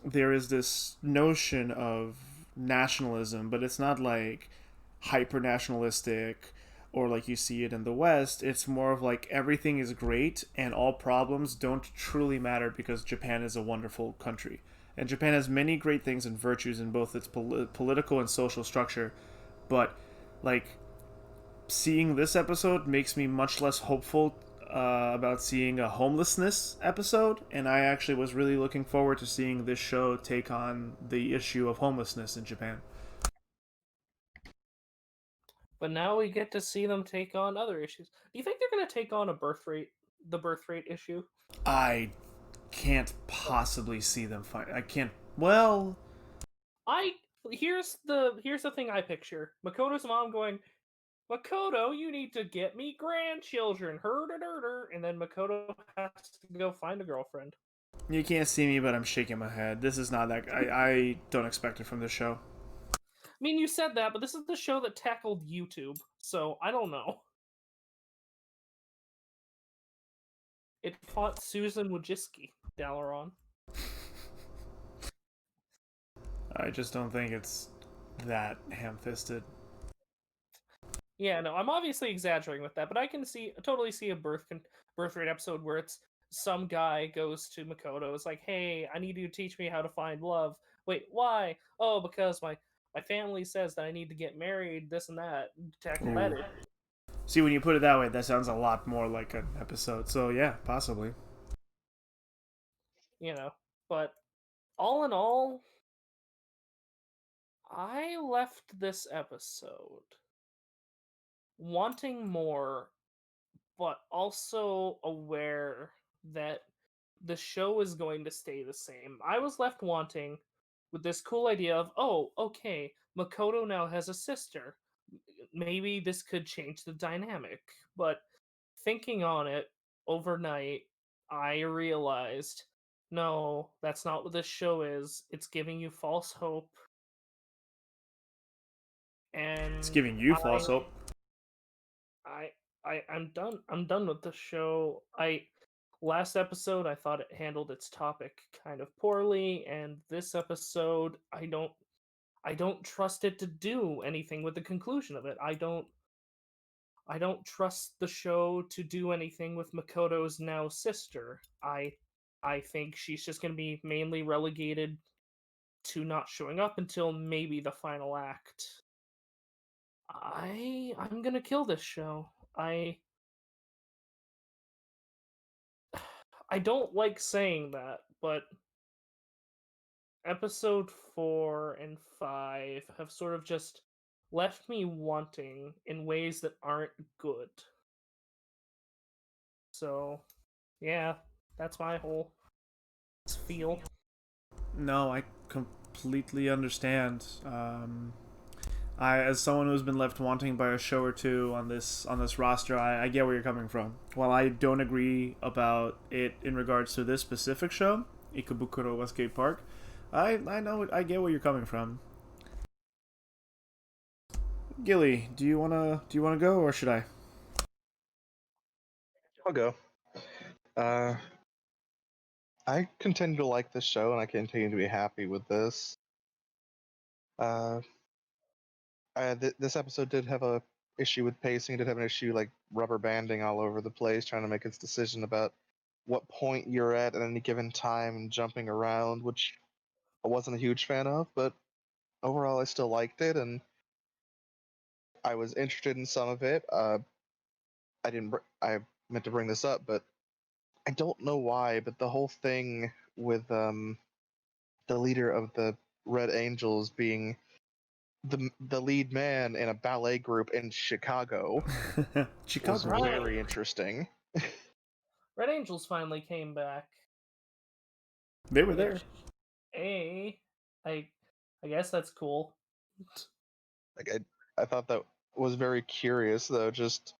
There is this notion of nationalism, but it's not like hyper nationalistic or like you see it in the West. It's more of like everything is great and all problems don't truly matter because Japan is a wonderful country. And Japan has many great things and virtues in both its political and social structure. But, like, seeing this episode makes me much less hopeful about seeing a homelessness episode. And I actually was really looking forward to seeing this show take on the issue of homelessness in Japan. But now we get to see them take on other issues. Do you think they're going to take on the birth rate issue? I can't possibly see them fight. I can't. Well, here's the thing I picture. Makoto's mom going, Makoto, you need to get me grandchildren. And then Makoto has to go find a girlfriend. You can't see me, but I'm shaking my head. This is not that. I don't expect it from this show. I mean, you said that, but this is the show that tackled YouTube, so I don't know. It fought Susan Wojcicki, Dalaran. I just don't think it's that ham-fisted. Yeah, no, I'm obviously exaggerating with that, but I can totally see a birth rate episode where it's some guy goes to Makoto, it's like, hey, I need you to teach me how to find love. Wait, why? Oh, because my family says that I need to get married, this and that, tackle that. See, when you put it that way, that sounds a lot more like an episode. So yeah, possibly. But all in all, I left this episode wanting more, but also aware that the show is going to stay the same. I was left wanting with this cool idea of, oh, okay, Makoto now has a sister. Maybe this could change the dynamic. But thinking on it overnight, I realized, no, that's not what this show is. It's giving you false hope. And it's giving you false hope. I'm done. I'm done with the show. Last episode I thought it handled its topic kind of poorly, and this episode I don't trust it to do anything with the conclusion of it. I don't trust the show to do anything with Makoto's now sister. I think she's just going to be mainly relegated to not showing up until maybe the final act. I'm going to kill this show. I don't like saying that, but episode 4 and 5 have sort of just left me wanting in ways that aren't good. So, yeah, that's my whole feel. No, I completely understand. As someone who's been left wanting by a show or two on this roster, I get where you're coming from. While I don't agree about it in regards to this specific show, Ikebukuro Westgate Park. I know, I get where you're coming from. Gilly, do you wanna go, or should I? I'll go. Uh, I continue to like this show, and I continue to be happy with this. Uh, this episode did have a issue with pacing. It did have an issue like rubber banding all over the place, trying to make its decision about what point you're at any given time and jumping around, which I wasn't a huge fan of. But overall, I still liked it, and I was interested in some of it. I didn't. I meant to bring this up, but I don't know why. But the whole thing with the leader of the Red Angels being the lead man in a ballet group in Chicago was Chicago. very interesting. Red Angels finally came back. They were there. Hey, I guess that's cool. Like I thought that was very curious, though. Just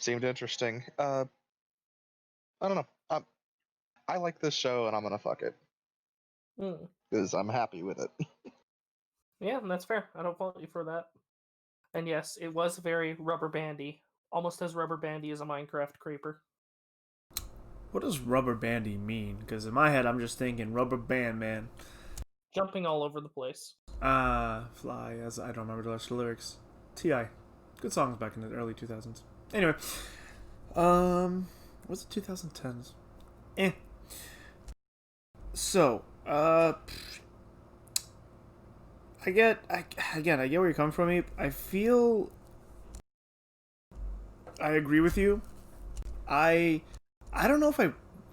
seemed interesting. I don't know. I like this show, and I'm gonna fuck it because I'm happy with it. Yeah, that's fair. I don't fault you for that. And yes, it was very rubber bandy, almost as rubber bandy as a Minecraft creeper. What does rubber bandy mean? Because in my head, I'm just thinking rubber band man. Jumping all over the place. Fly, as I don't remember the rest of the lyrics. T.I. Good songs back in the early 2000s. Anyway. What's the 2010s? So, I get where you're coming from. I feel I agree with you. I don't know if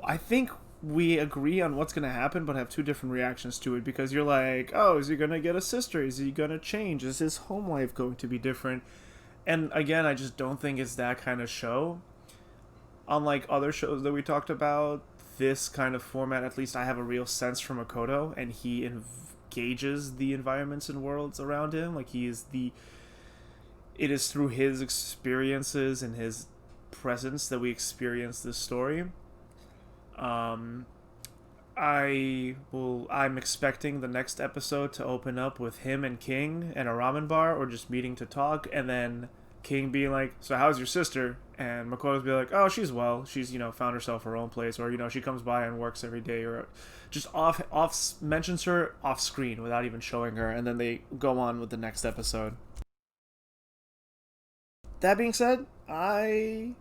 I think we agree on what's gonna happen, but have two different reactions to it, because you're like, oh, is he gonna get a sister? Is he gonna change? Is his home life going to be different? And again, I just don't think it's that kind of show. Unlike other shows that we talked about, this kind of format, at least I have a real sense from Makoto, and he engages the environments and worlds around him. Like, it is through his experiences and his presence that we experience this story. I'm expecting the next episode to open up with him and King at a ramen bar, or just meeting to talk, and then King being like, so how's your sister? And Makoto's be like, oh, she's well. She's, found herself her own place, or, she comes by and works every day, or just mentions her off screen without even showing her, and then they go on with the next episode. That being said, I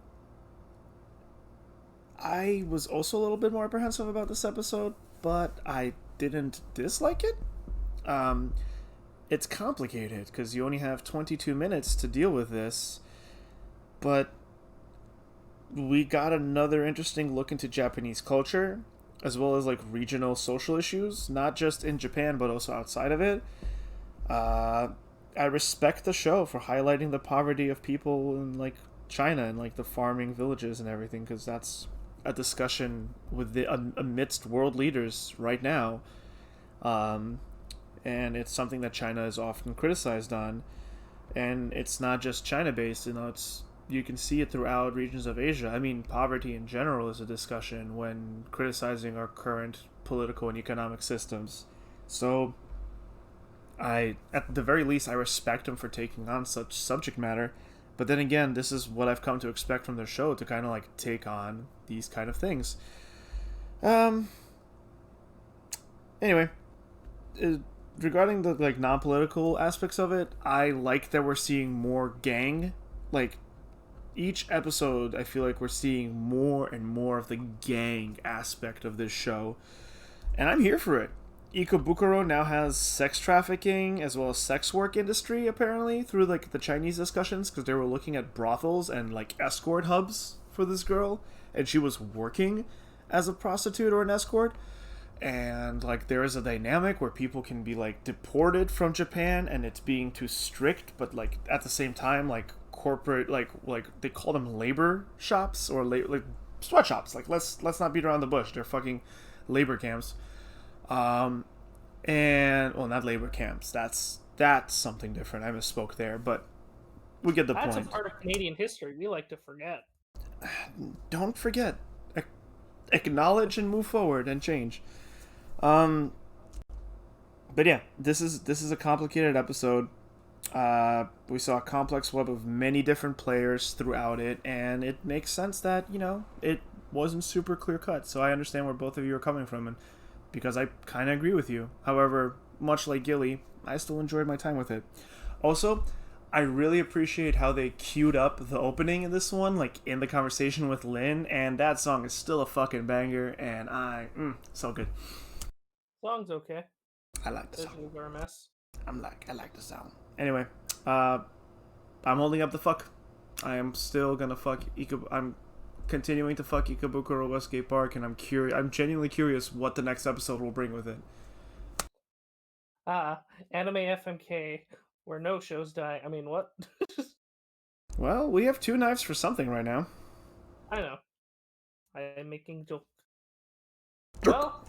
was also a little bit more apprehensive about this episode, but I didn't dislike it. It's complicated because you only have 22 minutes to deal with this, but we got another interesting look into Japanese culture, as well as like regional social issues, not just in Japan but also outside of it. I respect the show for highlighting the poverty of people in like China and like the farming villages and everything, because that's a discussion with amidst world leaders right now, and it's something that China is often criticized on, and it's not just China based. You can see it throughout regions of Asia. I mean, poverty in general is a discussion when criticizing our current political and economic systems. So, at the very least, I respect him for taking on such subject matter. But then again, this is what I've come to expect from their show, to kind of like take on these kind of things. Anyway, regarding the like non-political aspects of it, I like that we're seeing more gang. Like, each episode, I feel like we're seeing more and more of the gang aspect of this show, and I'm here for it. Ikebukuro now has sex trafficking as well as sex work industry, apparently, through like the Chinese discussions, because they were looking at brothels and like escort hubs for this girl, and she was working as a prostitute or an escort. And like there is a dynamic where people can be like deported from Japan, and it's being too strict, but like at the same time, like corporate, like they call them labor shops, or like sweatshops. Like, let's not beat around the bush. They're fucking labor camps. And well, not labor camps. That's something different. I misspoke there, but we get the point. That's a part of Canadian history we like to forget. Don't forget, acknowledge and move forward and change. But yeah, this is a complicated episode. We saw a complex web of many different players throughout it, and it makes sense that, it wasn't super clear cut. So I understand where both of you are coming from, and because I kind of agree with you. However, much like Gilly, I still enjoyed my time with it. Also, I really appreciate how they queued up the opening in this one, like in the conversation with Lynn, and that song is still a fucking banger, and so good. Song's okay. I like the song. Visuals are a mess. I like the sound. Anyway, I'm holding up the fuck. I am still gonna fuck I'm continuing to fuck Ikebukuro Westgate Park, and I'm genuinely curious what the next episode will bring with it. Anime FMK, where no shows die. I mean, what? Well, we have 2 knives for something right now. I know. I am making joke. Well,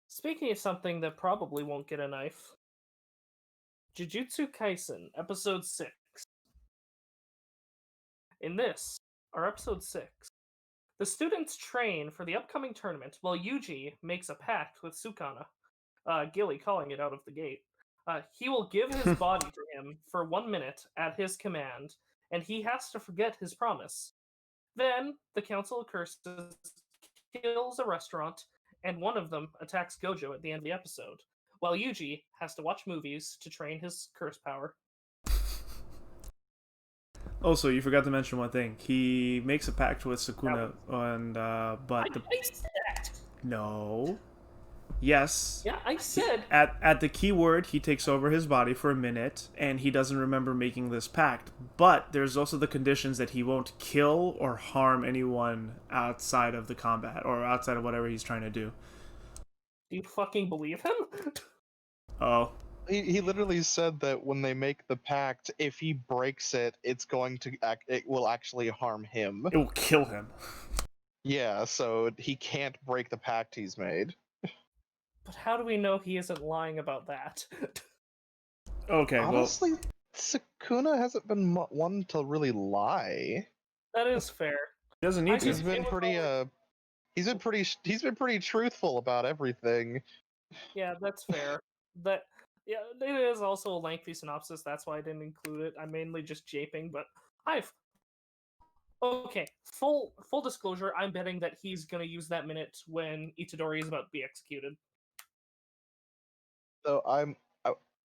speaking of something that probably won't get a knife, Jujutsu Kaisen, Episode 6. In this, our Episode 6, the students train for the upcoming tournament while Yuji makes a pact with Sukuna, Gilly calling it out of the gate. He will give his body to him for 1 minute at his command, and he has to forget his promise. Then, the Council of Curses kills a restaurant, and one of them attacks Gojo at the end of the episode, while Yuji has to watch movies to train his curse power. Also, you forgot to mention one thing. He makes a pact with Sukuna, and but I said that. No. Yes. Yeah, I said. At the keyword, he takes over his body for a minute, and he doesn't remember making this pact. But there's also the conditions that he won't kill or harm anyone outside of the combat, or outside of whatever he's trying to do. Do you fucking believe him? Oh. He literally said that when they make the pact, if he breaks it, it will actually harm him. It will kill him. Yeah, so he can't break the pact he's made. But how do we know he isn't lying about that? Okay, honestly, Sukuna hasn't been one to really lie. That is fair. He doesn't need to. He's been pretty truthful about everything. Yeah, that's fair. Yeah, it is also a lengthy synopsis. That's why I didn't include it. I'm mainly just japing, but okay. Full disclosure. I'm betting that he's gonna use that minute when Itadori is about to be executed. So I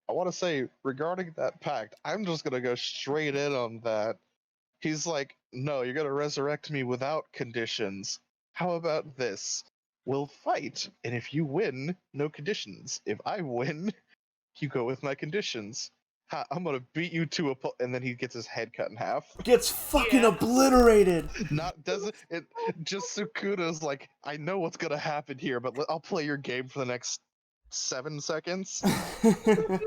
want to say regarding that pact, I'm just gonna go straight in on that. He's like, no, you're gonna resurrect me without conditions. How about this? We'll fight, and if you win, no conditions. If I win, you go with my conditions. I'm gonna beat you to a and then he gets his head cut in half. Gets fucking obliterated. Just Sukuna's like, I know what's gonna happen here, but I'll play your game for the next 7 seconds. I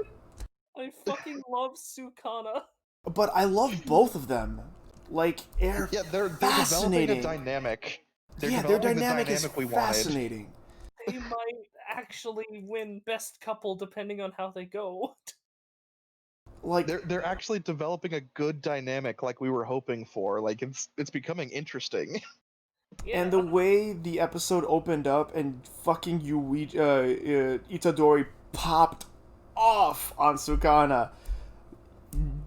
fucking love Sukuna. But I love both of them. Like, they're developing a dynamic. Their dynamic is fascinating. They might actually win best couple depending on how they go. Like they're actually developing a good dynamic like we were hoping for. Like it's becoming interesting. Yeah. And the way the episode opened up and fucking Itadori popped off on Sukuna.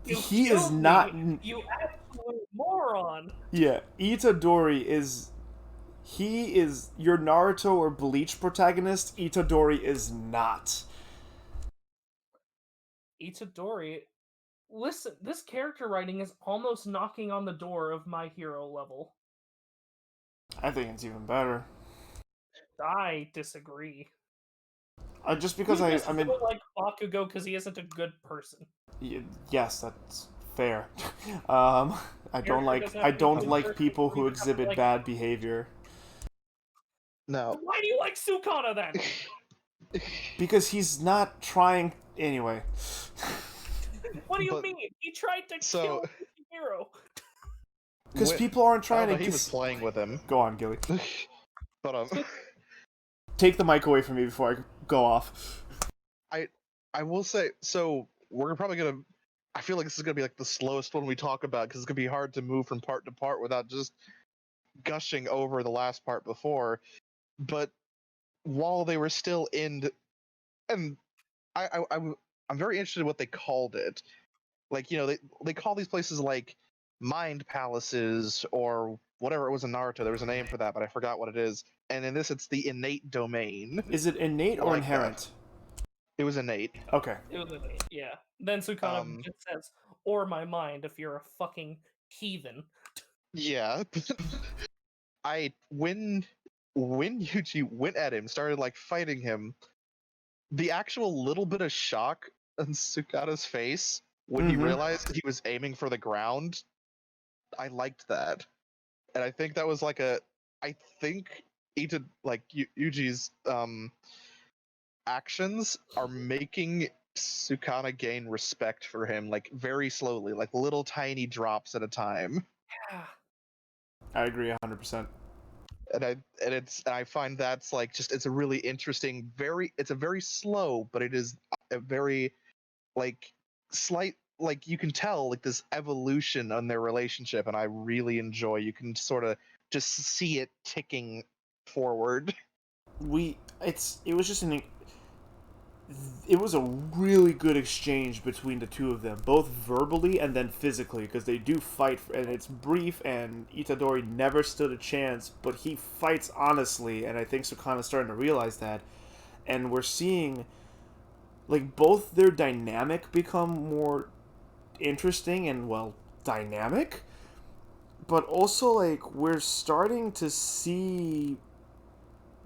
He is not. You absolute moron. Yeah, Itadori is. He is your Naruto or Bleach protagonist. Itadori is not. Itadori, listen, this character writing is almost knocking on the door of My Hero level. I think it's even better. I disagree. Just because I mean, like Bakugo because he isn't a good person. Yes, that's fair. I don't like people who exhibit bad behavior. No. Why do you like Sukuna then? Because he's not trying anyway. What do you mean? He tried to kill Hero. Because people aren't trying to. He was playing with him. Go on, Gilly. But take the mic away from me before I go off. I will say, so we're probably gonna. I feel like this is gonna be like the slowest one we talk about because it's gonna be hard to move from part to part without just gushing over the last part before, but while they were still in, and I'm very interested in what they called it. Like, they call these places like mind palaces or whatever it was in Naruto. There was a name for that, but I forgot what it is. And in this, it's the innate domain. Is it innate I or like inherent? that. It was innate. Okay. It was innate, yeah. Then Sukuna just says, "Or my mind," if you're a fucking heathen. Yeah. When Yuji went at him, started like fighting him, the actual little bit of shock on Sukada's face when he realized he was aiming for the ground, I liked that. And I think that was like I think Yuji's actions are making Sukuna gain respect for him, like very slowly, like little tiny drops at a time. Yeah. I agree 100%. And I find that's like it's a really interesting, it's a very slow, but it is a very like slight, like you can tell like this evolution on their relationship, and I really enjoy. You can sort of just see it ticking forward. It was a really good exchange between the two of them, both verbally and then physically, because they do fight, and it's brief, and Itadori never stood a chance, but he fights honestly, and I think Sukana's starting to realize that, and we're seeing, like, both their dynamic become more interesting and, well, dynamic, but also, like, we're starting to see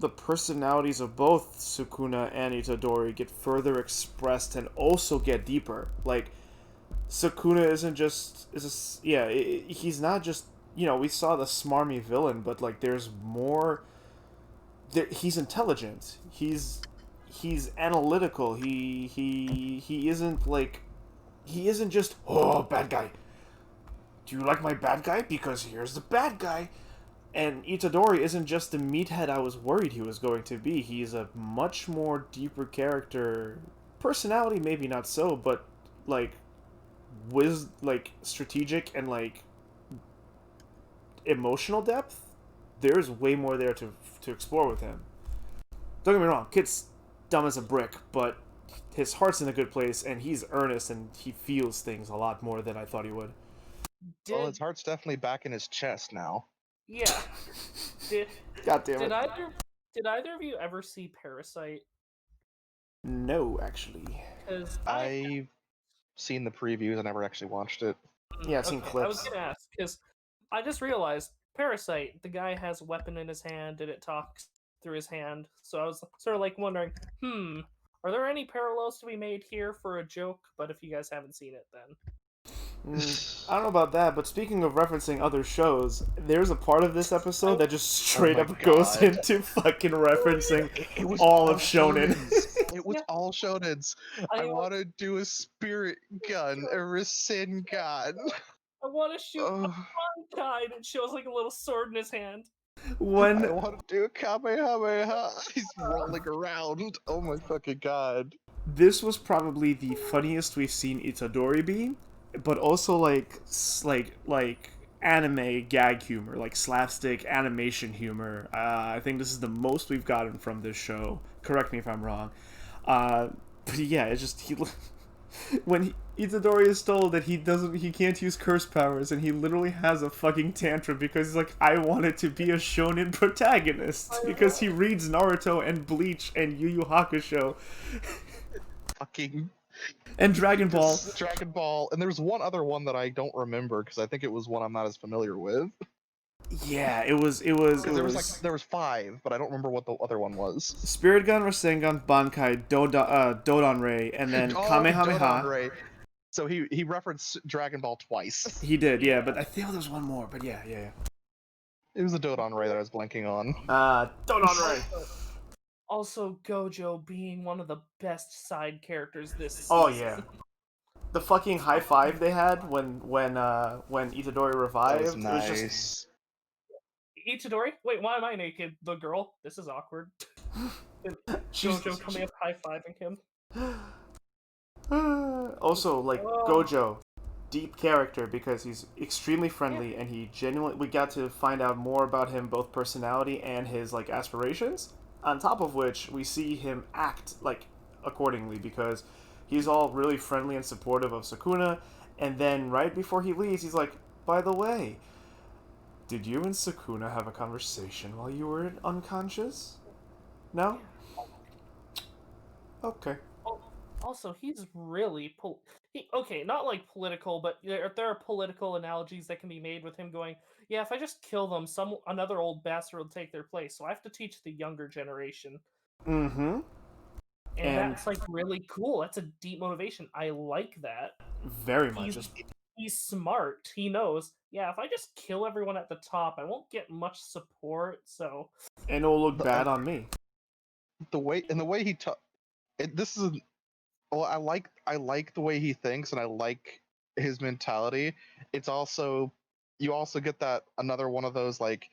the personalities of both Sukuna and Itadori get further expressed and also get deeper. Like, Sukuna he's not just, we saw the smarmy villain, but like there's more. He's intelligent. He's analytical. He isn't just, oh, bad guy. Do you like my bad guy? Because here's the bad guy. And Itadori isn't just the meathead I was worried he was going to be. He's a much more deeper character. Personality, maybe not so, but like strategic and like emotional depth. There's way more there to explore with him. Don't get me wrong, kid's dumb as a brick, but his heart's in a good place, and he's earnest, and he feels things a lot more than I thought he would. Well, his heart's definitely back in his chest now. Yeah. God damn it. Did either of you ever see Parasite? No, actually. Because I've seen the previews. I never actually watched it. Yeah, I've seen clips. I was gonna ask because I just realized Parasite. The guy has a weapon in his hand and it talks through his hand. So I was sort of like wondering, are there any parallels to be made here for a joke? But if you guys haven't seen it, then. I don't know about that, but speaking of referencing other shows, there's a part of this episode that just straight up goes into fucking referencing all of shonen. It was all shonens. I want to do a spirit gun, a Rasen gun. I want to shoot a Bankai, and it shows like a little sword in his hand. I want to do a Kamehameha. He's rolling around. Oh my fucking god. This was probably the funniest we've seen Itadori be, but also like anime gag humor, like slapstick animation humor. I think this is the most we've gotten from this show. Correct me if I'm wrong. But yeah, it's just when Itadori is told that he can't use curse powers, and he literally has a fucking tantrum because he's like, I wanted to be a shonen protagonist because he reads Naruto and Bleach and Yu Yu Hakusho. Fucking. And Dragon Ball. Dragon Ball. And there's one other one that I don't remember because I think it was one I'm not as familiar with. Yeah, it was. There was 5, but I don't remember what the other one was. Spirit Gun, Rasengan, Bankai, Dodon Ray, and then Kamehameha. Dodon Ray. So he referenced Dragon Ball twice. He did, yeah, but I think there was one more. But yeah. It was the Dodon Ray that I was blanking on. Dodon Ray. Also, Gojo being one of the best side characters this season. Oh yeah, the fucking high five they had when Itadori revived. That was nice. It was just... Itadori? Wait, why am I naked? The girl? This is awkward. Gojo coming up high-fiving him. Also, like, Gojo, deep character because he's extremely friendly and he genuinely. We got to find out more about him, both personality and his like aspirations. On top of which, we see him act like accordingly because he's all really friendly and supportive of Sukuna. And then right before he leaves, he's like, "By the way, did you and Sukuna have a conversation while you were unconscious? No? Okay." Also, he's really okay, not like political, but there are political analogies that can be made with him going, "Yeah, if I just kill them, another old bastard will take their place. So I have to teach the younger generation." Mm-hmm. And that's like really cool. That's a deep motivation. I like that. Very much. He's smart. He knows, yeah, if I just kill everyone at the top, I won't get much support, so And it'll look bad on me. The way he talk, this is well, I like the way he thinks, and I like his mentality. It's also you also get that another one of those like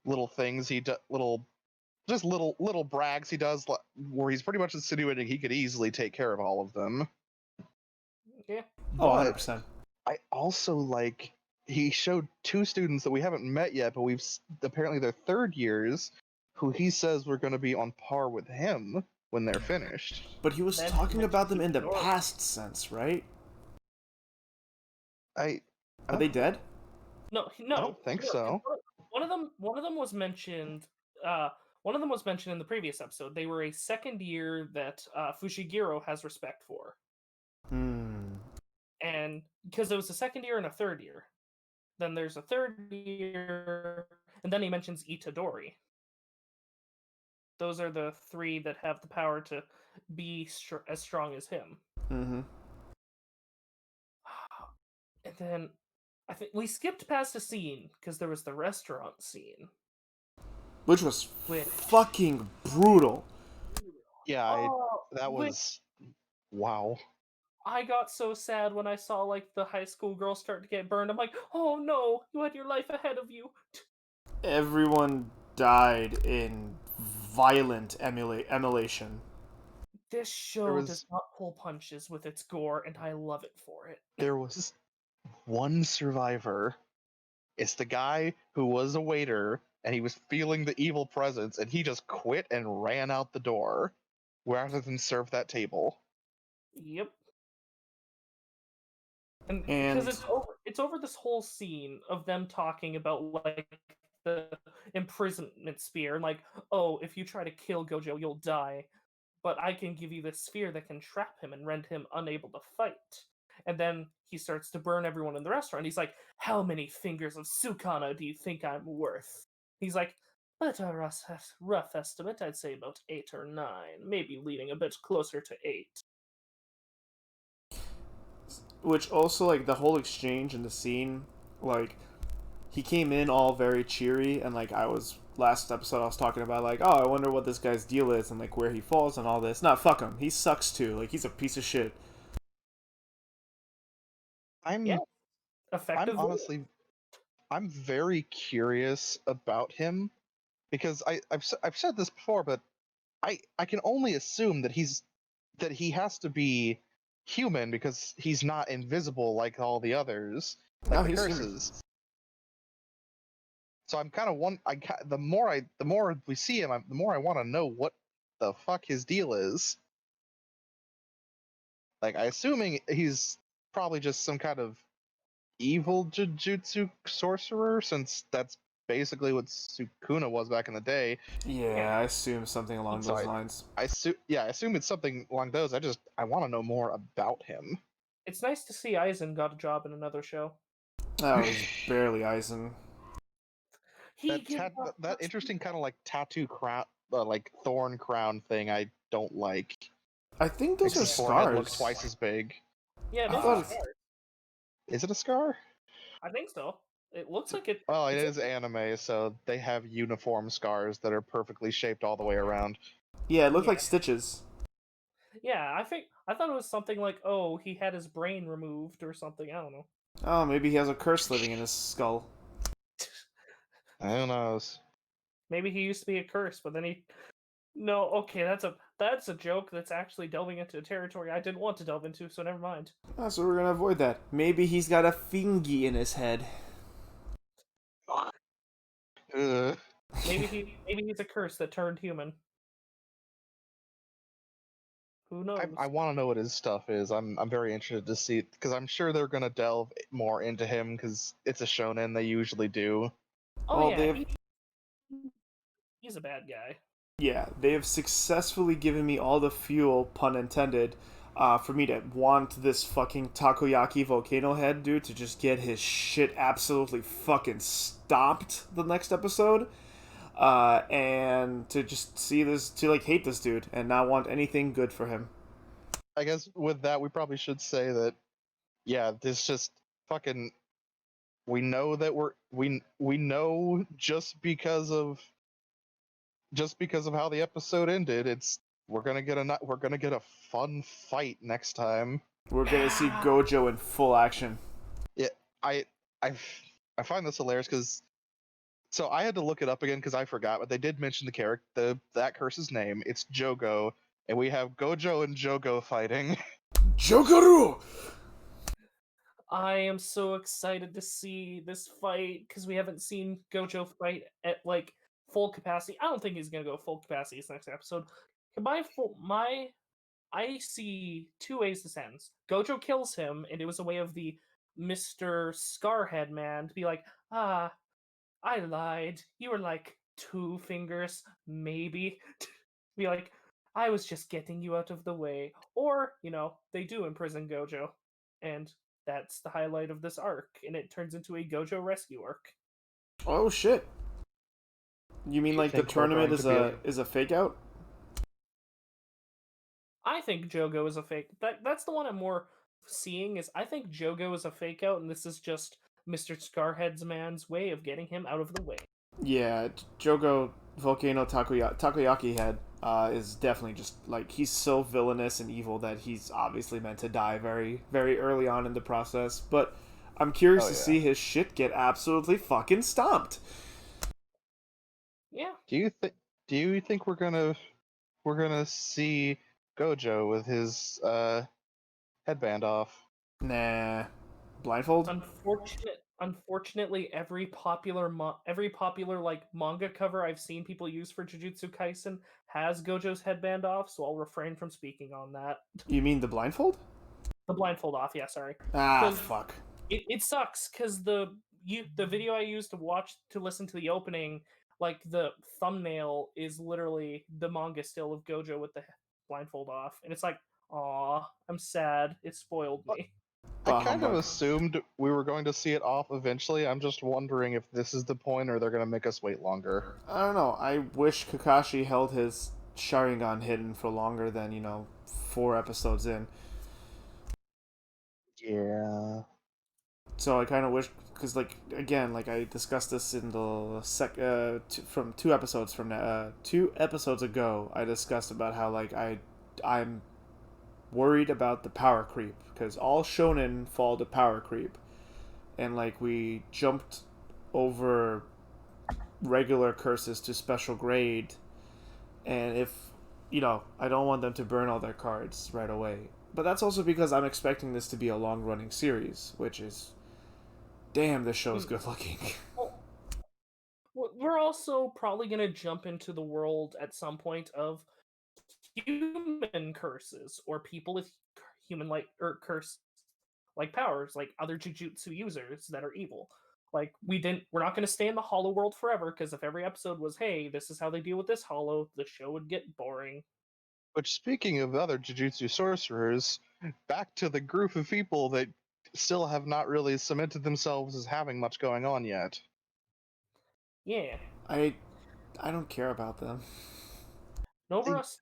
little things little brags he does where he's pretty much insinuating he could easily take care of all of them. yeah. Oh, But 100%. I also like he showed two students that we haven't met yet, but apparently they're third years, who he says were going to be on par with him when they're finished. But he was Then talking about them in the Itadori. past sense, right? Are they dead? No, I don't think so. One of them was mentioned. One of them was mentioned in the previous episode. They were a second year that Fushiguro has respect for, and because it was a second year and a third year, then there's a third year, and then he mentions Itadori. Those are the three that have the power to be as strong as him. Mm-hmm. And then I think we skipped past a scene because there was the restaurant scene, Which was fucking brutal. Yeah, that was wow. I got so sad when I saw like the high school girl start to get burned. I'm like, oh no, you had your life ahead of you. Everyone died in violent emulation. This show does not pull punches with its gore, and I love it for it. There was one survivor. It's the guy who was a waiter, and he was feeling the evil presence, and he just quit and ran out the door rather than serve that table. Yep. And because it's over this whole scene of them talking about like the imprisonment sphere and like, oh, if you try to kill Gojo, you'll die. But I can give you this sphere that can trap him and render him unable to fight. And then he starts to burn everyone in the restaurant. He's like, how many fingers of Sukuna do you think I'm worth? He's like, but a rough estimate, I'd say about 8 or 9, maybe leaning a bit closer to 8. Which also, like, the whole exchange in the scene, like, he came in all very cheery, and, like, last episode I was talking about, like, oh, I wonder what this guy's deal is, and, like, where he falls and all this. Nah, fuck him. He sucks, too. Like, he's a piece of shit. I'm very curious about him, because I've said this before, but I can only assume that he has to be human because he's not invisible like all the others, like the curses. Human. So I'm kind of the more we see him, the more I want to know what the fuck his deal is. Like, I assuming he's probably just some kind of evil Jujutsu sorcerer, since that's basically what Sukuna was back in the day. Yeah, I assume something along those lines. I assume it's something along those. I want to know more about him. It's nice to see Aizen got a job in another show. That was barely Aizen. That interesting kind of like tattoo crown, like thorn crown thing, I don't like. I think those are scars. Looks twice as big. Yeah, those are scars. Is it a scar? I think so. It looks like it. Well, it is anime, so they have uniform scars that are perfectly shaped all the way around. Yeah, it looked like stitches. Yeah, I thought it was something like, oh, he had his brain removed or something. I don't know. Oh, maybe he has a curse living in his skull. Who knows? Maybe he used to be a curse, but then he No, okay, that's a joke that's actually delving into a territory I didn't want to delve into, so never mind. So we're gonna avoid that. Maybe he's got a thingy in his head. Maybe he's a curse that turned human. Who knows? I want to know what his stuff is. I'm very interested to see because I'm sure they're gonna delve more into him because it's a shonen. They usually do. Oh Well, yeah, he's a bad guy. Yeah, they have successfully given me all the fuel, pun intended, for me to want this fucking takoyaki volcano head dude to just get his shit absolutely fucking stomped the next episode. And to just see this, to like hate this dude and not want anything good for him. I guess with that, we probably should say that, yeah, this just fucking. We know that we know just because of how the episode ended. We're gonna get a fun fight next time. We're gonna see Gojo in full action. Yeah, I I I find this hilarious because so I had to look it up again because I forgot, but they did mention the character, that curse's name. It's Jogo, and we have Gojo and Jogo fighting. Jogaru! I am so excited to see this fight because we haven't seen Gojo fight at like full capacity. I don't think he's gonna go full capacity this next episode. I see two ways this ends. Gojo kills him, and it was a way of the Mr. Scarhead man to be like, ah, I lied. You were like 2 fingers, maybe. Be like, I was just getting you out of the way. Or, they do imprison Gojo. And that's the highlight of this arc, and it turns into a Gojo rescue arc. Oh shit. You mean like the tournament is a fake out? I think Jogo is a fake. That's the one I'm more seeing. Is I think Jogo is a fake out, and this is just Mr. Scarhead's man's way of getting him out of the way. Yeah, Jogo Volcano Takoyaki Head is definitely just like he's so villainous and evil that he's obviously meant to die very, very early on in the process. But I'm curious to see his shit get absolutely fucking stomped. Yeah. Do you think we're gonna see Gojo with his headband off? Nah, blindfold. Unfortunately, every popular like manga cover I've seen people use for Jujutsu Kaisen has Gojo's headband off, so I'll refrain from speaking on that. You mean the blindfold? The blindfold off, yeah, sorry. Fuck. It sucks because the video I used to listen to the opening, like the thumbnail is literally the manga still of Gojo with the blindfold off, and it's like, aw, I'm sad. It spoiled me. I kind of assumed we were going to see it off eventually. I'm just wondering if this is the point or they're going to make us wait longer. I don't know. I wish Kakashi held his Sharingan hidden for longer than, 4 episodes in. Yeah. So I kind of wish, because again, I discussed this in the from 2 episodes from 2 episodes ago. I discussed about how I'm worried about the power creep because all shonen fall to power creep, and we jumped over regular curses to special grade, and if I don't want them to burn all their cards right away. But that's also because I'm expecting this to be a long running series, which is, damn, this show's good looking. We're also probably gonna jump into the world at some point of human curses or people with human curse powers, like other jujutsu users that are evil. We're not going to stay in the hollow world forever, because if every episode was, hey, this is how they deal with this hollow, the show would get boring. Which, speaking of other jujutsu sorcerers, back to the group of people that still have not really cemented themselves as having much going on yet. Yeah. I don't care about them.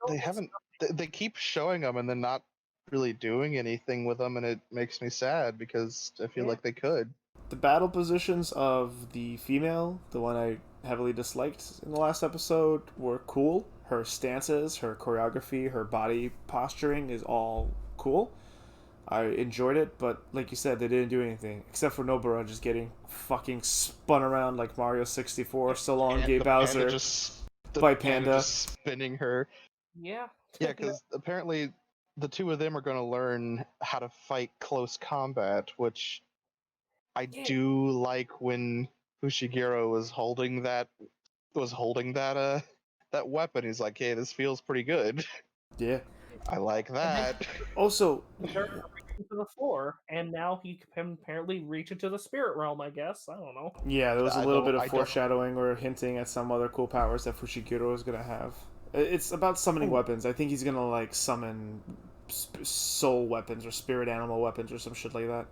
They haven't. They keep showing them and then not really doing anything with them, and it makes me sad because I feel like they could. The battle positions of the female, the one I heavily disliked in the last episode, were cool. Her stances, her choreography, her body posturing is all cool. I enjoyed it, but like you said, they didn't do anything except for Nobara just getting fucking spun around like Mario 64. So long, Gay Bowser. By Panda Panda. just spinning her. Yeah. Yeah, because apparently the two of them are going to learn how to fight close combat, which I Yeah. do like when Fushiguro was holding that that weapon. He's like, hey, this feels pretty good. Yeah. I like that. Also, Started reaching to the floor, and now he can apparently reach into the spirit realm, I guess. I don't know. yeah, there was a I little don't- bit of I don't- foreshadowing or hinting at some other cool powers that Fushiguro is gonna have. It's about summoning Ooh. weapons. I think he's gonna like summon soul weapons or spirit animal weapons or some shit like that.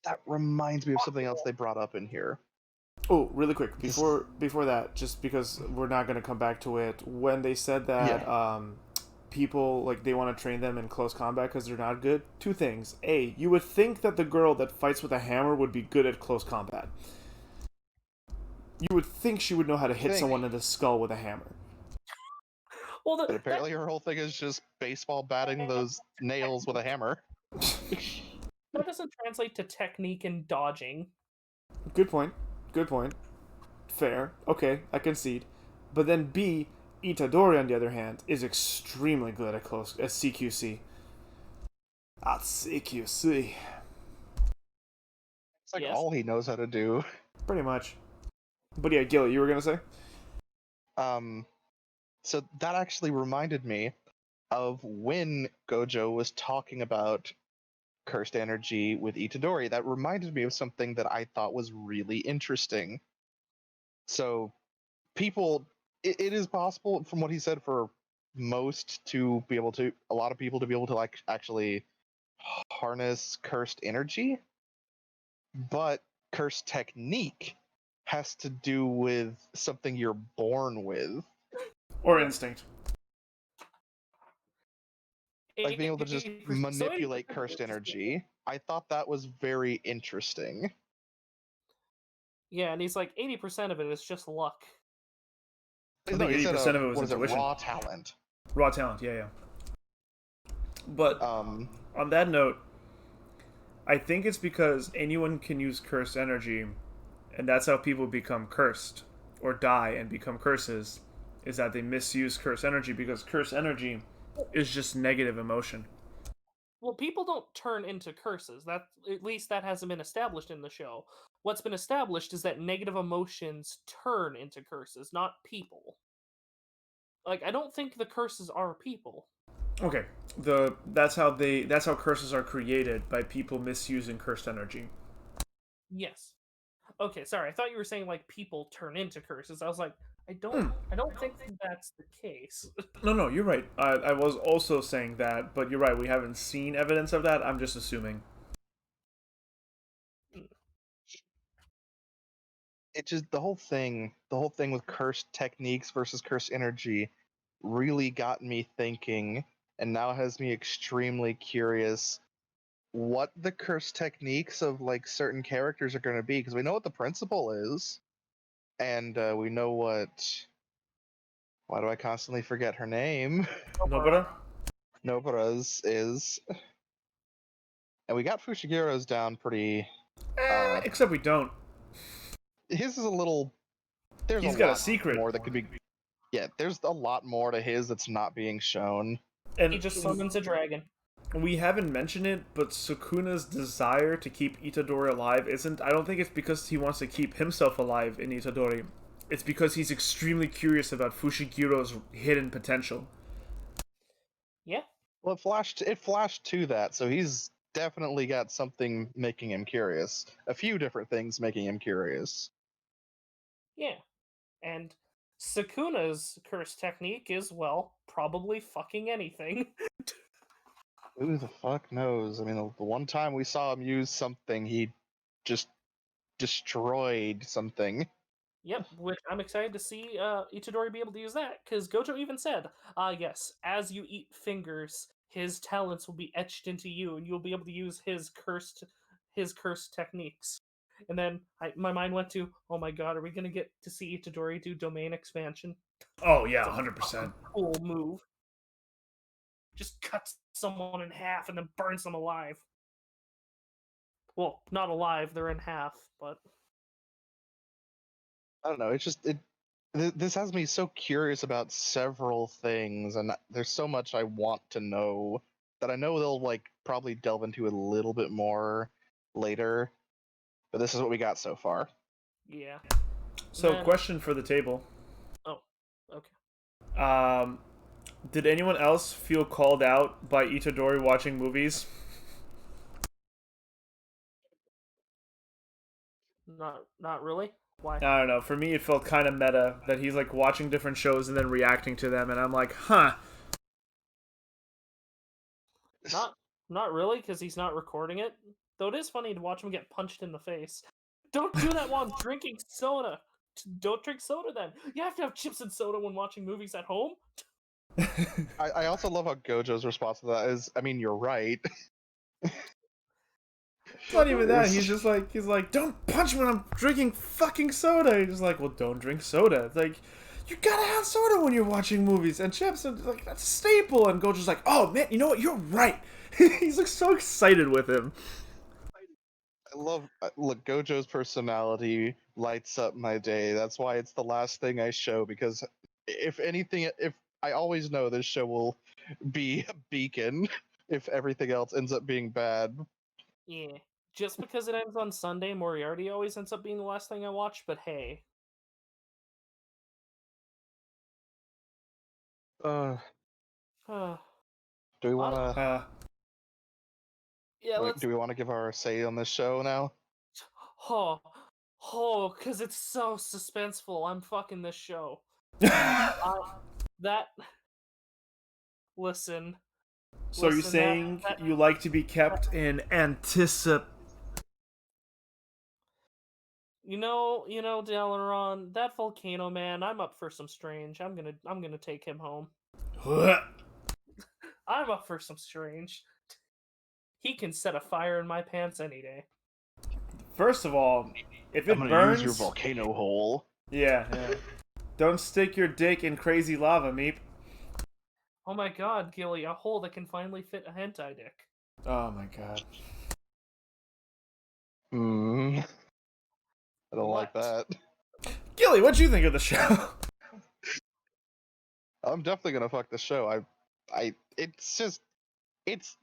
That reminds me of something else they brought up in here. Oh, really quick before that, just because we're not gonna come back to it, when they said that people like they want to train them in close combat because they're not good. Two things: A, you would think that the girl that fights with a hammer would be good at close combat. You would think she would know how to hit someone in the skull with a hammer. Well, But apparently her whole thing is just baseball batting those nails with a hammer. that doesn't translate to technique and dodging. Good point. Good point. Fair. Okay, I concede. But then B, Itadori on the other hand is extremely good at CQC. At CQC. It's like Yes. all he knows how to do. Pretty much. But yeah, Gil, you were gonna say? So that actually reminded me of when Gojo was talking about cursed energy with Itadori. That reminded me of something that I thought was really interesting. So it is possible from what he said for a lot of people to be able to like actually harness cursed energy, but cursed technique has to do with something you're born with. Or instinct. Like being able to just 80%. manipulate cursed energy. I thought that was very interesting. Yeah, and he's like 80% of it is just luck. I No, think he said 80% of it was what is it, intuition. raw talent. Raw talent, yeah. But Um, on that note, I think it's because anyone can use cursed energy, and that's how people become cursed or die and become curses, is that they misuse cursed energy because cursed energy is just negative emotion. Well, people don't turn into curses. That at least that hasn't been established in the show. What's been established is that negative emotions turn into curses, not people. Like I don't think the curses are people. Okay, that's how curses are created by people misusing cursed energy. Yes. Okay, sorry. I thought you were saying like people turn into curses. I was like, I don't think that's the case. No, you're right. I was also saying that, but you're right. We haven't seen evidence of that. I'm just assuming. it just the whole thing with cursed techniques versus cursed energy really got me thinking, and now has me extremely curious what the cursed techniques of like certain characters are going to be, because we know what the principal is, and we know what. Why do I constantly forget her name? Nobara? Nobara's is, and we got Fushigiro's down pretty. Except we don't. His is a little. There's He's a got a lot secret. more that could be. Yeah, there's a lot more to his that's not being shown. And He just summons a dragon. we haven't mentioned it, but Sukuna's desire to keep Itadori alive isn't. I don't think it's because he wants to keep himself alive in Itadori. It's because he's extremely curious about Fushigiro's hidden potential. Yeah. Well, it flashed to that, so he's definitely got something making him curious. A few different things making him curious. Yeah. And Sukuna's curse technique is, well, probably fucking anything. Who the fuck knows? I mean, the one time we saw him use something, he just destroyed something. Yep, which I'm excited to see Itadori be able to use that, because Gojo even said, yes, as you eat fingers, his talents will be etched into you, and you'll be able to use his cursed techniques. And then my mind went to, oh my god, are we gonna get to see Itadori do domain expansion? Oh yeah, It's a 100%. cool move. Just cuts someone in half and then burns them alive. Well, not alive, they're in half, but I don't know. It's just This has me so curious about several things, and there's so much I want to know that I know they'll like probably delve into a little bit more later. But this is what we got so far. Yeah. So, Then- question for the table. Oh, okay. Did anyone else feel called out by Itadori watching movies? Not really. Why? I don't know. For me, it felt kind of meta that he's like watching different shows and then reacting to them, and I'm like, huh. Not really, because he's not recording it. Though it is funny to watch him get punched in the face. Don't do that while I'm drinking soda. Don't drink soda then. You have to have chips and soda when watching movies at home. I also love how Gojo's response to that is, I mean, you're right. It's not even that. He's like, don't punch me when I'm drinking fucking soda. He's just like, well, don't drink soda. It's like, you gotta have soda when you're watching movies and chips, and like that's a staple. And Gojo's like, oh man, you know what? You're right. He's like so excited with him. I love look Gojo's personality lights up my day. That's why it's the last thing I show, because if anything, if I always know this show will be a beacon if everything else ends up being bad. Yeah. Just because it ends on Sunday, Moriarty always ends up being the last thing I watch, but hey. Uh, Uh, do we want to? yeah, let's. Do we want to give our say on this show now? Because it's so suspenseful. I'm fucking this show. That. Listen. So you're Listen, saying that- you like to be kept in You know, Dalaran, that volcano man, I'm up for some strange. I'm gonna take him home. I'm up for some strange. He can set a fire in my pants any day. First of all, if it I'm gonna burns, use your volcano hole. yeah. Don't stick your dick in crazy lava, Meep. Oh my god, Gilly, a hole that can finally fit a hentai dick. Oh my god. I don't like that. Gilly, what'd you think of the show? I'm definitely gonna fuck the show. It's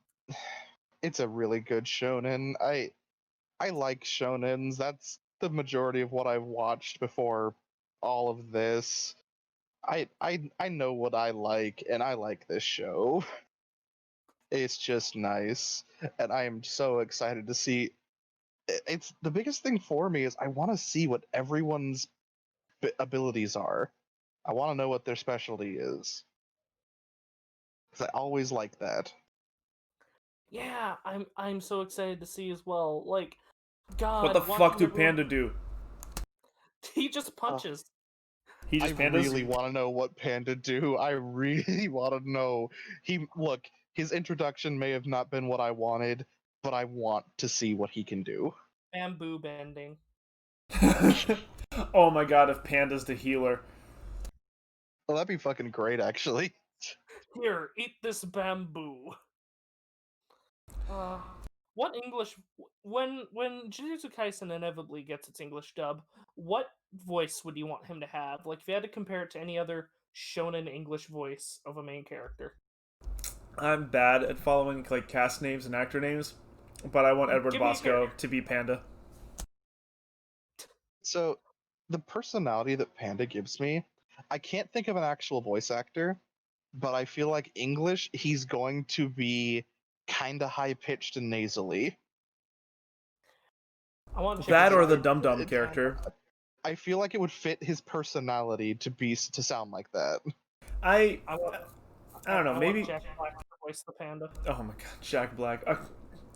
it's a really good shonen. I like shonens. That's the majority of what I've watched before all of this. I know what I like, and I like this show. It's just nice, and I am so excited to see. It's the biggest thing for me is I want to see what everyone's abilities are. I want to know what their specialty is, because I always like that. Yeah, I'm so excited to see as well. Like, God, What the watching fuck do everyone- Panda do? He just punches. He just I pandas? really want to know what Panda do. I really want to know. His introduction may have not been what I wanted, but I want to see what he can do. Bamboo bending. Oh my god, if Panda's the healer. Well, that'd be fucking great, actually. Here, eat this bamboo. What English when Jujutsu Kaisen inevitably gets its English dub, what voice would you want him to have? Like if you had to compare it to any other shonen English voice of a main character. I'm bad at following like cast names and actor names, but I want Edward Give me a Bosco character. to be Panda. So, the personality that Panda gives me, I can't think of an actual voice actor, but I feel like English, he's going to be kind of high pitched and nasally. I want That or the It- Dum Dum it- character. I feel like it would fit his personality to sound like that. I I want don't know, I maybe. want Jack Black to voice the panda. Oh my god, Jack Black.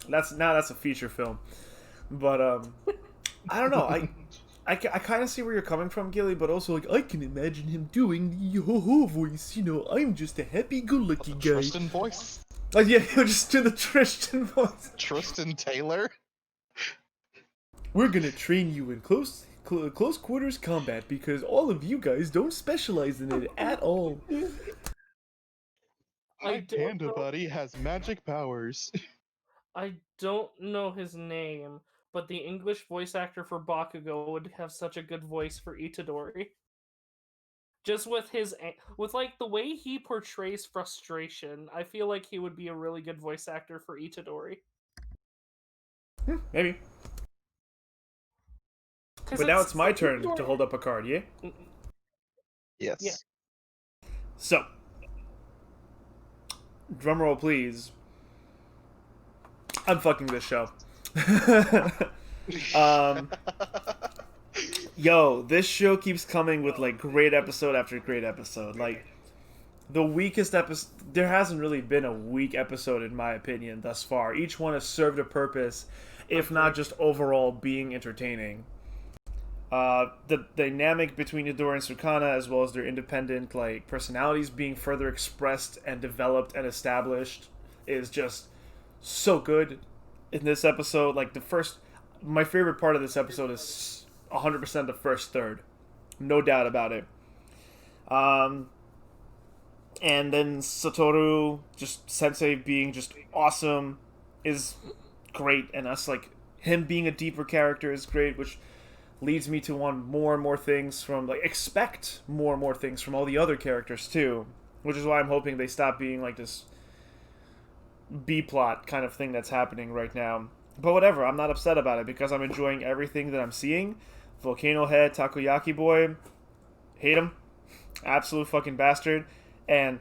That's a feature film, but I don't know. I kind of see where you're coming from, Gilly, but also like I can imagine him doing the ho ho voice. You know, I'm just a happy-go-lucky guy. Tristan voice? Yeah, he'll just do the Tristan voice. Tristan Taylor? We're gonna train you in close quarters combat because all of you guys don't specialize in it at all. My don't panda know- buddy has magic powers. I don't know his name, but the English voice actor for Bakugo would have such a good voice for Itadori. Just with like the way he portrays frustration, I feel like he would be a really good voice actor for Itadori. Maybe. But now it's my turn to hold up a card, yeah? Yes. Yeah. So, drumroll please. I'm fucking this show. Yo, this show keeps coming with like great episode after great episode. Like the weakest episode, there hasn't really been a weak episode in my opinion thus far. Each one has served a purpose, if not just overall being entertaining. The dynamic between Yadora and Sukana, as well as their independent like personalities being further expressed and developed and established, is just so good in this episode. Like my favorite part of this episode is 100% the first third, no doubt about it. And then Satoru, just Sensei being just awesome, is great, and us like him being a deeper character is great, which leads me to want more and more things from, like, expect more and more things from all the other characters, too. Which is why I'm hoping they stop being, like, this B-plot kind of thing that's happening right now. But whatever, I'm not upset about it, because I'm enjoying everything that I'm seeing. Volcano Head, Takoyaki Boy, hate him. Absolute fucking bastard. And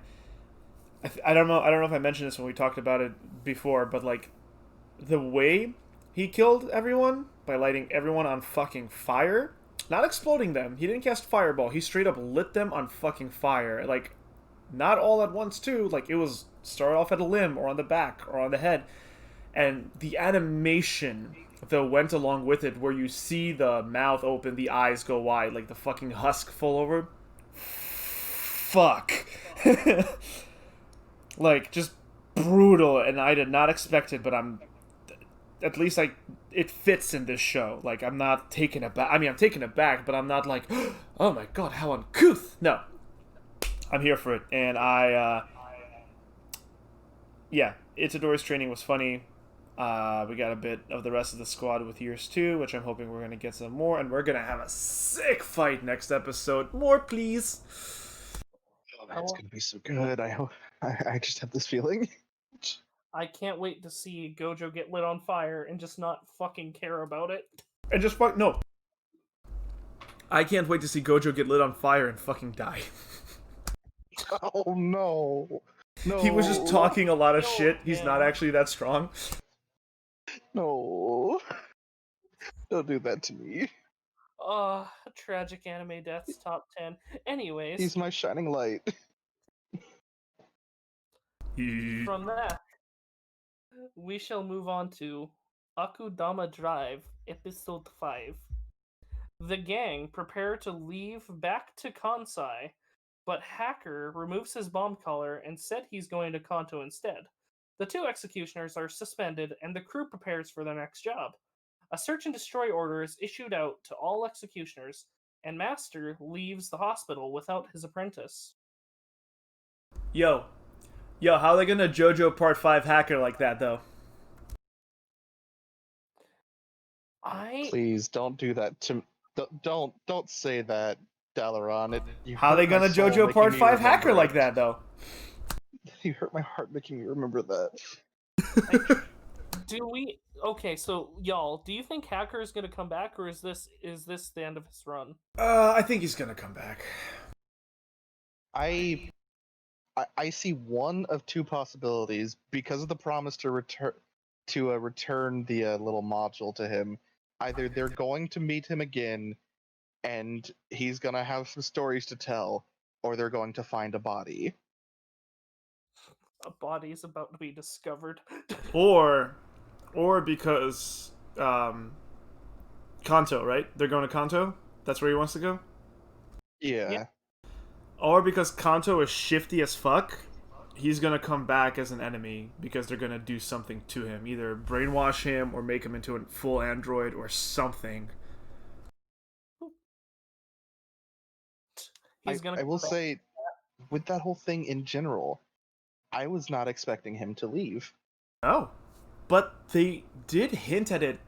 I don't know if I mentioned this when we talked about it before, but, like, the way he killed everyone by lighting everyone on fucking fire. Not exploding them. He didn't cast fireball. He straight up lit them on fucking fire. Like, not all at once, too. Like, it was started off at a limb or on the back or on the head. And the animation that went along with it, where you see the mouth open, the eyes go wide, like the fucking husk fall over. Fuck. Like, just brutal. And I did not expect it, but at least it fits in this show. Like, I'm not taken aback. I mean, I'm taken aback, but I'm not like, oh my god, how uncouth. No. I'm here for it. And yeah, Itadori's training was funny. We got a bit of the rest of the squad with years 2, which I'm hoping we're going to get some more. And we're going to have a sick fight next episode. More, please. Oh, that's going to be so good. I just have this feeling. I can't wait to see Gojo get lit on fire and just not fucking care about it. And just no. I can't wait to see Gojo get lit on fire and fucking die. Oh no. No. He was just talking a lot of shit. He's not actually that strong. No. Don't do that to me. Tragic anime deaths top 10. Anyways. He's my shining light. From that, we shall move on to Akudama Drive, Episode 5. The gang prepare to leave back to Kansai, but Hacker removes his bomb collar and said he's going to Kanto instead. The 2 executioners are suspended, and the crew prepares for their next job. A search and destroy order is issued out to all executioners, and Master leaves the hospital without his apprentice. Yo, how are they gonna JoJo Part 5 Hacker like that, though? Please don't do that to. Don't say that, Dalaran. How are they gonna JoJo Part 5 Hacker like that, though? You hurt my heart making me remember that. Okay, so y'all, do you think Hacker is gonna come back, or is this the end of his run? I think he's gonna come back. I see one of 2 possibilities because of the promise to return the little module to him. Either they're going to meet him again, and he's gonna have some stories to tell, or they're going to find a body. A body is about to be discovered. or because Kanto, right? They're going to Kanto? That's where he wants to go? Yeah. Or because Kanto is shifty as fuck, he's gonna come back as an enemy because they're gonna do something to him. Either brainwash him or make him into a full android or something. I will say, with that whole thing in general, I was not expecting him to leave. No. But they did hint at it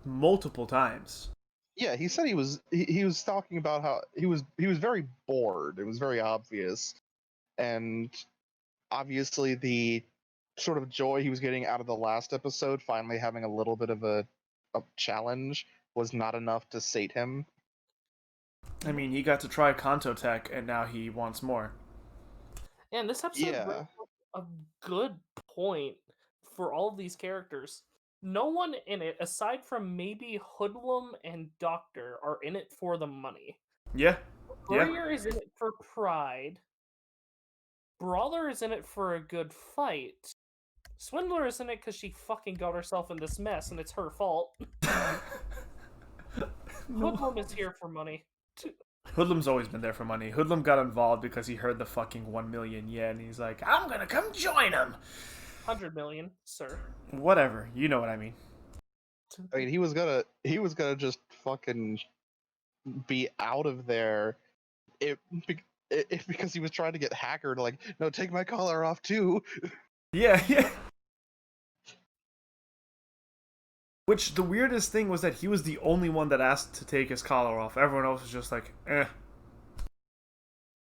multiple times. Yeah, he said he was talking about how he was very bored. It was very obvious, and obviously the sort of joy he was getting out of the last episode, finally having a little bit of a challenge, was not enough to sate him. I mean, he got to try Kanto Tech, and now he wants more. And this episode brings Yeah, up a good point for all of these characters. No one in it, aside from maybe Hoodlum and Doctor, are in it for the money. Yeah, yeah. Courier is in it for pride. Brawler is in it for a good fight. Swindler is in it because she fucking got herself in this mess and it's her fault. Hoodlum is here for money. Hoodlum's always been there for money. Hoodlum got involved because he heard the fucking 1 million yen. He's like, I'm gonna come join him. 100 million, sir. Whatever, you know what I mean. I mean he was gonna just fucking be out of there if because he was trying to get Hacker to like, no, take my collar off too. Yeah, yeah. Which the weirdest thing was that he was the only one that asked to take his collar off. Everyone else was just like, eh.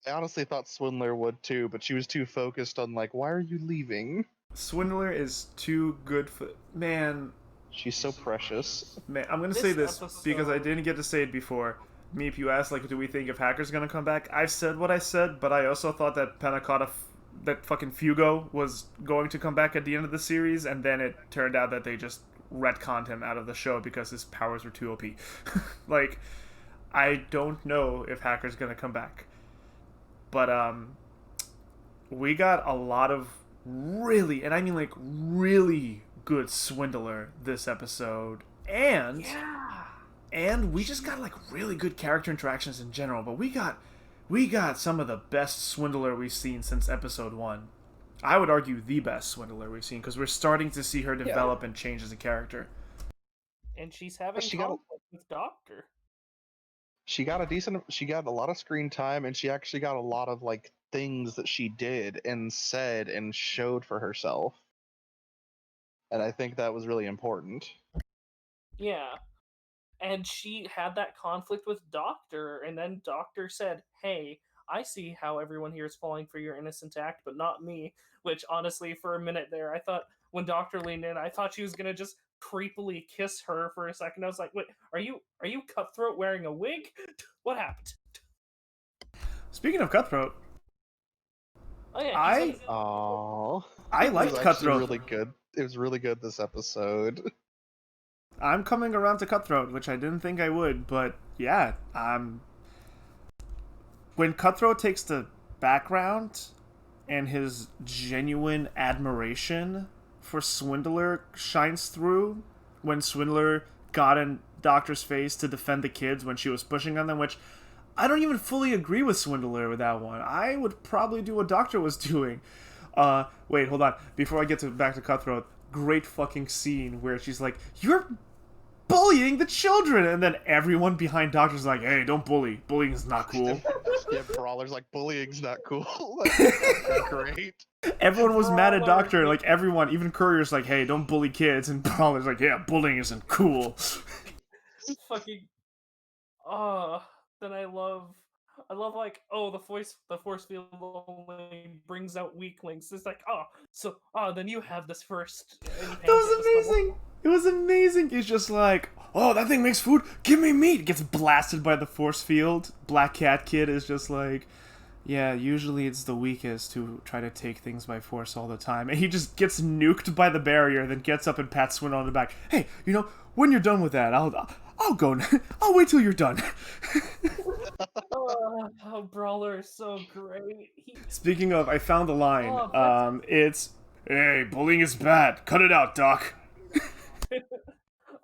I honestly thought Swindler would too, but she was too focused on like, why are you leaving? Swindler is too good for... Man, She's so precious. man, I'm gonna say this because I didn't get to say it before. Meep, you asked, like, do we think if Hacker's gonna come back? I've said what I said, but I also thought that that fucking Fugo was going to come back at the end of the series, and then it turned out that they just retconned him out of the show because his powers were too OP. Like, I don't know if Hacker's gonna come back. But, we got a lot of really, and I mean, like, really good Swindler this episode. And... Yeah. And we just got like really good character interactions in general, but we got some of the best Swindler we've seen since episode 1. I would argue the best Swindler we've seen because we're starting to see her develop and change as a character. And she's having conflict with Doctor. She got a lot of screen time, and she actually got a lot of like things that she did and said and showed for herself. And I think that was really important. Yeah. And she had that conflict with Doctor, and then Doctor said, hey, I see how everyone here is falling for your innocent act, but not me. Which, honestly, for a minute there, I thought, when Doctor leaned in, I thought she was gonna just creepily kiss her for a second. I was like, wait, are you Cutthroat wearing a wig? What happened? Speaking of Cutthroat, Oh yeah, I liked Cutthroat. Really good. It was really good this episode. I'm coming around to Cutthroat, which I didn't think I would, but yeah, when Cutthroat takes the background and his genuine admiration for Swindler shines through when Swindler got in Doctor's face to defend the kids when she was pushing on them, which I don't even fully agree with Swindler with that one. I would probably do what Doctor was doing. Wait, hold on. Before I get back to Cutthroat, great fucking scene where she's like, you're bullying the children, and then everyone behind Doctor's like, hey, don't bully. Bullying is not cool. Yeah, Brawler's like, bullying's not cool. Great. Everyone was mad at Doctor, like everyone, even Courier's like, hey, don't bully kids, and Brawler's like, yeah, bullying isn't cool. Fucking then I love like, oh, the force field only brings out weaklings. It's like, then you have this first. That was amazing. It was amazing. He's just like, oh, that thing makes food. Give me meat. Gets blasted by the force field. Black Cat Kid is just like, yeah, usually it's the weakest who try to take things by force all the time. And he just gets nuked by the barrier, then gets up and pats Swindler on the back. Hey, when you're done with that, I'll go. I'll wait till you're done. Brawler is so great. Speaking of, I found the line. It's, hey, bullying is bad. Cut it out, Doc.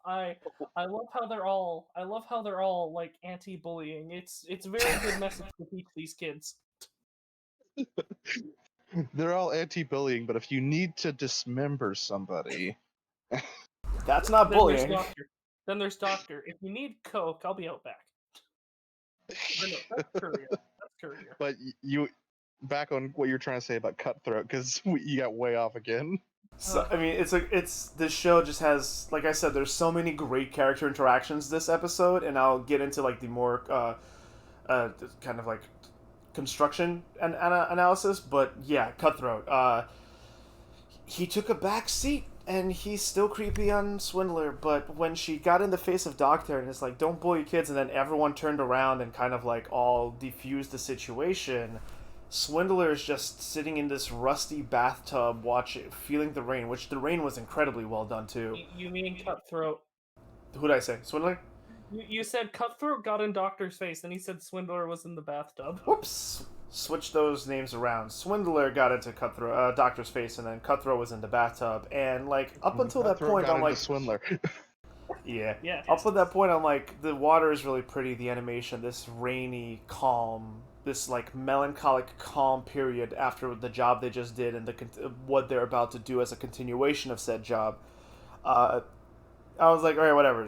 I love how they're all like anti-bullying. It's a very good message to teach these kids. They're all anti-bullying, but if you need to dismember somebody, that's not bullying. Then there's Doctor. If you need coke, I'll be out back. But no, that's Courier. But you back on what you're trying to say about Cutthroat, because you got way off again. So, I mean, this show just has, like I said, there's so many great character interactions this episode, and I'll get into like the more kind of like construction and analysis. But yeah, Cutthroat. He took a back seat, and he's still creepy on Swindler. But when she got in the face of Doctor, and it's like, "Don't bully kids," and then everyone turned around and kind of like all defused the situation. Swindler is just sitting in this rusty bathtub, watching, feeling the rain, which the rain was incredibly well done too. You mean Cutthroat? Who'd I say? Swindler? You said Cutthroat got in Doctor's face, and he said Swindler was in the bathtub. Whoops! Switch those names around. Swindler got into Cutthroat, Doctor's face, and then Cutthroat was in the bathtub. And like up until that Cutthroat point, got I'm into like, Swindler. yeah. Yeah. Up to that point, I'm like, the water is really pretty. The animation, this rainy, calm, this like melancholic, calm period after the job they just did and what they're about to do as a continuation of said job. I was like, all right, whatever.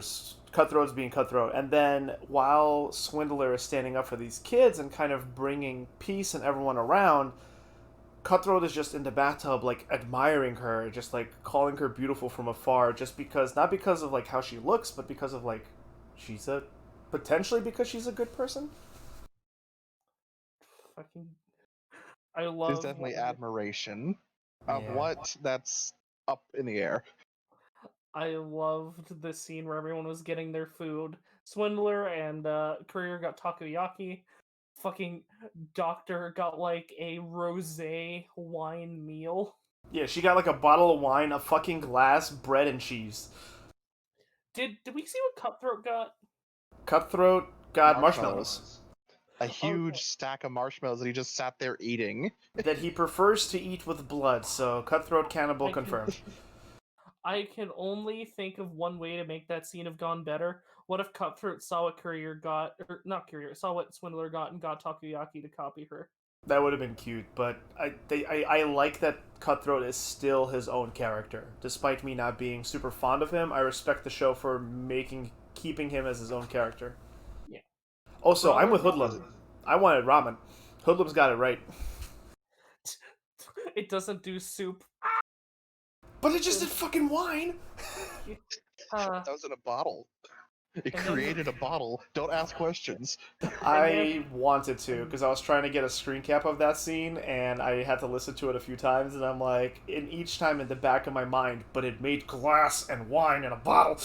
Cutthroat's being cutthroat. And then while Swindler is standing up for these kids and kind of bringing peace and everyone around, Cutthroat is just in the bathtub, like admiring her, just like calling her beautiful from afar, just because, not because of like how she looks, but because of like potentially because she's a good person. Fucking, I love. There's definitely admiration of Yeah. what that's up in the air. I loved the scene where everyone was getting their food. Swindler and Courier got takoyaki. Fucking Doctor got like a rosé wine meal. Yeah, she got like a bottle of wine, a fucking glass, bread, and cheese. Did we see what Cutthroat got? Cutthroat got marshmallows. A huge stack of marshmallows that he just sat there eating. That he prefers to eat with blood, so Cutthroat cannibal confirmed. I can only think of one way to make that scene have gone better. What if Cutthroat saw what Courier got, or not Courier, saw what Swindler got and got takoyaki to copy her? That would have been cute, but I like that Cutthroat is still his own character. Despite me not being super fond of him, I respect the show for keeping him as his own character. Yeah. Also, I'm with Hoodlum. I wanted ramen. Hoodlum's got it right. It doesn't do soup. But it just did fucking wine! That was in a bottle. It created a bottle. Don't ask questions. I wanted to, because I was trying to get a screen cap of that scene, and I had to listen to it a few times, and I'm like, in each time in the back of my mind, but it made glass and wine in a bottle!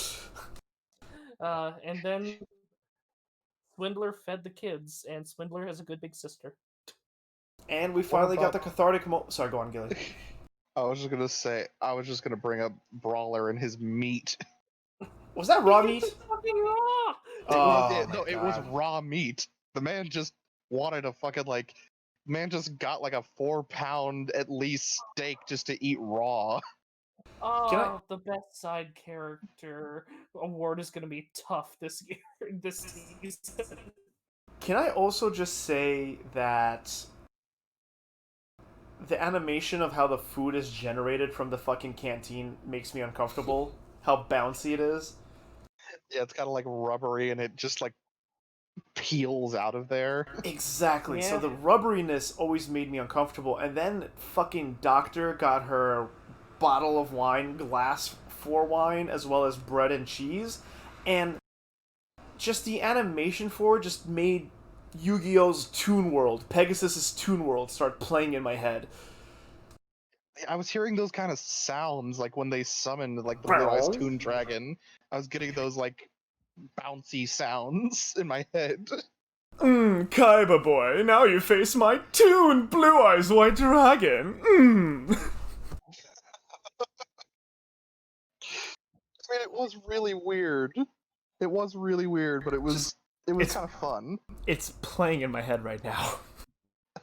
And then Swindler fed the kids, and Swindler has a good big sister. And we finally got the cathartic Sorry, go on, Gilly. I was just gonna bring up Brawler and his meat. Was that raw meat? Fucking raw! It was raw meat. The man just wanted a fucking man just got like a 4-pound at least steak just to eat raw. Oh, the best side character award is gonna be tough this year. This season. Can I also just say that the animation of how the food is generated from the fucking canteen makes me uncomfortable? How bouncy it is. Yeah, it's kind of like rubbery and it just like peels out of there. Exactly. Yeah. So the rubberiness always made me uncomfortable. And then fucking Doctor got her bottle of wine, glass for wine, as well as bread and cheese. And just the animation for it just made Yu-Gi-Oh's Toon World, Pegasus's Toon World, start playing in my head. I was hearing those kind of sounds like when they summoned like the Blue Eyes Toon Dragon. I was getting those like bouncy sounds in my head. Kaiba boy, now you face my Toon Blue Eyes White Dragon. I mean, it was really weird. It was really weird, but it was kind of fun. It's playing in my head right now.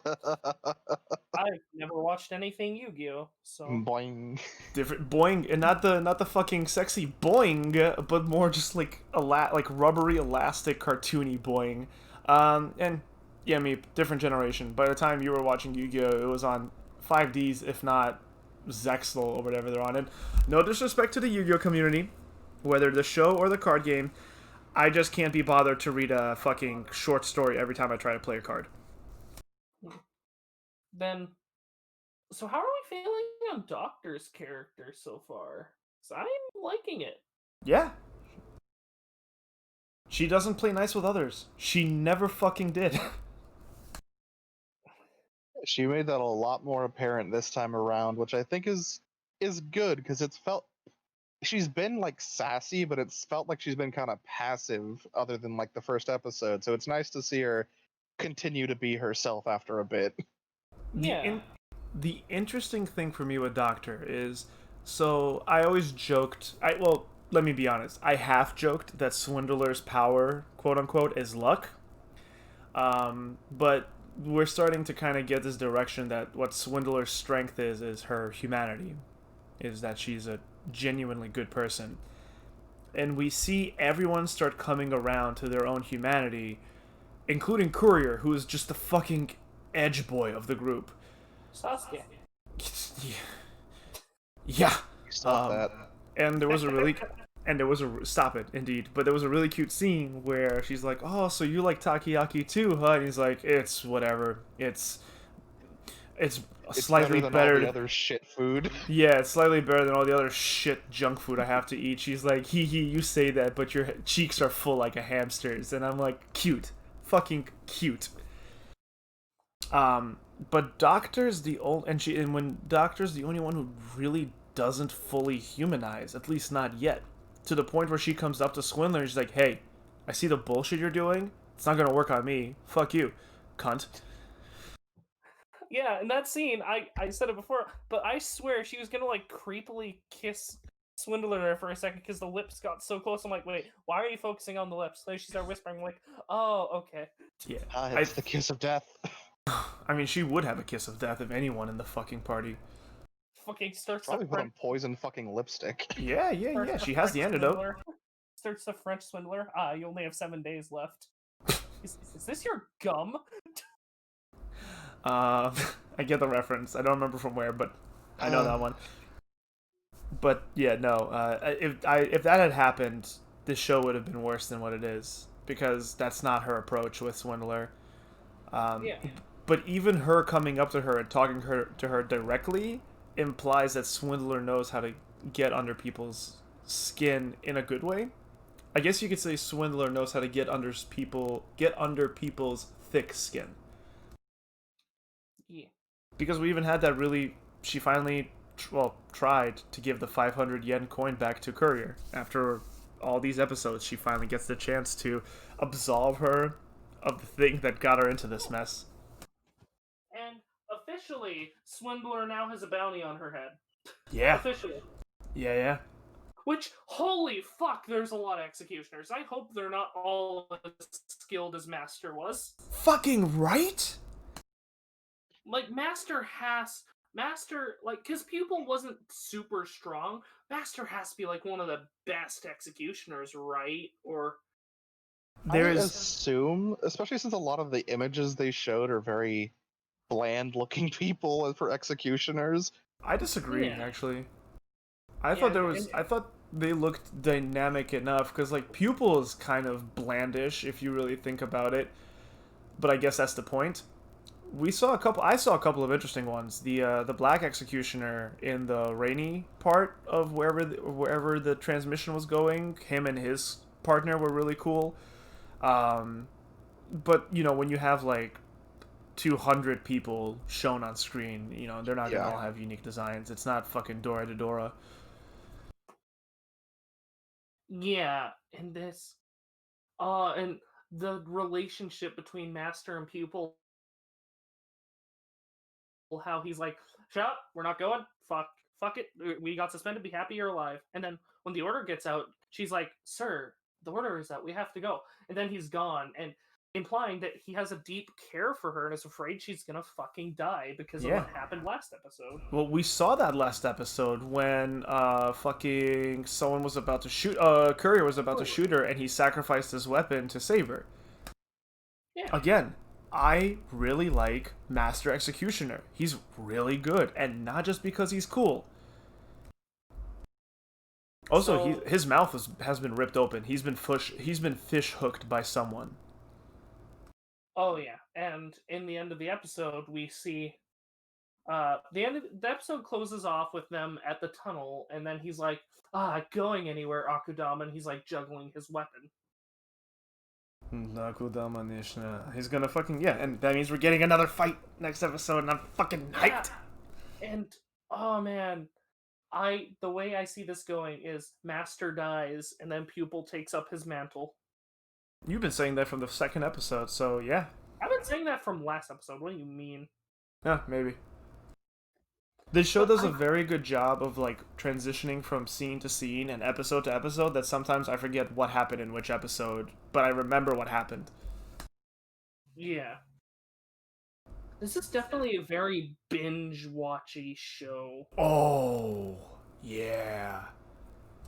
I've never watched anything Yu-Gi-Oh, so Boing. Different boing, and not the fucking sexy boing, but more just like like rubbery, elastic, cartoony boing. And yeah, different generation. By the time you were watching Yu-Gi-Oh, it was on 5Ds, if not Zexel or whatever they're on. And no disrespect to the Yu-Gi-Oh community, whether the show or the card game, I just can't be bothered to read a fucking short story every time I try to play a card. then, so how are we feeling on Doctor's character so far. So I'm liking it. Yeah. She doesn't play nice with others. She never fucking did. She made that a lot more apparent this time around, which I think is good because it's felt she's been like sassy, but it's felt like she's been kind of passive other than like the first episode. So it's nice to see her continue to be herself after a bit. The interesting thing for me with Doctor is, so I always joked, let me be honest, I half joked that Swindler's power, quote unquote, is luck. But we're starting to kind of get this direction that what Swindler's strength is her humanity, is that she's a genuinely good person. And we see everyone start coming around to their own humanity, including Courier, who is just the fucking edge boy of the group. Sasuke. Yeah. Stop that. And there was stop it, indeed. But there was a really cute scene where she's like, "Oh, so you like takoyaki too, huh?" And he's like, "It's whatever. It's slightly better than all the other shit food." Yeah, it's slightly better than all the other shit junk food I have to eat. She's like, "Hee hee, you say that, but your cheeks are full like a hamster's." And I'm like, "Cute, fucking cute." But Doctor's the only, and when Doctor's the only one who really doesn't fully humanize, at least not yet, to the point where she comes up to Swindler and she's like, "Hey, I see the bullshit you're doing. It's not gonna work on me. Fuck you, cunt." Yeah, in that scene, I said it before, but I swear she was gonna like creepily kiss Swindler there for a second because the lips got so close. I'm like, wait, why are you focusing on the lips? Then she started whispering, I'm like, oh, okay. Yeah, It's the kiss of death. I mean, she would have a kiss of death if anyone in the fucking party. Fucking starts Probably the put on poison fucking lipstick. Yeah. She has the antidote. Swindler. Starts the French Swindler. You only have 7 days left. Is this your gum? I get the reference. I don't remember from where, but I know that one. But yeah, no. If that had happened, this show would have been worse than what it is, because that's not her approach with Swindler. Yeah. But even her coming up to her and talking to her directly implies that Swindler knows how to get under people's skin in a good way. I guess you could say Swindler knows how to get under people's thick skin. Yeah. Because we even had that really... She finally, tried to give the 500 yen coin back to Courier. After all these episodes, she finally gets the chance to absolve her of the thing that got her into this mess. And officially, Swindler now has a bounty on her head. Yeah. Officially. Yeah. Which, holy fuck, there's a lot of executioners. I hope they're not all as skilled as Master was. Fucking right? Like, Master, like, because Pupil wasn't super strong. Master has to be, like, one of the best executioners, right? Or... I assume, especially since a lot of the images they showed are very bland-looking people for executioners. I disagree, actually. I thought they looked dynamic enough, because, like, Pupil is kind of blandish, if you really think about it. But I guess that's the point. I saw a couple of interesting ones. The black executioner in the rainy part of wherever the transmission was going, him and his partner were really cool. But, when you have, like, 200 people shown on screen, they're not going to all have unique designs. It's not fucking Dora to Dora. Yeah, and this... and the relationship between Master and Pupil, how he's like, shut up, we're not going, fuck it, we got suspended, be happy you're alive. And then when the order gets out, she's like, sir, the order is that we have to go. And then he's gone, and implying that he has a deep care for her and is afraid she's gonna fucking die because of what happened last episode. Well, we saw that last episode when fucking someone was about to shoot, Courier was about to shoot her, and he sacrificed his weapon to save her. Yeah. Again, I really like Master Executioner. He's really good, and not just because he's cool. Also, his mouth has been ripped open. He's been fish hooked by someone. Oh yeah, and in the end of the episode, we see The episode closes off with them at the tunnel, and then he's like, going anywhere, Akudama, and he's like juggling his weapon. Akudama Nishna. He's gonna fucking, yeah, and that means we're getting another fight next episode, and I'm fucking hyped. Yeah. And, oh man, the way I see this going is Master dies, and then Pupil takes up his mantle. You've been saying that from the second episode, so yeah. I've been saying that from last episode. What do you mean? Yeah, maybe. This show does a very good job of, like, transitioning from scene to scene and episode to episode that sometimes I forget what happened in which episode, but I remember what happened. Yeah. This is definitely a very binge-watchy show. Oh, yeah.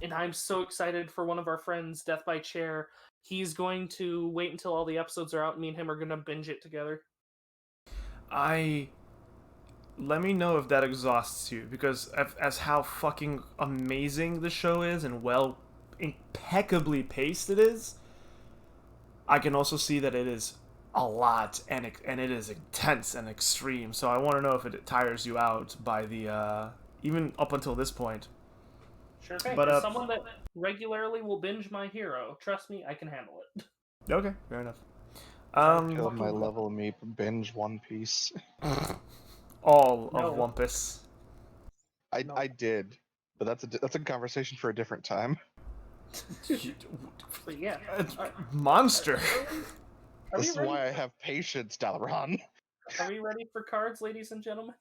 And I'm so excited for one of our friends, Death by Chair. He's going to wait until all the episodes are out, and me and him are going to binge it together. Let me know if that exhausts you, because as how fucking amazing the show is and well, impeccably paced it is, I can also see that it is a lot and it is intense and extreme. So I want to know if it tires you out by the even up until this point. Sure thing. But as someone that regularly will binge My Hero, trust me, I can handle it. Okay, fair enough. Killed my level me binge One Piece. All No. of Wampus. I did, but that's a conversation for a different time. But yeah. Monster. This is why I have patience, Dalaran. Are we ready for cards, ladies and gentlemen?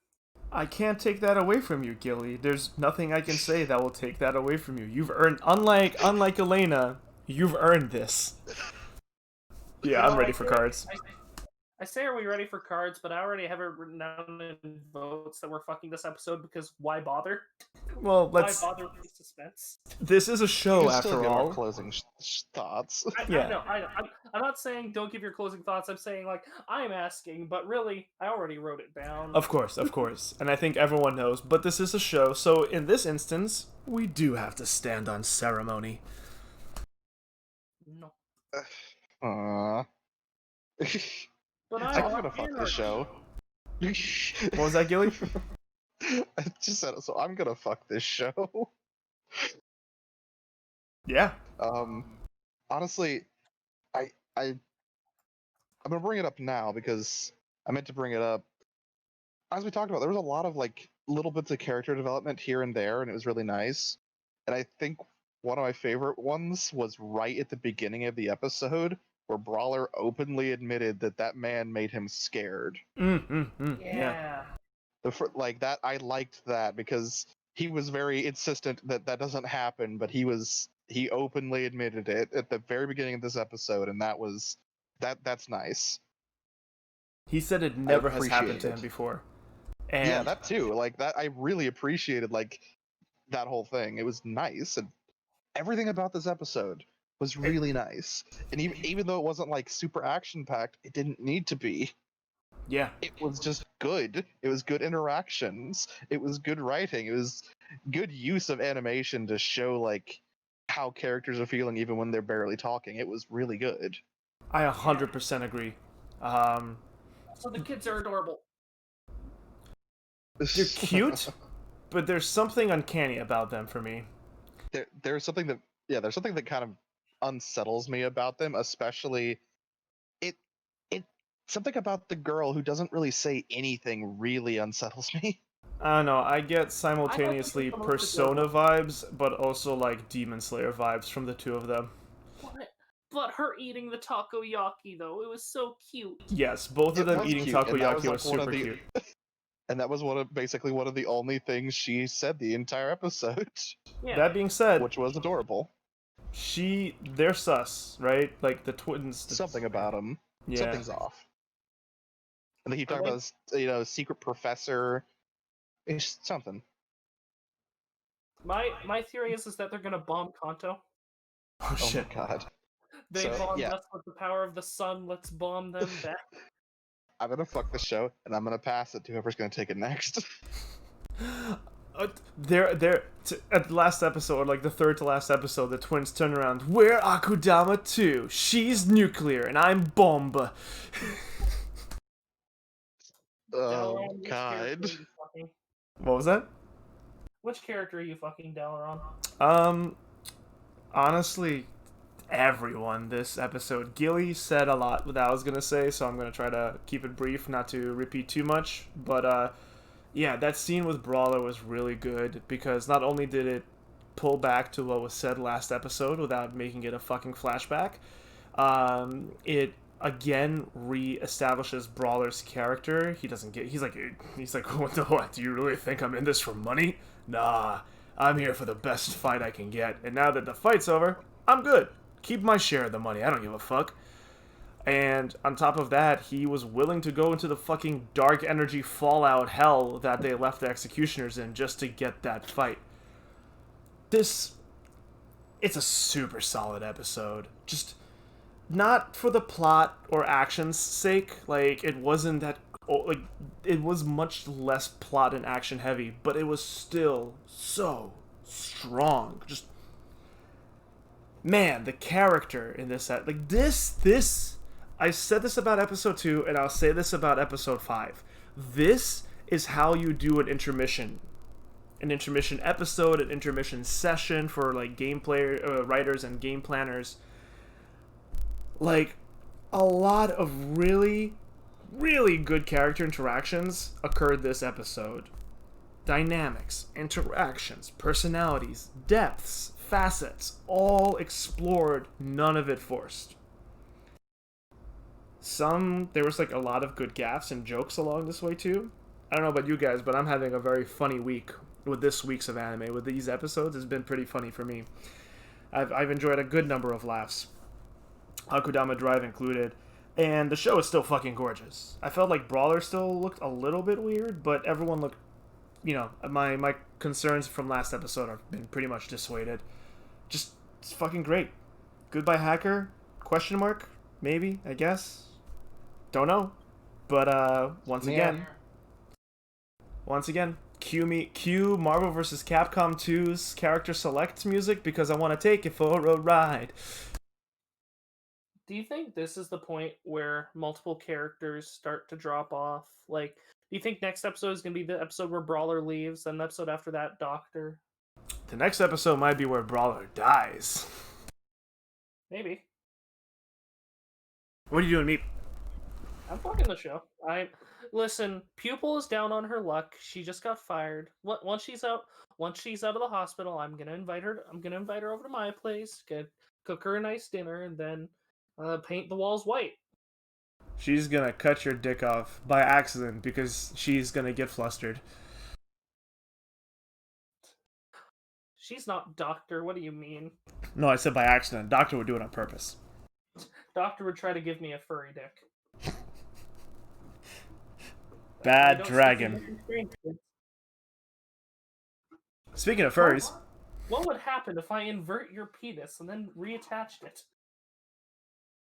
I can't take that away from you, Gilly. There's nothing I can say that will take that away from you. You've earned, unlike Elena, you've earned this. Yeah, I'm ready for cards. I say, are we ready for cards? But I already have it written down in votes that we're fucking this episode because why bother? Well, Why bother with suspense? This is a show, after all. Closing thoughts. I know. I'm not saying don't give your closing thoughts. I'm saying, like, I'm asking, but really, I already wrote it down. Of course. And I think everyone knows, but this is a show, so in this instance, we do have to stand on ceremony. No. But I'm gonna fuck this show. What was that, Gilly? I just said it, so I'm gonna fuck this show. Yeah. Honestly, I'm gonna bring it up now because I meant to bring it up. As we talked about, there was a lot of like little bits of character development here and there, and it was really nice. And I think one of my favorite ones was right at the beginning of the episode, where Brawler openly admitted that man made him scared. Yeah. Like that, I liked that because he was very insistent that doesn't happen, but he openly admitted it at the very beginning of this episode, and that's nice. He said it never has happened to him before. And yeah, that too. Like that, I really appreciated like that whole thing. It was nice, and everything about this episode was really nice. And even though it wasn't like super action packed, it didn't need to be. Yeah. It was just good. It was good interactions. It was good writing. It was good use of animation to show like how characters are feeling even when they're barely talking. It was really good. I 100% agree. So the kids are adorable. They're cute, but there's something uncanny about them for me. There's something that kind of unsettles me about them, especially something about the girl who doesn't really say anything really unsettles me. I don't know, I get simultaneously Persona vibes, but also like Demon Slayer vibes from the two of them. But her eating the takoyaki, though, it was so cute. Yes, both of them eating takoyaki was super cute. And that was basically one of the only things she said the entire episode. Yeah. That being said, which was adorable. They're sus, right? Like the twins. Something about them. Yeah. Something's off. And then he talked about this, secret professor. It's something. My theory is that they're gonna bomb Kanto. Oh shit! My god. They bombed us with the power of the sun. Let's bomb them back. I'm gonna fuck the show, and I'm gonna pass it to whoever's gonna take it next. At the last episode, like the third to last episode, the twins turn around. We're Akudama too. She's nuclear, and I'm bomb. Oh god. What was that? Which character are you fucking down on? Um, honestly, everyone this episode. Gilly said a lot what I was gonna say, so I'm gonna try to keep it brief, not to repeat too much. But yeah, that scene with Brawler was really good because not only did it pull back to what was said last episode without making it a fucking flashback, it again re-establishes Brawler's character. He doesn't get. He's like, what? Do you really think I'm in this for money? Nah, I'm here for the best fight I can get. And now that the fight's over, I'm good. Keep my share of the money. I don't give a fuck. And on top of that, he was willing to go into the fucking dark energy fallout hell that they left the executioners in just to get that fight. This, it's a super solid episode. Just not for the plot or action's sake. Like it wasn't that. Like it was much less plot and action heavy, but it was still so strong. Just man, the character in this set, like this. I said this about episode 2, and I'll say this about episode 5. This is how you do an intermission episode, an intermission session for like gameplay writers and game planners. Like a lot of really, really good character interactions occurred this episode. Dynamics, interactions, personalities, depths, facets, all explored, none of it forced. There was like a lot of good gaffes and jokes along this way too. I don't know about you guys, but I'm having a very funny week with this week's of anime. With these episodes, it's been pretty funny for me. I've enjoyed a good number of laughs, Akudama Drive included, and the show is still fucking gorgeous. I felt like Brawler still looked a little bit weird, but everyone looked, my concerns from last episode have been pretty much dissuaded. Just, it's fucking great. Goodbye Hacker? Question mark? Maybe, I guess. Don't know. But once again, cue Marvel vs. Capcom 2's character select music because I want to take it for a ride. Do you think this is the point where multiple characters start to drop off? Like, do you think next episode is going to be the episode where Brawler leaves, and the episode after that, Doctor? The next episode might be where Brawler dies. Maybe. What are you doing, Meep? I'm fucking the show. Listen. Pupil is down on her luck. She just got fired. Once she's out of the hospital, I'm gonna invite her. I'm gonna invite her over to my place. Cook her a nice dinner, and then paint the walls white. She's gonna cut your dick off by accident because she's gonna get flustered. She's not Doctor. What do you mean? No, I said by accident. Doctor would do it on purpose. Doctor would try to give me a furry dick. Bad dragon. Speaking of furries, what would happen if I invert your penis and then reattached it?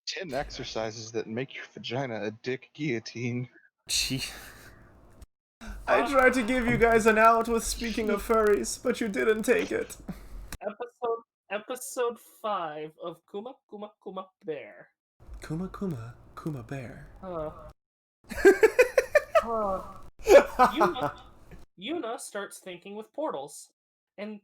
10 exercises that make your vagina a dick guillotine. Gee. I tried to give you guys an out with speaking of furries, but you didn't take it. Episode 5 of Kuma Bear. Kuma Bear. Yuna starts thinking with portals, and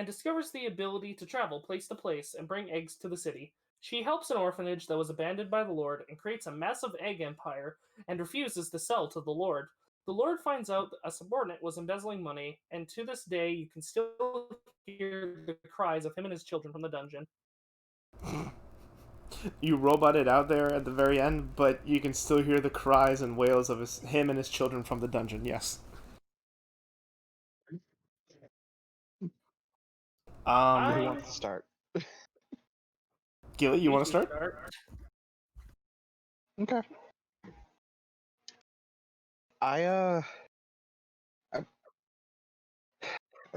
discovers the ability to travel place to place and bring eggs to the city. She helps an orphanage that was abandoned by the Lord and creates a massive egg empire and refuses to sell to the Lord. The Lord finds out that a subordinate was embezzling money, and to this day you can still hear the cries of him and his children from the dungeon. You roboted out there at the very end, but you can still hear the cries and wails of him and his children from the dungeon, yes. Who wants to start? Gilly, you want to start? Okay. I'm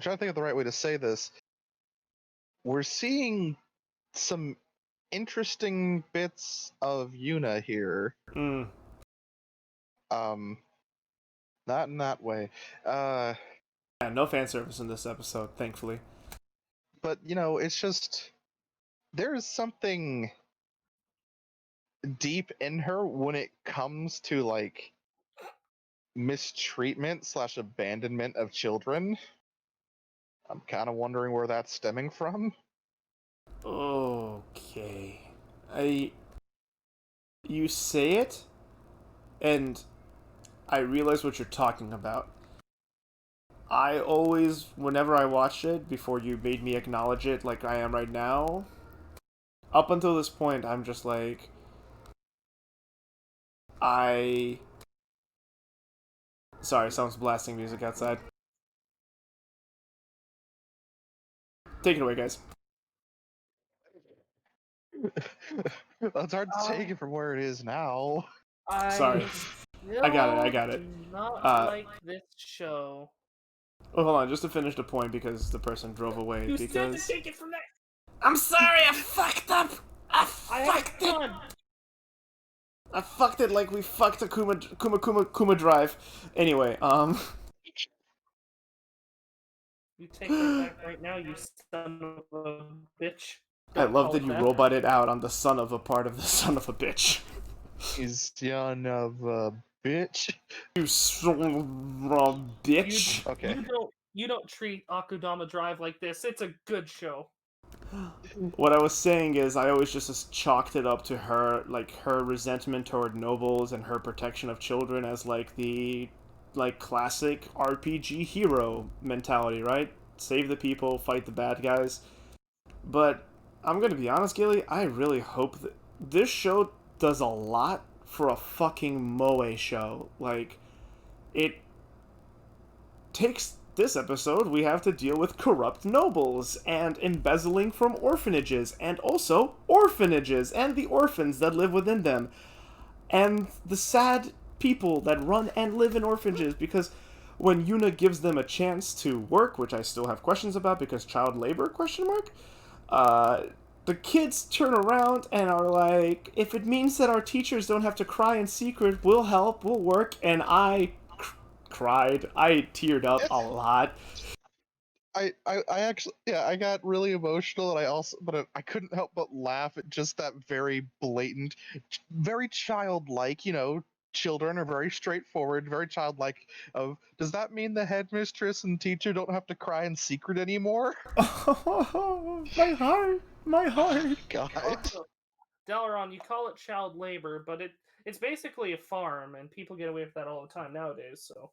trying to think of the right way to say this. We're seeing some interesting bits of Yuna here. Not in that way. Yeah, no fan service in this episode, thankfully. But it's just there's something deep in her when it comes to like mistreatment / abandonment of children. I'm kind of wondering where that's stemming from. Okay. You say it, and I realize what you're talking about. I always, whenever I watched it, before you made me acknowledge it like I am right now, up until this point, I'm just like, Sorry, someone's blasting music outside. Take it away, guys. It's hard to take it from where it is now. Sorry. Still I got it. do not like this show. Oh, hold on, just to finish the point because the person drove away. You because said to take it from there. I'm sorry, I fucked up. I fucked it. I fucked it like we fucked Kuma Drive. Anyway, You take that back right now, you son of a bitch. I Don't love call that it you roboted out on the son of a part of the son of a bitch. He's son of a bitch. You son of a bitch. Okay. You don't treat Akudama Drive like this. It's a good show. What I was saying is, I always just chalked it up to her, like her resentment toward nobles and her protection of children as like the classic RPG hero mentality, right? Save the people, fight the bad guys. But I'm gonna be honest, Gilly, I really hope that this show does a lot for a fucking Moe show. Like, it takes this episode, we have to deal with corrupt nobles and embezzling from orphanages, and also orphanages and the orphans that live within them, and the sad people that run and live in orphanages. Because when Yuna gives them a chance to work, which I still have questions about because child labor question mark, the kids turn around and are like, if it means that our teachers don't have to cry in secret, we'll help, we'll work. And I cried. I teared up a lot. I actually, yeah, I got really emotional, and I couldn't help but laugh at just that very blatant, very childlike, children are very straightforward, very childlike. Does that mean the headmistress and teacher don't have to cry in secret anymore? Oh, my heart. God. Also, Delaron, you call it child labor, but it's basically a farm, and people get away with that all the time nowadays. So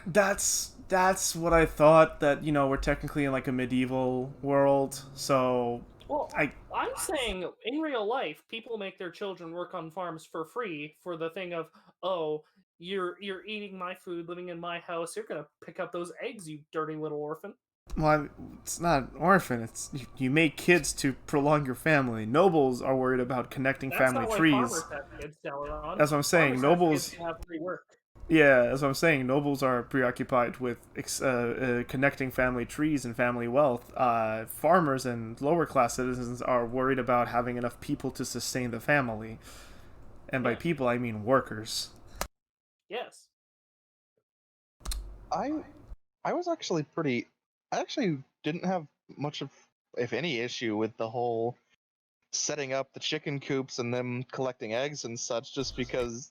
That's what I thought, that we're technically in like a medieval world. So well, I'm saying in real life, people make their children work on farms for free for the thing of, oh, you're eating my food, living in my house. You're gonna pick up those eggs, you dirty little orphan. well, it's not orphan. It's you make kids to prolong your family. Nobles are worried about connecting That's family not why trees. farmers have kids, Delaron. That's what I'm saying. Farmers Nobles. have kids to have free work. Yeah, that's what I'm saying. Nobles are preoccupied with connecting family trees and family wealth. Farmers and lower class citizens are worried about having enough people to sustain the family. And by people, I mean workers. Yes. I was actually pretty. I actually didn't have much of, if any, issue with the whole setting up the chicken coops and them collecting eggs and such, just because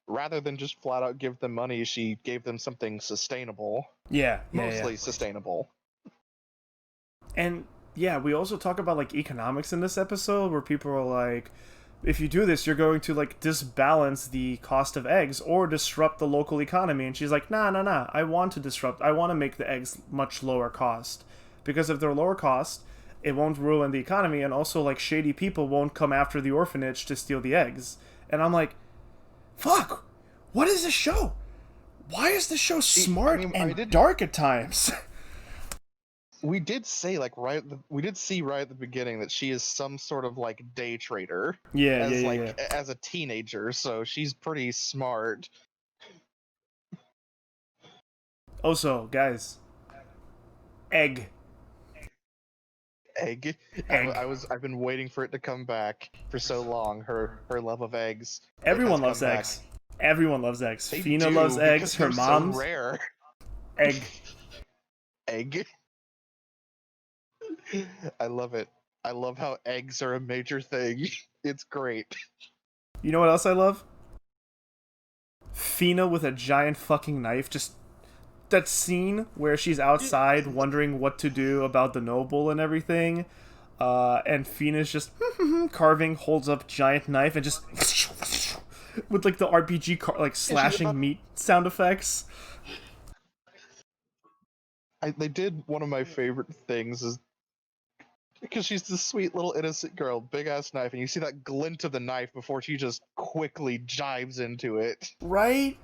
rather than just flat out give them money, she gave them something sustainable. Mostly sustainable. And yeah, we also talk about like economics in this episode, where people are like, if you do this, you're going to like disbalance the cost of eggs or disrupt the local economy. And she's like, nah. I want to make the eggs much lower cost, because if they're lower cost, it won't ruin the economy, and also like shady people won't come after the orphanage to steal the eggs. And I'm like, fuck, what is this show? Why is this show smart and dark at times? We did say we did see right at the beginning that she is some sort of like day trader. As a teenager, so she's pretty smart. Also, guys, egg. I've been waiting for it to come back for so long. Her love of eggs. Everyone loves eggs. Everyone loves eggs. They Fina loves eggs. Her mom's so rare. Egg. Egg. I love it. I love how eggs are a major thing. It's great. You know what else I love? Fina with a giant fucking knife. Just that scene where she's outside wondering what to do about the noble and everything. And Fina's just carving, holds up giant knife, and just with like the RPG like slashing meat sound effects. They did one of my favorite things is because she's this sweet little innocent girl, big ass knife, and you see that glint of the knife before she just quickly jives into it. Right?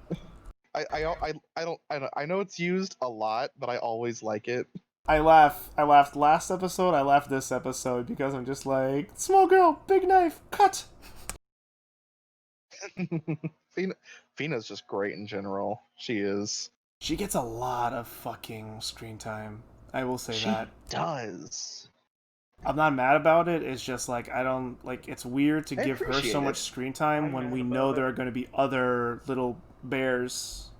I know it's used a lot, but I always like it. I laughed last episode, I laughed this episode because I'm just like, small girl, big knife, cut. Fina's just great in general. She is. She gets a lot of fucking screen time. I will say that. She does. I'm not mad about it. It's just like I don't like. It's weird to give her so much it. screen time when we know there are going to be other little bears.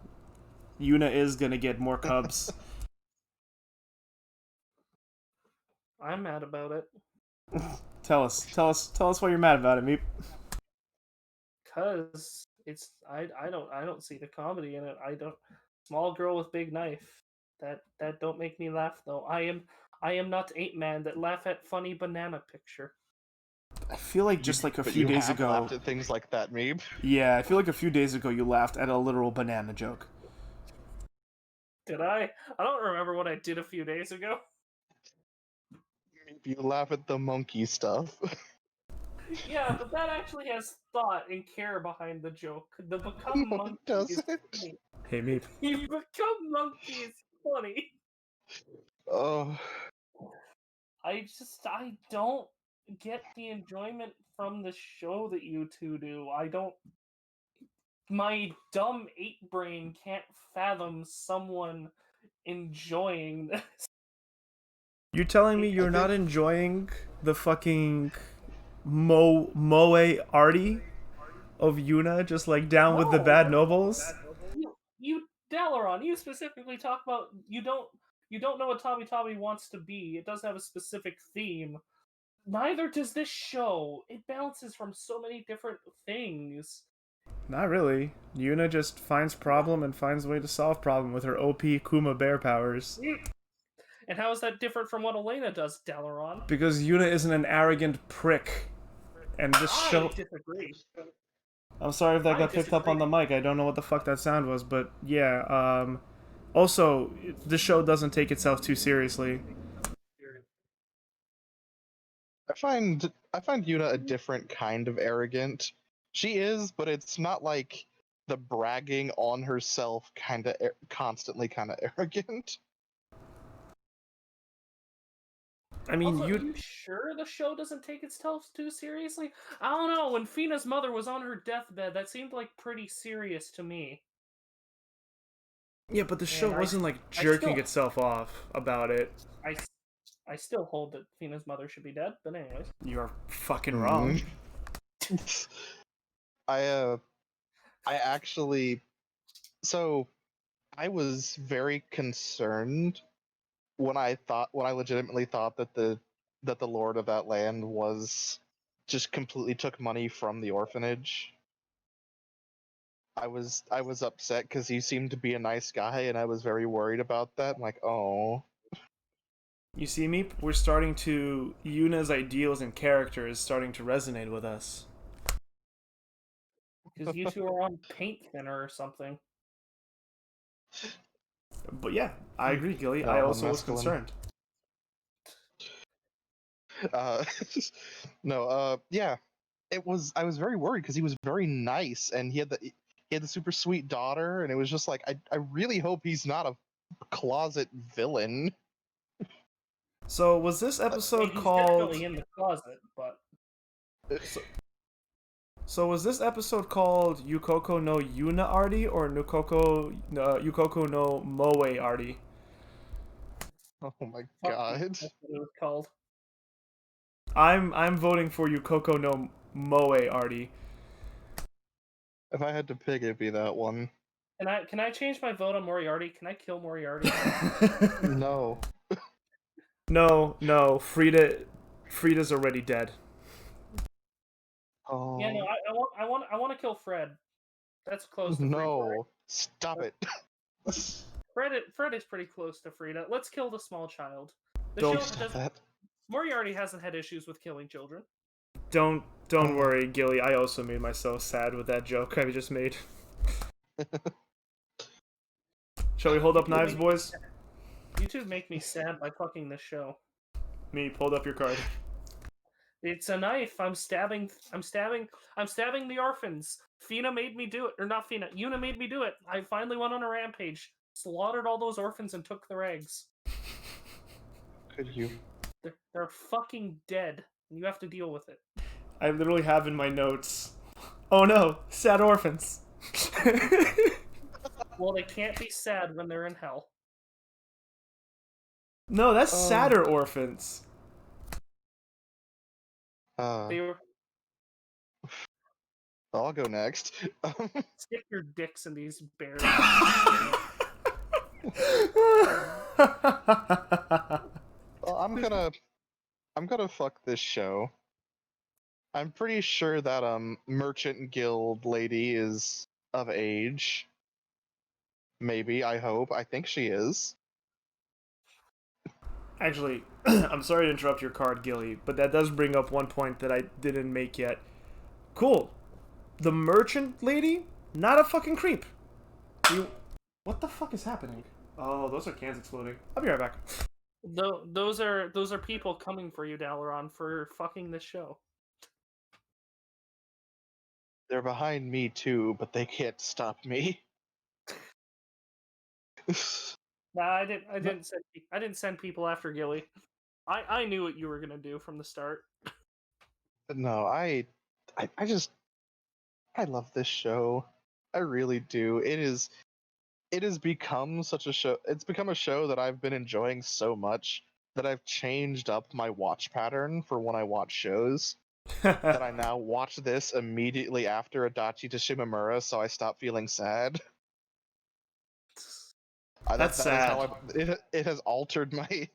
Yuna is going to get more cubs. I'm mad about it. Tell us why you're mad about it, Meep. Cause it's I don't see the comedy in it. I don't. Small girl with big knife. That don't make me laugh though. I am not Ape Man that laugh at funny banana picture. I feel like just like a few days ago. Laughed at things like that, Meep. Yeah, I feel like a few days ago you laughed at a literal banana joke. Did I? I don't remember what I did a few days ago. You laugh at the monkey stuff. Yeah, but that actually has thought and care behind the joke. The become monkey Does is it? funny. Hey, Meep. You become monkey is funny. Oh. I don't get the enjoyment from the show that you two do. I don't. My dumb ape brain can't fathom someone enjoying this. You're telling me you're not enjoying the fucking Moe-riarty of Yuna just like down with the bad nobles? You Dalaran, you specifically talk about you don't know what Tabitabi wants to be. It doesn't have a specific theme. Neither does this show. It bounces from so many different things. Not really. Yuna just finds problem and finds a way to solve problem with her OP Kuma bear powers. And how is that different from what Elena does, Dalaran? Because Yuna isn't an arrogant prick. And this show... I disagree. I'm sorry if that got picked up on the mic. I don't know what the fuck that sound was, but yeah, also, the show doesn't take itself too seriously. I find Yuna a different kind of arrogant. She is, but it's not like the bragging on herself kind of constantly kind of arrogant. I mean, also, are you sure the show doesn't take itself too seriously? I don't know. When Fina's mother was on her deathbed, that seemed like pretty serious to me. Yeah, but the show wasn't like jerking itself off about it. I still hold that Fina's mother should be dead, but anyways. You're fucking wrong. I actually, so I was very concerned when I legitimately thought that the lord of that land was just completely took money from the orphanage. I was upset because he seemed to be a nice guy, and I was very worried about that. I'm like, oh. You see, Meep, we're starting to... Yuna's ideals and character is starting to resonate with us. Because you two are on paint thinner or something. But yeah, I agree, Gilly. I also was concerned. Yeah. I was very worried because he was very nice, and he had the super sweet daughter, and it was just like, I really hope he's not a closet villain. So was this episode he's called? Definitely in the closet, but. So was this episode called Yuukoku no Yuna-arty or Yuukoku no Moe-riarty? Oh my god! That's what it was called. I'm voting for Yuukoku no Moe-riarty. If I had to pick, it'd be that one. Can I change my vote on Moriarty? Can I kill Moriarty? No. No. Frida's already dead. Oh. Yeah, no. I want to kill Fred. That's close to Frida. No, stop it. Fred is pretty close to Frida. Let's kill the small child. The Don't show Stop does, that. Moriarty hasn't had issues with killing children. Don't worry, Gilly. I also made myself sad with that joke I just made. Shall we hold up knives, boys? You two make me sad by fucking this show. Me, hold up your card. It's a knife. I'm stabbing the orphans. Fina made me do it. Or not Fina. Yuna made me do it. I finally went on a rampage. Slaughtered all those orphans and took their eggs. Could you? They're fucking dead. And you have to deal with it. I literally have in my notes. Oh no, sad orphans. Well, they can't be sad when they're in hell. No, that's sadder orphans. They were... I'll go next. Stick your dicks in these bears. Well, I'm gonna fuck this show. I'm pretty sure that merchant guild lady is of age. Maybe, I hope. I think she is. Actually, I'm sorry to interrupt your card, Gilly, but that does bring up one point that I didn't make yet. Cool. The merchant lady? Not a fucking creep. What the fuck is happening? Oh, those are cans exploding. I'll be right back. Those are people coming for you, Dalaran, for fucking this show. They're behind me too, but they can't stop me. Nah, I didn't send people after Gilly. I knew what you were gonna do from the start. No, I love this show. I really do. It has become such a show. It's become a show that I've been enjoying so much that I've changed up my watch pattern for when I watch shows. That I now watch this immediately after Adachi to Shimamura, so I stop feeling sad. That's sad. It has altered my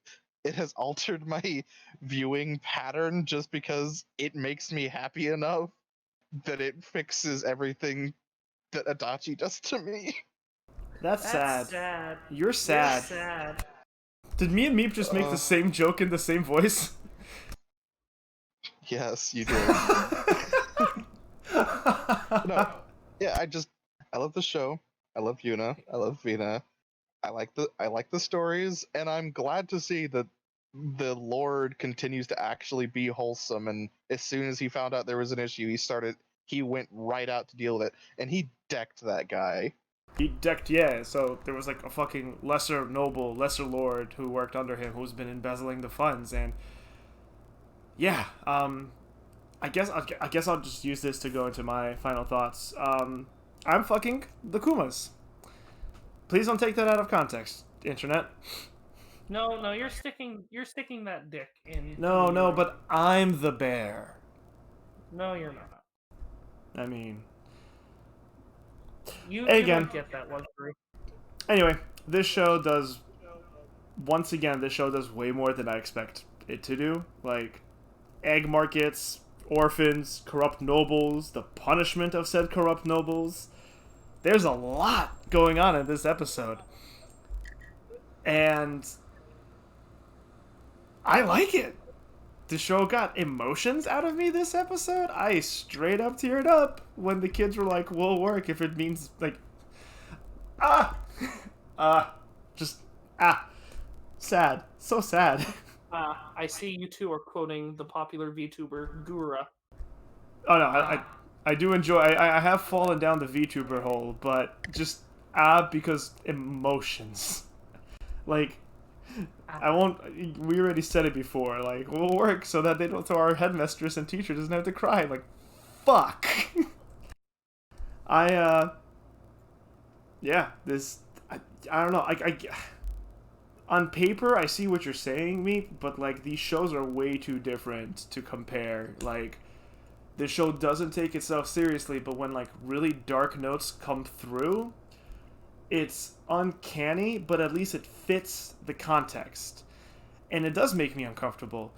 viewing pattern just because it makes me happy enough that it fixes everything that Adachi does to me. That's sad. Sad. You're sad. You're sad. Did me and Meep just make the same joke in the same voice? Yes, you did. No, yeah, I love the show. I love Yuna. I love Vina. I like the stories, and I'm glad to see that the Lord continues to actually be wholesome. And as soon as he found out there was an issue, he went right out to deal with it, and he decked that guy. He decked, yeah, so there was like a fucking lesser noble, lesser lord who worked under him who's been embezzling the funds, and yeah, I guess I'll just use this to go into my final thoughts. I'm fucking the Kumas. Please don't take that out of context, internet. No, you're sticking that dick in. No, but I'm the bear. No, you're not. I mean, You again, don't get that luxury. Anyway, this show does way more than I expect it to do. Like, egg markets, orphans, corrupt nobles, the punishment of said corrupt nobles. There's a lot going on in this episode. And I like it. The show got emotions out of me this episode. I straight up teared up when the kids were like, we'll work if it means, like, sad. So sad. I see you two are quoting the popular VTuber Gura. Oh no, I do enjoy. I have fallen down the VTuber hole, but just because emotions. Like, I won't. We already said it before. Like, we'll work so that so our headmistress and teacher doesn't have to cry. Like, fuck. Yeah. I don't know. On paper, I see what you're saying, me, but like these shows are way too different to compare. Like, this show doesn't take itself seriously, but when like really dark notes come through, it's uncanny, but at least it fits the context. And it does make me uncomfortable.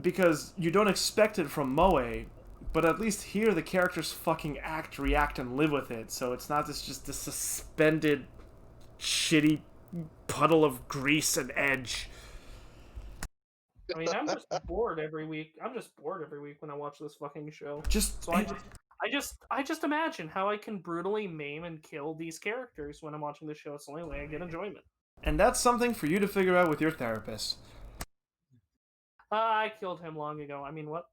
Because you don't expect it from Moe, But at least here, the characters fucking act, react, and live with it. So it's not just this suspended, shitty puddle of grease and edge. I mean, I'm just bored every week. I'm just bored every week when I watch this fucking show. Just So I just imagine how I can brutally maim and kill these characters when I'm watching the show. It's the only way I get enjoyment. and that's something for you to figure out with your therapist. I killed him long ago. I mean, what?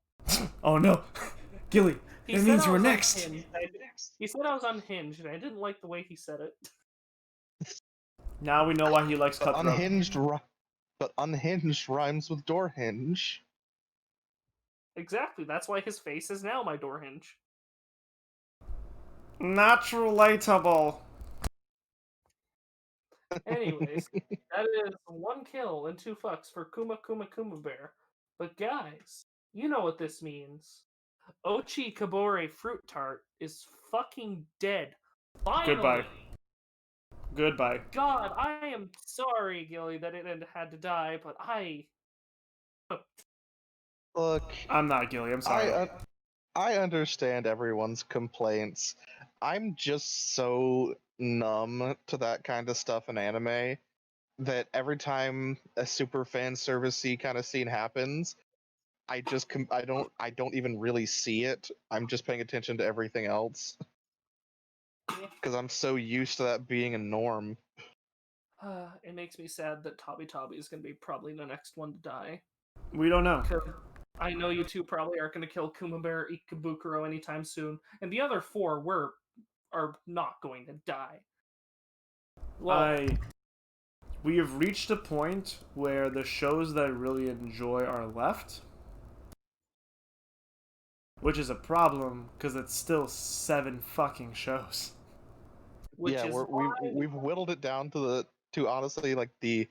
Oh no, Gilly, He that said means I you were was next. unhinged. He said I was unhinged, and I didn't like the way he said it. Now we know why he likes But cutthroat. unhinged rhymes with door hinge. Exactly. That's why his face is now my door hinge. Not relatable. Anyways, that is 1 kill and 2 fucks for Kuma Bear. But guys, you know what this means. Ochikobore Fruit Tart is fucking dead. Finally! Goodbye. God, I am sorry, Gilly, that it had to die, but Look, I'm not Gilly, I'm sorry. I understand everyone's complaints. I'm just so numb to that kind of stuff in anime that every time a super fan servicey kind of scene happens, I don't even really see it. I'm just paying attention to everything else because I'm so used to that being a norm. it makes me sad that Tabitabi is going to be probably the next one to die. We don't know. I know you two probably aren't going to kill Kuma Bear, Ikebukuro anytime soon, and the other 4 are not going to die. Well, we have reached a point where the shows that I really enjoy are left, which is a problem because it's still 7 fucking shows. We've whittled it down to honestly like the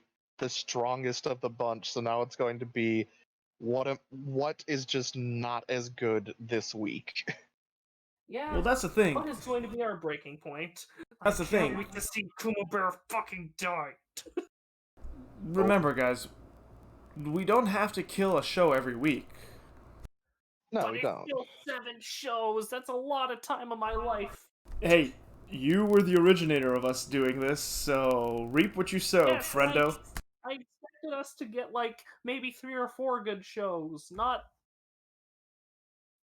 strongest of the bunch. So now it's going to be what is just not as good this week. Yeah. Well, that's the thing. What is going to be our breaking point? That's the thing. I can't wait to see Kuma Bear fucking die. Remember, guys, we don't have to kill a show every week. No, but we it's don't. still 7 shows. That's a lot of time of my life. Hey, you were the originator of us doing this, so reap what you sow, Yes, friendo. I expected us to get like maybe 3 or 4 good shows, not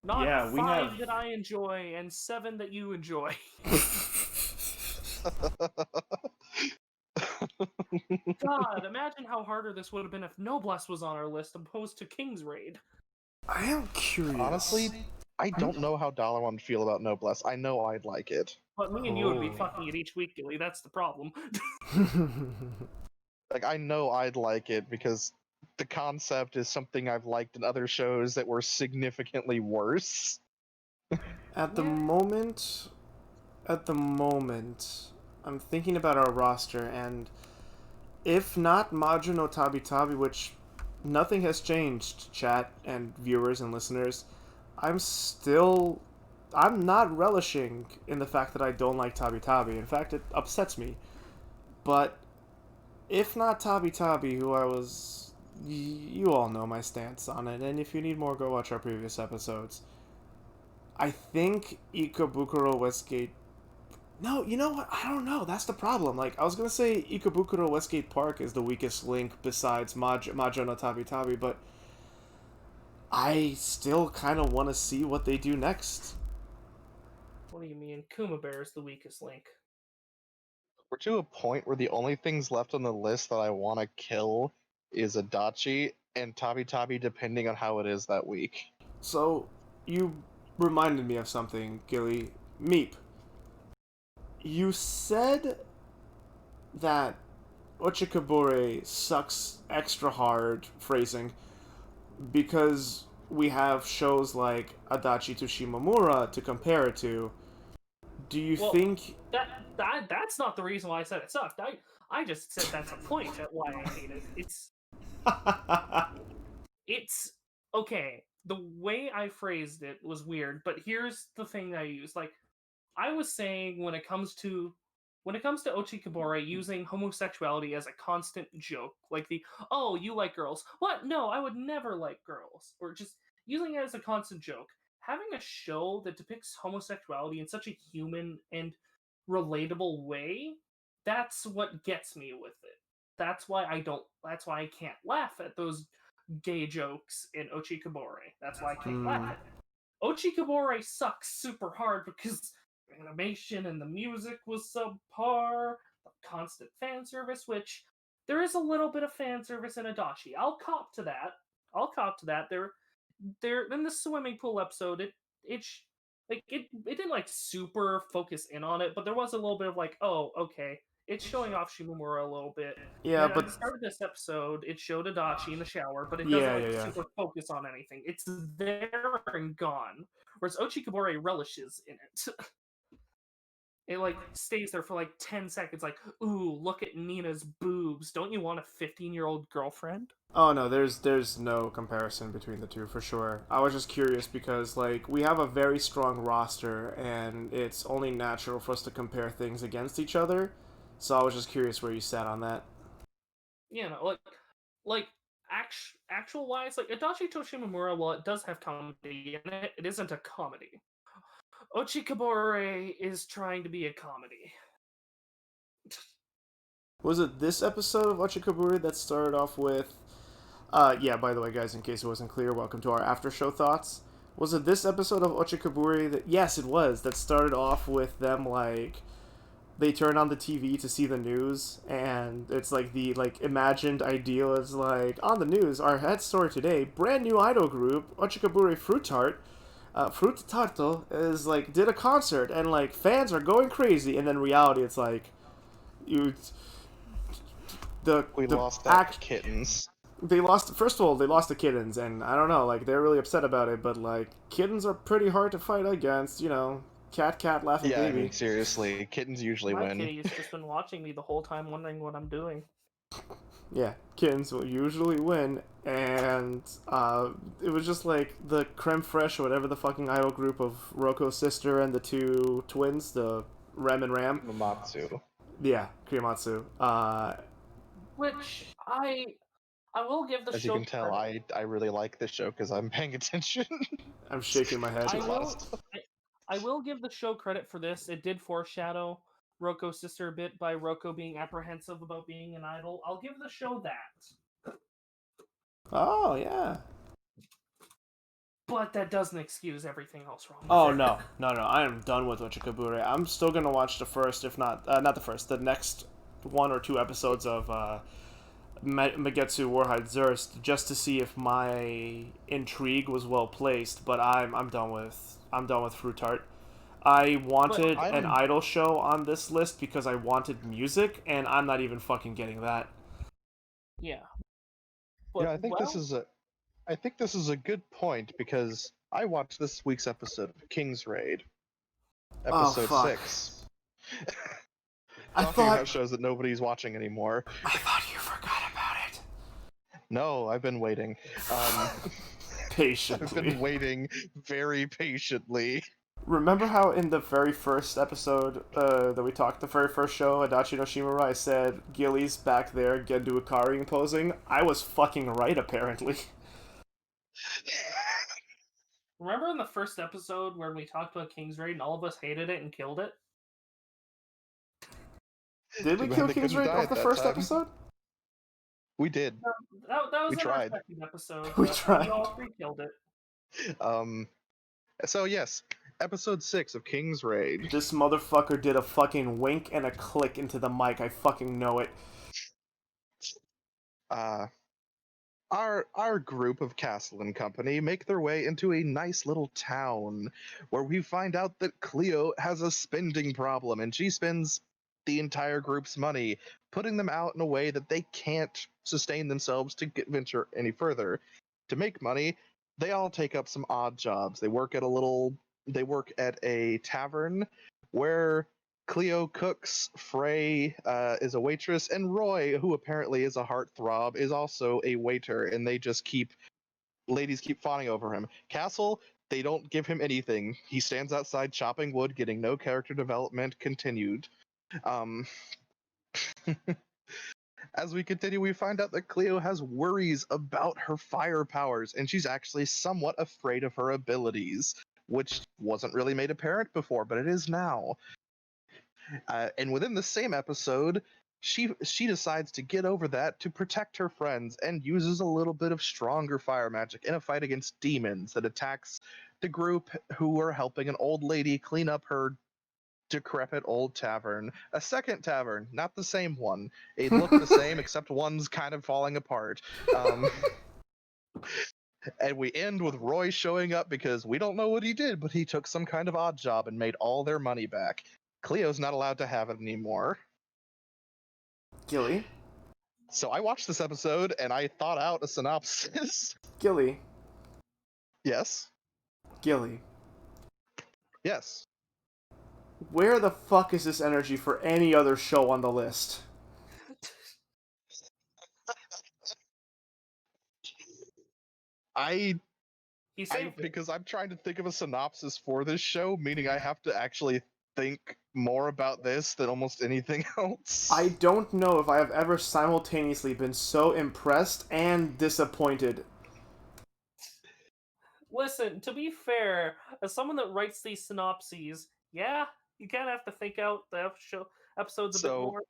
Yeah, 5 that I enjoy and 7 that you enjoy. God, imagine how harder this would have been if Noblesse was on our list opposed to King's Raid. I am curious. Honestly, I don't know how Dollar would feel about Noblesse. I know I'd like it. But me and you would be fucking it each week, Gilly. That's the problem. Like, I know I'd like it because the concept is something I've liked in other shows that were significantly worse. At the moment, I'm thinking about our roster, and if not Majo no Tabitabi, which nothing has changed, chat and viewers and listeners, I'm not relishing in the fact that I don't like Tabitabi. In fact, it upsets me. But if not Tabitabi, you all know my stance on it, and if you need more, go watch our previous episodes. I think Ikebukuro Westgate... No, you know what? I don't know. That's the problem. Like, I was going to say Ikebukuro Westgate Park is the weakest link besides Majo no Tabitabi, but I still kind of want to see what they do next. What do you mean? Kuma Bear is the weakest link. We're to a point where the only things left on the list that I want to kill is Adachi and Tabitabi, depending on how it is that week. So, you reminded me of something, Gilly. Meep. You said that Ochikobore sucks extra hard, phrasing, because we have shows like Adachi to Shimamura to compare it to. Do you think... That's not the reason why I said it sucked. I just said that's a point at why I hate it. It's okay. The way I phrased it was weird, but here's the thing I used. Like, I was saying when it comes to Ochikobore using homosexuality as a constant joke, like oh, you like girls. What? No, I would never like girls. Or just using it as a constant joke. having a show that depicts homosexuality in such a human and relatable way, that's what gets me with it. That's why I can't laugh at those gay jokes in Ochikobore. That's why I can't laugh at it. Ochikobore sucks super hard because animation and the music was subpar, the constant fan service, which there is a little bit of fan service in Adachi. I'll cop to that. There in the swimming pool episode, it didn't like super focus in on it, but there was a little bit of like, oh, okay, it's showing off Shimamura a little bit. Yeah, And at but the start of this episode, it showed Adachi in the shower, but it yeah, doesn't like yeah, yeah. super focus on anything. It's there and gone. Whereas Ochikobore relishes in it. It like stays there for like 10 seconds, like, ooh, look at Nina's boobs. Don't you want a 15-year-old girlfriend? Oh no, there's no comparison between the two for sure. I was just curious because like we have a very strong roster and it's only natural for us to compare things against each other. So I was just curious where you sat on that. You know, like actual wise, like Adachi to Shimamura, while it does have comedy in it, it isn't a comedy. Ochikobore is trying to be a comedy. Was it this episode of Ochikobore that started off with yeah, by the way, guys, in case it wasn't clear, welcome to our after show thoughts. Was it this episode of Ochikobore that yes, it was, that started off with them like they turn on the TV to see the news, and it's like the like imagined ideal is like on the news. Our head story today: brand new idol group Ochikobore Fruit Tart, Fruit Tarto is like did a concert, and like fans are going crazy. And then reality, it's like you We the lost that kittens. They lost. First of all, they lost the kittens, and I don't know. Like they're really upset about it, but like kittens are pretty hard to fight against. You know, cat, laughing Yeah, I baby. mean, seriously, kittens usually My win. kitty's just been watching me the whole time, wondering what I'm doing. Yeah, kittens will usually win, and it was just like the creme fraiche or whatever the fucking idol group of Roko's sister and the two twins, the Rem and Ram. Mamatsu. Yeah, Kriyamatsu. Which I will give the As show you can tell, credit. I really like this show because I'm paying attention. I'm shaking my head. I will Last. I will give the show credit for this. It did foreshadow Roko's sister a bit by Roko being apprehensive about being an idol. I'll give the show that. Oh yeah. But that doesn't excuse everything else wrong. Oh no. I am done with Ochikobore. I'm still gonna watch the first, if not not the first, the next one or two episodes of Magetsu Warhide Zurst just to see if my intrigue was well placed. But I'm done with Fruit Tart. I wanted an idol show on this list because I wanted music, and I'm not even fucking getting that. Yeah. But, Yeah, I think this is a good point because I watched this week's episode of King's Raid, episode 6. Talking about shows that nobody's watching anymore. I thought you forgot about it. No, I've been waiting. Patiently. I've been waiting very patiently. Remember how in the very first episode that we talked, the very first show, Adachi no Shimamura, I said Gilly's back there, Gendu Ikari posing? I was fucking right, apparently. remember in the first episode where we talked about King's Raid and all of us hated it and killed it? Did we kill King's Raid off the first episode? We did. That was We in tried. our second episode. We tried. We all three killed it. So yes, episode 6 of King's Raid. This motherfucker did a fucking wink and a click into the mic. I fucking know it. Our group of Castle and Company make their way into a nice little town where we find out that Cleo has a spending problem and she spends the entire group's money, putting them out in a way that they can't sustain themselves to venture any further. To make money, they all take up some odd jobs. They work at a tavern where Cleo cooks, Frey is a waitress, and Roy, who apparently is a heartthrob, is also a waiter, and ladies keep fawning over him. Castle, they don't give him anything. He stands outside chopping wood, getting no character development continued. As we continue, we find out that Cleo has worries about her fire powers, and she's actually somewhat afraid of her abilities. which wasn't really made apparent before, but it is now. And within the same episode, she decides to get over that to protect her friends and uses a little bit of stronger fire magic in a fight against demons that attacks the group who are helping an old lady clean up her decrepit old tavern. A second tavern, not the same one. It looked the same, except one's kind of falling apart. And we end with Roy showing up because we don't know what he did, but he took some kind of odd job and made all their money back. Cleo's not allowed to have it anymore. Gilly? So I watched this episode and I thought out a synopsis. Gilly? Yes. Gilly? Yes. Where the fuck is this energy for any other show on the list? Because I'm trying to think of a synopsis for this show, meaning I have to actually think more about this than almost anything else. I don't know if I have ever simultaneously been so impressed and disappointed. Listen, to be fair, as someone that writes these synopses, yeah, you kind of have to think out the episodes a bit more.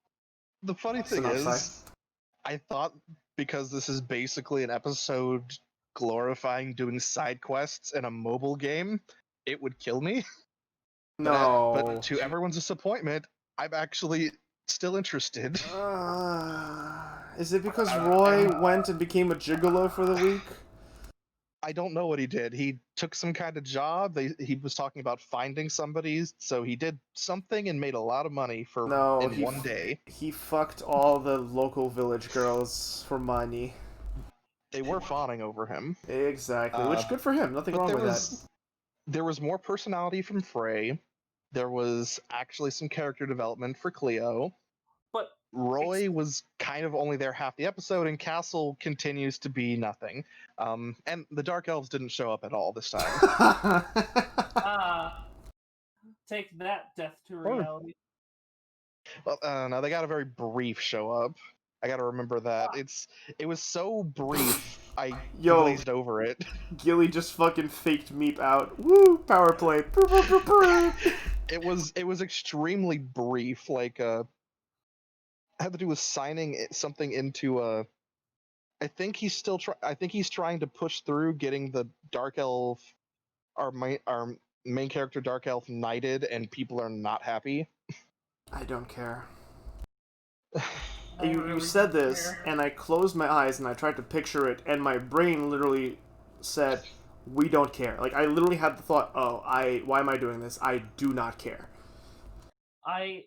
The funny thing is, I thought because this is basically an episode glorifying doing side quests in a mobile game, it would kill me. No. But to everyone's disappointment, I'm actually still interested. Is it because Roy went and became a gigolo for the week? I don't know what he did. He took some kind of job. He was talking about finding somebody, so he did something and made a lot of money in one day. He fucked all the local village girls for money. They were fawning over him. Exactly, which good for him. Nothing wrong with that. There was more personality from Frey. There was actually some character development for Cleo. But Roy was kind of only there half the episode, and Castle continues to be nothing. And the Dark Elves didn't show up at all this time. Take that, death to reality. Well, no, they got a very brief show up. I gotta remember that. It was so brief, I glazed over it. Gilly just fucking faked Meep out. Woo! Power play. It was extremely brief. Like had to do with signing something into a. I think he's trying to push through getting the Dark Elf, our main character Dark Elf, knighted, and people are not happy. I don't care. You said this, and I closed my eyes and I tried to picture it, and my brain literally said, "We don't care." Like I literally had the thought, why am I doing this? I do not care. I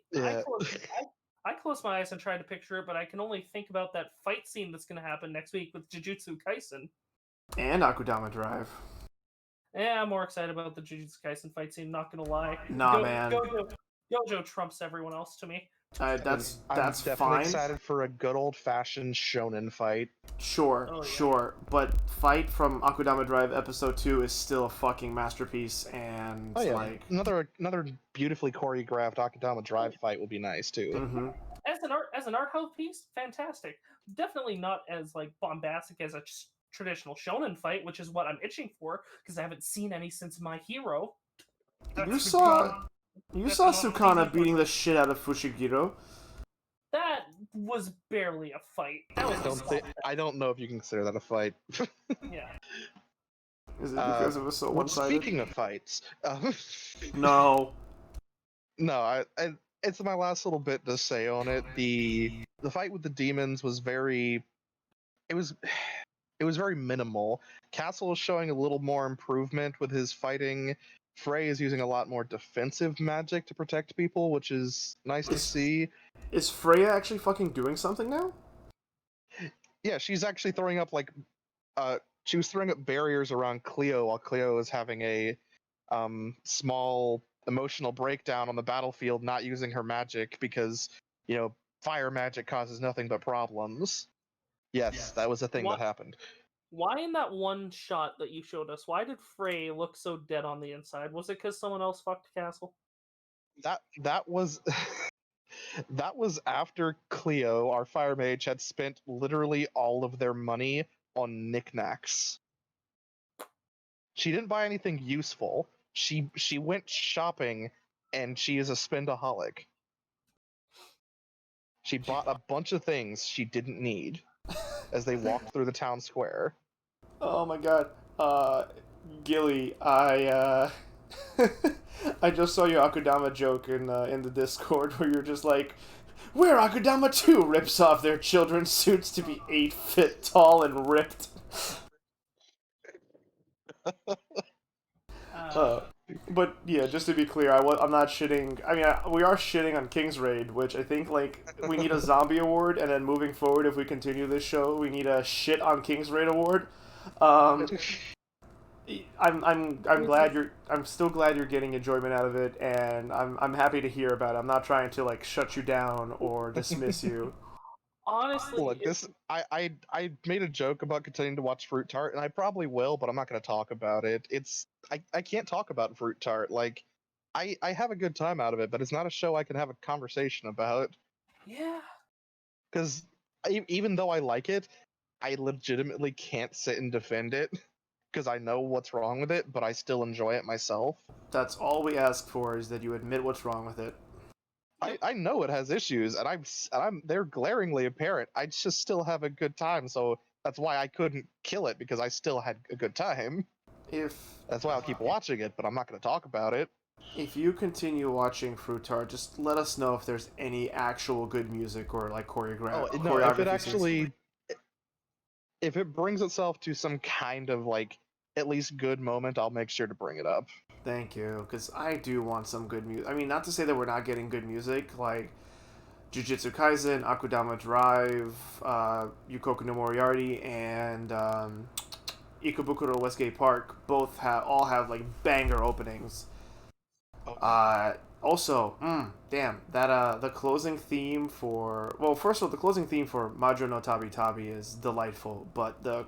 closed my eyes and tried to picture it, but I can only think about that fight scene that's going to happen next week with Jujutsu Kaisen. And Akudama Drive. Yeah, I'm more excited about the Jujutsu Kaisen fight scene, not going to lie. Nah, man. Gojo trumps everyone else to me. That's I'm fine. definitely excited for a good old-fashioned shonen fight. Sure. But fight from Akudama Drive episode 2 is still a fucking masterpiece, and like another beautifully choreographed Akudama Drive fight would be nice too. Mm-hmm. As an art house piece, fantastic. Definitely not as like bombastic as a traditional shonen fight, which is what I'm itching for because I haven't seen any since My Hero. You saw Sukuna beating the shit out of Fushiguro. That was barely a fight. I don't know if you can consider that a fight. Yeah. Is it because it was so one-sided? Speaking of fights, no, it's my last little bit to say on it. The fight with the demons was very minimal. Castle is showing a little more improvement with his fighting. Frey is using a lot more defensive magic to protect people, which is nice to see. Is Freya actually fucking doing something now? Yeah, she's actually throwing up she was throwing up barriers around Cleo while Cleo is having a small emotional breakdown on the battlefield, not using her magic because, fire magic causes nothing but problems. Yes, that was a thing that happened. Why in that one shot that you showed us, why did Frey look so dead on the inside? Was it because someone else fucked Castle? That was that was after Cleo, our fire mage, had spent literally all of their money on knickknacks. She didn't buy anything useful. She went shopping, and she is a spendaholic. She bought a bunch of things she didn't need as they walked through the town square. Oh my god. Gilly, I just saw your Akudama joke in the Discord where you're just like, where Akudama too rips off their children's suits to be 8 feet tall and ripped. But yeah, just to be clear, I'm not shitting. I mean, we are shitting on King's Raid, which I think like we need a zombie award, and then moving forward, if we continue this show, we need a shit on King's Raid award. I'm glad I'm still glad you're getting enjoyment out of it, and I'm happy to hear about it. I'm not trying to like shut you down or dismiss you. Honestly, Look, I made a joke about continuing to watch Fruit Tart, and I probably will, but I'm not going to talk about it. I can't talk about Fruit Tart. Like, I have a good time out of it, but it's not a show I can have a conversation about. yeah. Because even though I like it, I legitimately can't sit and defend it because I know what's wrong with it, but I still enjoy it myself. That's all we ask for, is that you admit what's wrong with it. I know it has issues, and they're glaringly apparent. I just still have a good time, so that's why I couldn't kill it, because I still had a good time. That's why I'll keep watching it, but I'm not going to talk about it. If you continue watching Fruit Tart, just let us know if there's any actual good music or like choreography. No, if it brings itself to some kind of like at least good moment, I'll make sure to bring it up. Thank you, because I do want some good music. I mean, not to say that we're not getting good music, like Jujutsu Kaisen, Akudama Drive, Yuukoku No Moriarty, and Ikebukuro Westgate Park all have like banger openings. Also, damn, that the closing theme for, well, first of all, the closing theme for Majo no Tabitabi is delightful, but the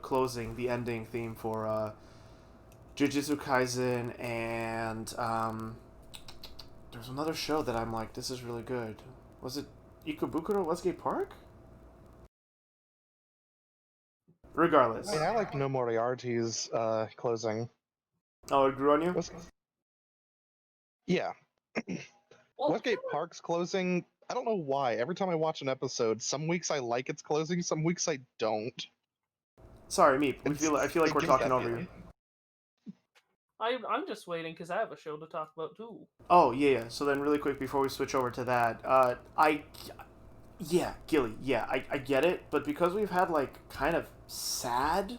ending theme for Jujutsu Kaisen and there's another show that I'm like, this is really good. Was it Ikebukuro Westgate Park? Regardless. I like No Moriarty's closing. Oh, it grew on you? Yeah. Well, Westgate Park's closing, I don't know why. Every time I watch an episode, some weeks I like its closing, some weeks I don't. Sorry, Meep. I feel like we're talking over you. I'm just waiting because I have a show to talk about too. Oh, yeah. So then really quick before we switch over to that, Gilly, I get it, but because we've had like kind of sad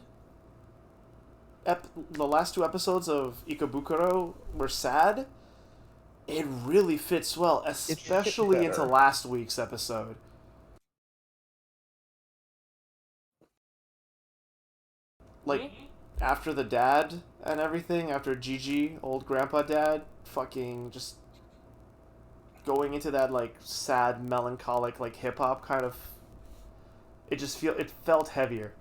the last 2 episodes of Ikebukuro were sad, it really fits well, especially into last week's episode. Like, after the dad and everything, after Gigi, old grandpa dad, fucking just going into that, like, sad, melancholic, like, hip-hop kind of... It felt heavier.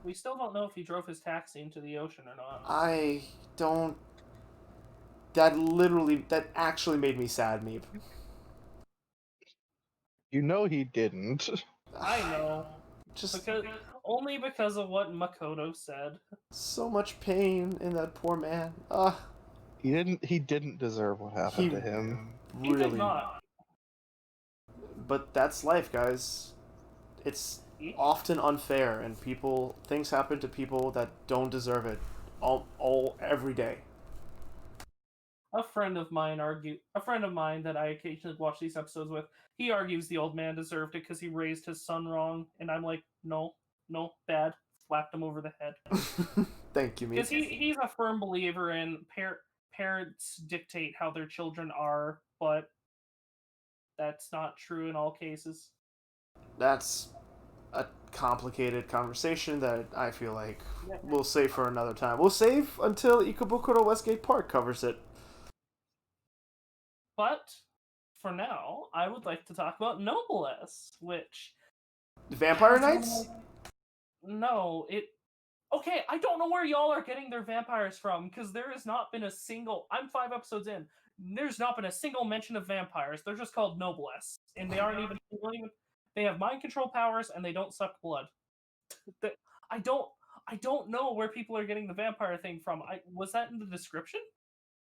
We still don't know if he drove his taxi into the ocean or not. I don't... That actually made me sad, Meep. You know he didn't. I know. Only because of what Makoto said. So much pain in that poor man. He didn't deserve what happened to him. He did not. But that's life, guys. It's often unfair, and things happen to people that don't deserve it every day. A friend of mine that I occasionally watch these episodes with, he argues the old man deserved it because he raised his son wrong, and I'm like, no, bad. Slapped him over the head. Thank you, because he's a firm believer in parents dictate how their children are, but that's not true in all cases. That's a complicated conversation that I feel like we'll save for another time. We'll save until Ikebukuro Westgate Park covers it. But for now, I would like to talk about Noblesse, which... Vampire Knights? No, Okay, I don't know where y'all are getting their vampires from, because there has not been a single... I'm 5 episodes in. There's not been a single mention of vampires. They're just called Noblesse. And they aren't even... They have mind control powers, and they don't suck blood. I don't know where people are getting the vampire thing from. Was that in the description?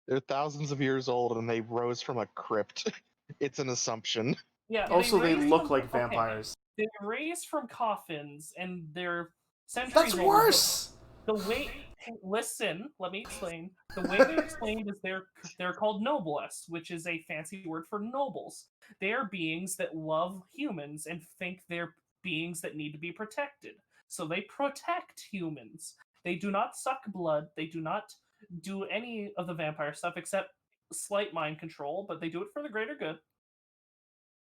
They're thousands of years old and they rose from a crypt. It's an assumption. Yeah. Also, they raised look from- like okay, vampires. They're raised from coffins, and they're centuries That's old. worse! The way, hey, listen, let me explain. The way they explained is they're called noblesse, which is a fancy word for nobles. They are beings that love humans and think they're beings that need to be protected. So they protect humans. They do not suck blood. They do not do any of the vampire stuff except slight mind control, but they do it for the greater good.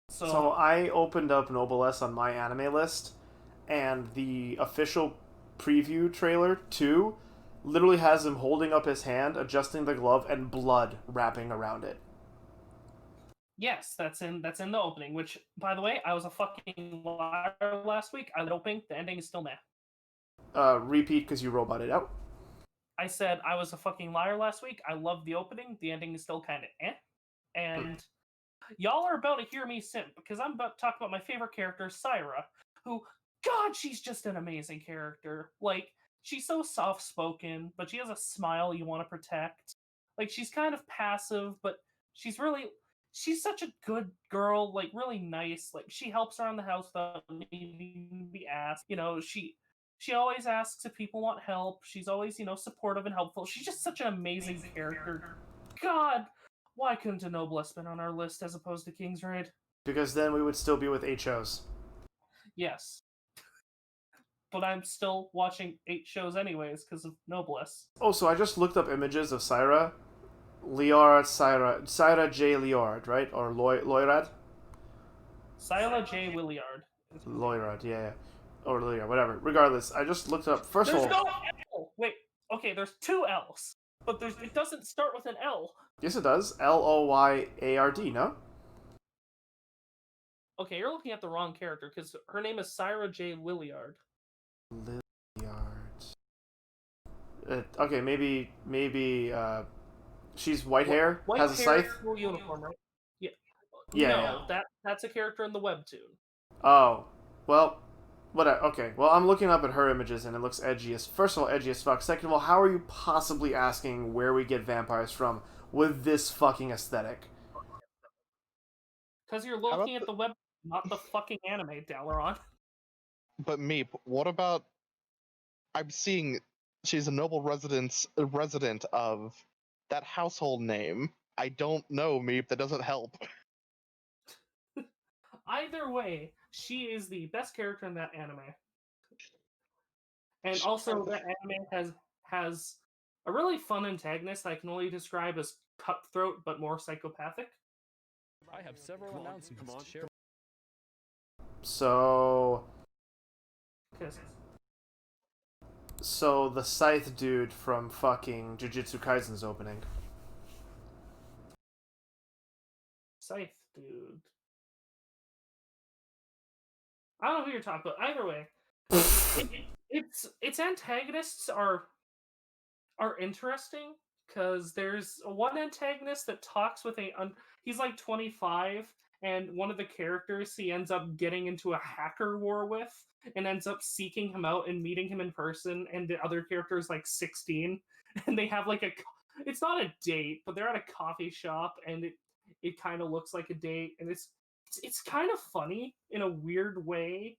So I opened up Noblesse on my anime list, and the official preview trailer 2 literally has him holding up his hand, adjusting the glove, and blood wrapping around it. Yes, that's in the opening. Which, by the way, I was a fucking liar last week. I was hoping the ending is still meh. Repeat because you roboted out. I said I was a fucking liar last week. I loved the opening. The ending is still kind of eh. And y'all are about to hear me simp because I'm about to talk about my favorite character, Syra, who, God, she's just an amazing character. Like, she's so soft-spoken, but she has a smile you want to protect. Like, she's kind of passive, but she's such a good girl, like, really nice. Like, she helps around the house without needing to be asked. You know, she always asks if people want help. She's always, supportive and helpful. She's just such an amazing character. God, why couldn't a Noblesse been on our list as opposed to King's Raid? Because then we would still be with HOs. Yes. But I'm still watching 8 shows anyways because of Noblesse. Oh, so I just looked up images of Syra. Syra J. Liard, right? Or Loyrad? Syla J. Williard. Loyrad, yeah. Or Liard, whatever. Regardless, I just looked up. First There's of all, no L! Wait, okay, there's 2 L's. But it doesn't start with an L. yes, it does. Loyard, no? Okay, you're looking at the wrong character because her name is Syra J. Williard. Liard. Okay, maybe. She's white hair, White has a hair, scythe. full uniform, right? Yeah. Yeah, No, yeah. that's a character in the webtoon. Oh, well, whatever. Okay, well, I'm looking up at her images and it looks edgy as. First of all, edgy as fuck. Second of all, how are you possibly asking where we get vampires from with this fucking aesthetic? Because you're looking at the web, not the fucking anime, Dalaron. But Meep, what about? I'm seeing she's a noble resident of that household name. I don't know, Meep. That doesn't help. Either way, she is the best character in that anime. And also, that anime has a really fun antagonist I can only describe as cutthroat but more psychopathic. I have several announcements to share. So the scythe dude from fucking Jujutsu Kaisen's opening. Scythe dude. I don't know who you're talking about. Either way, its antagonists are interesting because there's one antagonist that talks with he's like 25, and one of the characters he ends up getting into a hacker war with and ends up seeking him out and meeting him in person, and the other character is like 16 and they have like it's not a date, but they're at a coffee shop and it kind of looks like a date, and it's kind of funny in a weird way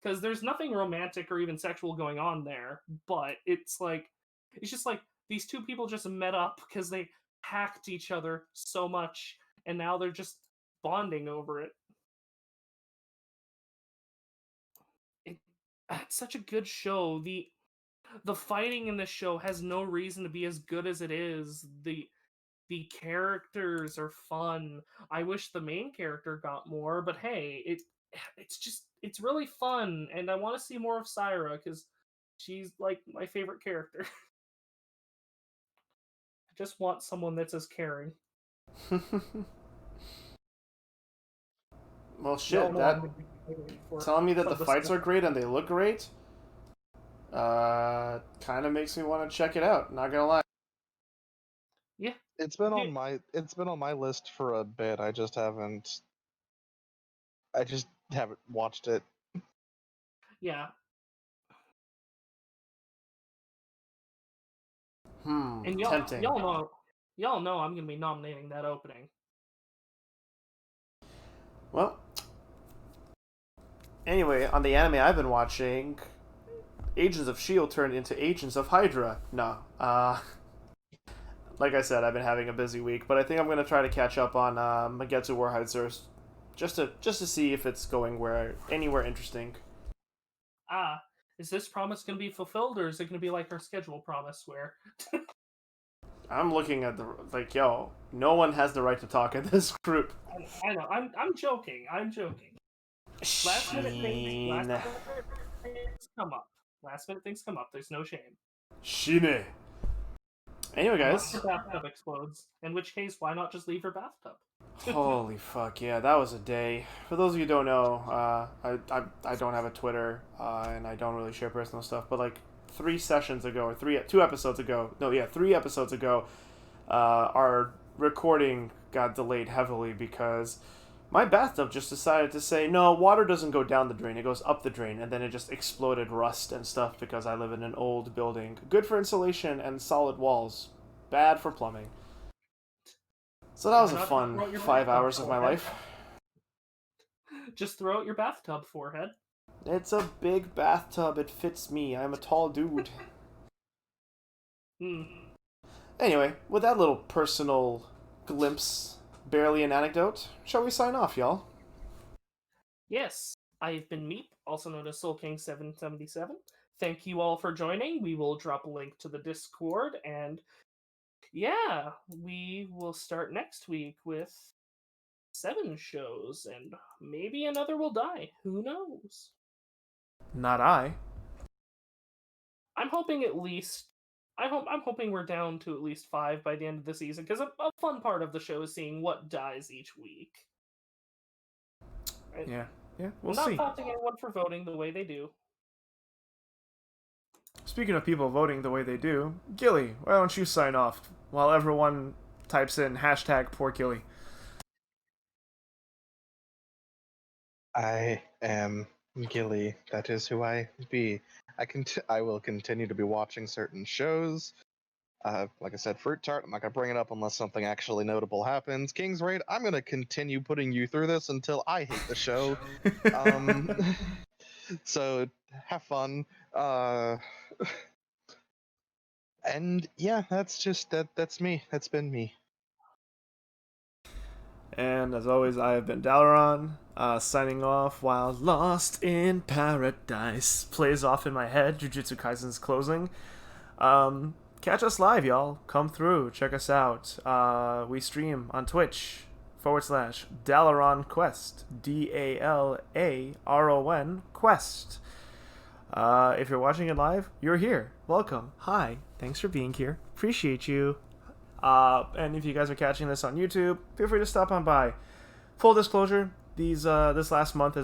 because there's nothing romantic or even sexual going on there, but it's just like these two people just met up because they hacked each other so much and now they're just bonding over it. It's such a good show. The fighting in this show has no reason to be as good as it is. The characters are fun. I wish the main character got more, but hey, it's really fun, and I want to see more of Syra because she's like my favorite character. I just want someone that's as caring. Well, shit. That telling me that the fights are great and they look great. Kind of makes me want to check it out. Not gonna lie. Yeah, It's been on my list for a bit. I just haven't watched it. yeah. And Tempting. y'all Y'all know I'm gonna be nominating that opening. Well, anyway, on the anime I've been watching, Agents of S.H.I.E.L.D. turned into Agents of Hydra. No, like I said, I've been having a busy week, but I think I'm going to try to catch up on Magetsu Warheizers just to see if it's going anywhere interesting. Is this promise going to be fulfilled, or is it going to be like our schedule promise where... I'm looking at yo, no one has the right to talk in this group. I know, I'm joking, Last minute things come up. Last minute things come up, there's no shame. Shine. Anyway, guys. Unless your bathtub explodes, in which case, why not just leave your bathtub? Holy fuck, yeah, that was a day. For those of you who don't know, I don't have a Twitter, and I don't really share personal stuff, but like 3 episodes ago, our recording got delayed heavily because my bathtub just decided to say, no, water doesn't go down the drain, it goes up the drain, and then it just exploded rust and stuff because I live in an old building. Good for insulation and solid walls, bad for plumbing. So that was a fun 5 hours of my life. Just throw out your bathtub, forehead. It's a big bathtub, it fits me, I'm a tall dude. Anyway, with that little personal glimpse, barely an anecdote, shall we sign off, y'all? Yes, I've been Meep, also known as SoulKing777. Thank you all for joining. We will drop a link to the Discord, and yeah, we will start next week with 7 shows, and maybe another will die. Who knows? Not I. I'm hoping at least... I'm hoping we're down to at least 5 by the end of the season, because a fun part of the show is seeing what dies each week. Yeah, we'll see. see. Not faulting anyone for voting the way they do. Speaking of people voting the way they do, Gilly, why don't you sign off while everyone types in #PoorGilly? I am Gilly. That is who I be. I will continue to be watching certain shows. Like I said, Fruit Tart, I'm not going to bring it up unless something actually notable happens. King's Raid, I'm going to continue putting you through this until I hate the show. So, have fun. And yeah, that's me. That's been me. And as always, I have been Dalaran, signing off while Lost in Paradise plays off in my head. Jujutsu Kaisen's closing. Catch us live, y'all. Come through. Check us out. We stream on Twitch /Dalaran Quest. DALARON Quest. If you're watching it live, you're here. Welcome. Hi. Thanks for being here. Appreciate you. And if you guys are catching this on YouTube, feel free to stop on by. Full disclosure, this last month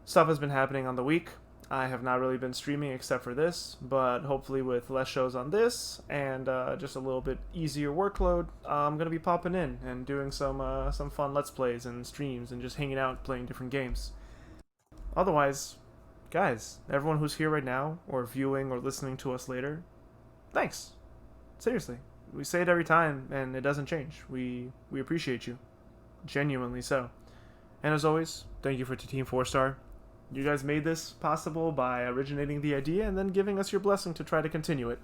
stuff has been happening on the week. I have not really been streaming except for this, but hopefully with less shows on this and just a little bit easier workload, I'm gonna be popping in and doing some fun Let's Plays and streams and just hanging out playing different games. Otherwise, guys, everyone who's here right now or viewing or listening to us later, thanks. Seriously. We say it every time, and it doesn't change. We appreciate you. Genuinely so. And as always, thank you to Team 4-Star. You guys made this possible by originating the idea and then giving us your blessing to try to continue it.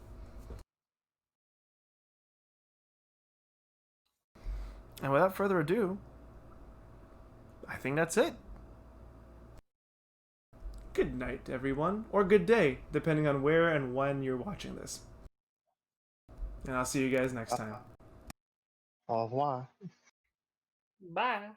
And without further ado, I think that's it. Good night, everyone. Or good day, depending on where and when you're watching this. And I'll see you guys next time. Au revoir. Bye.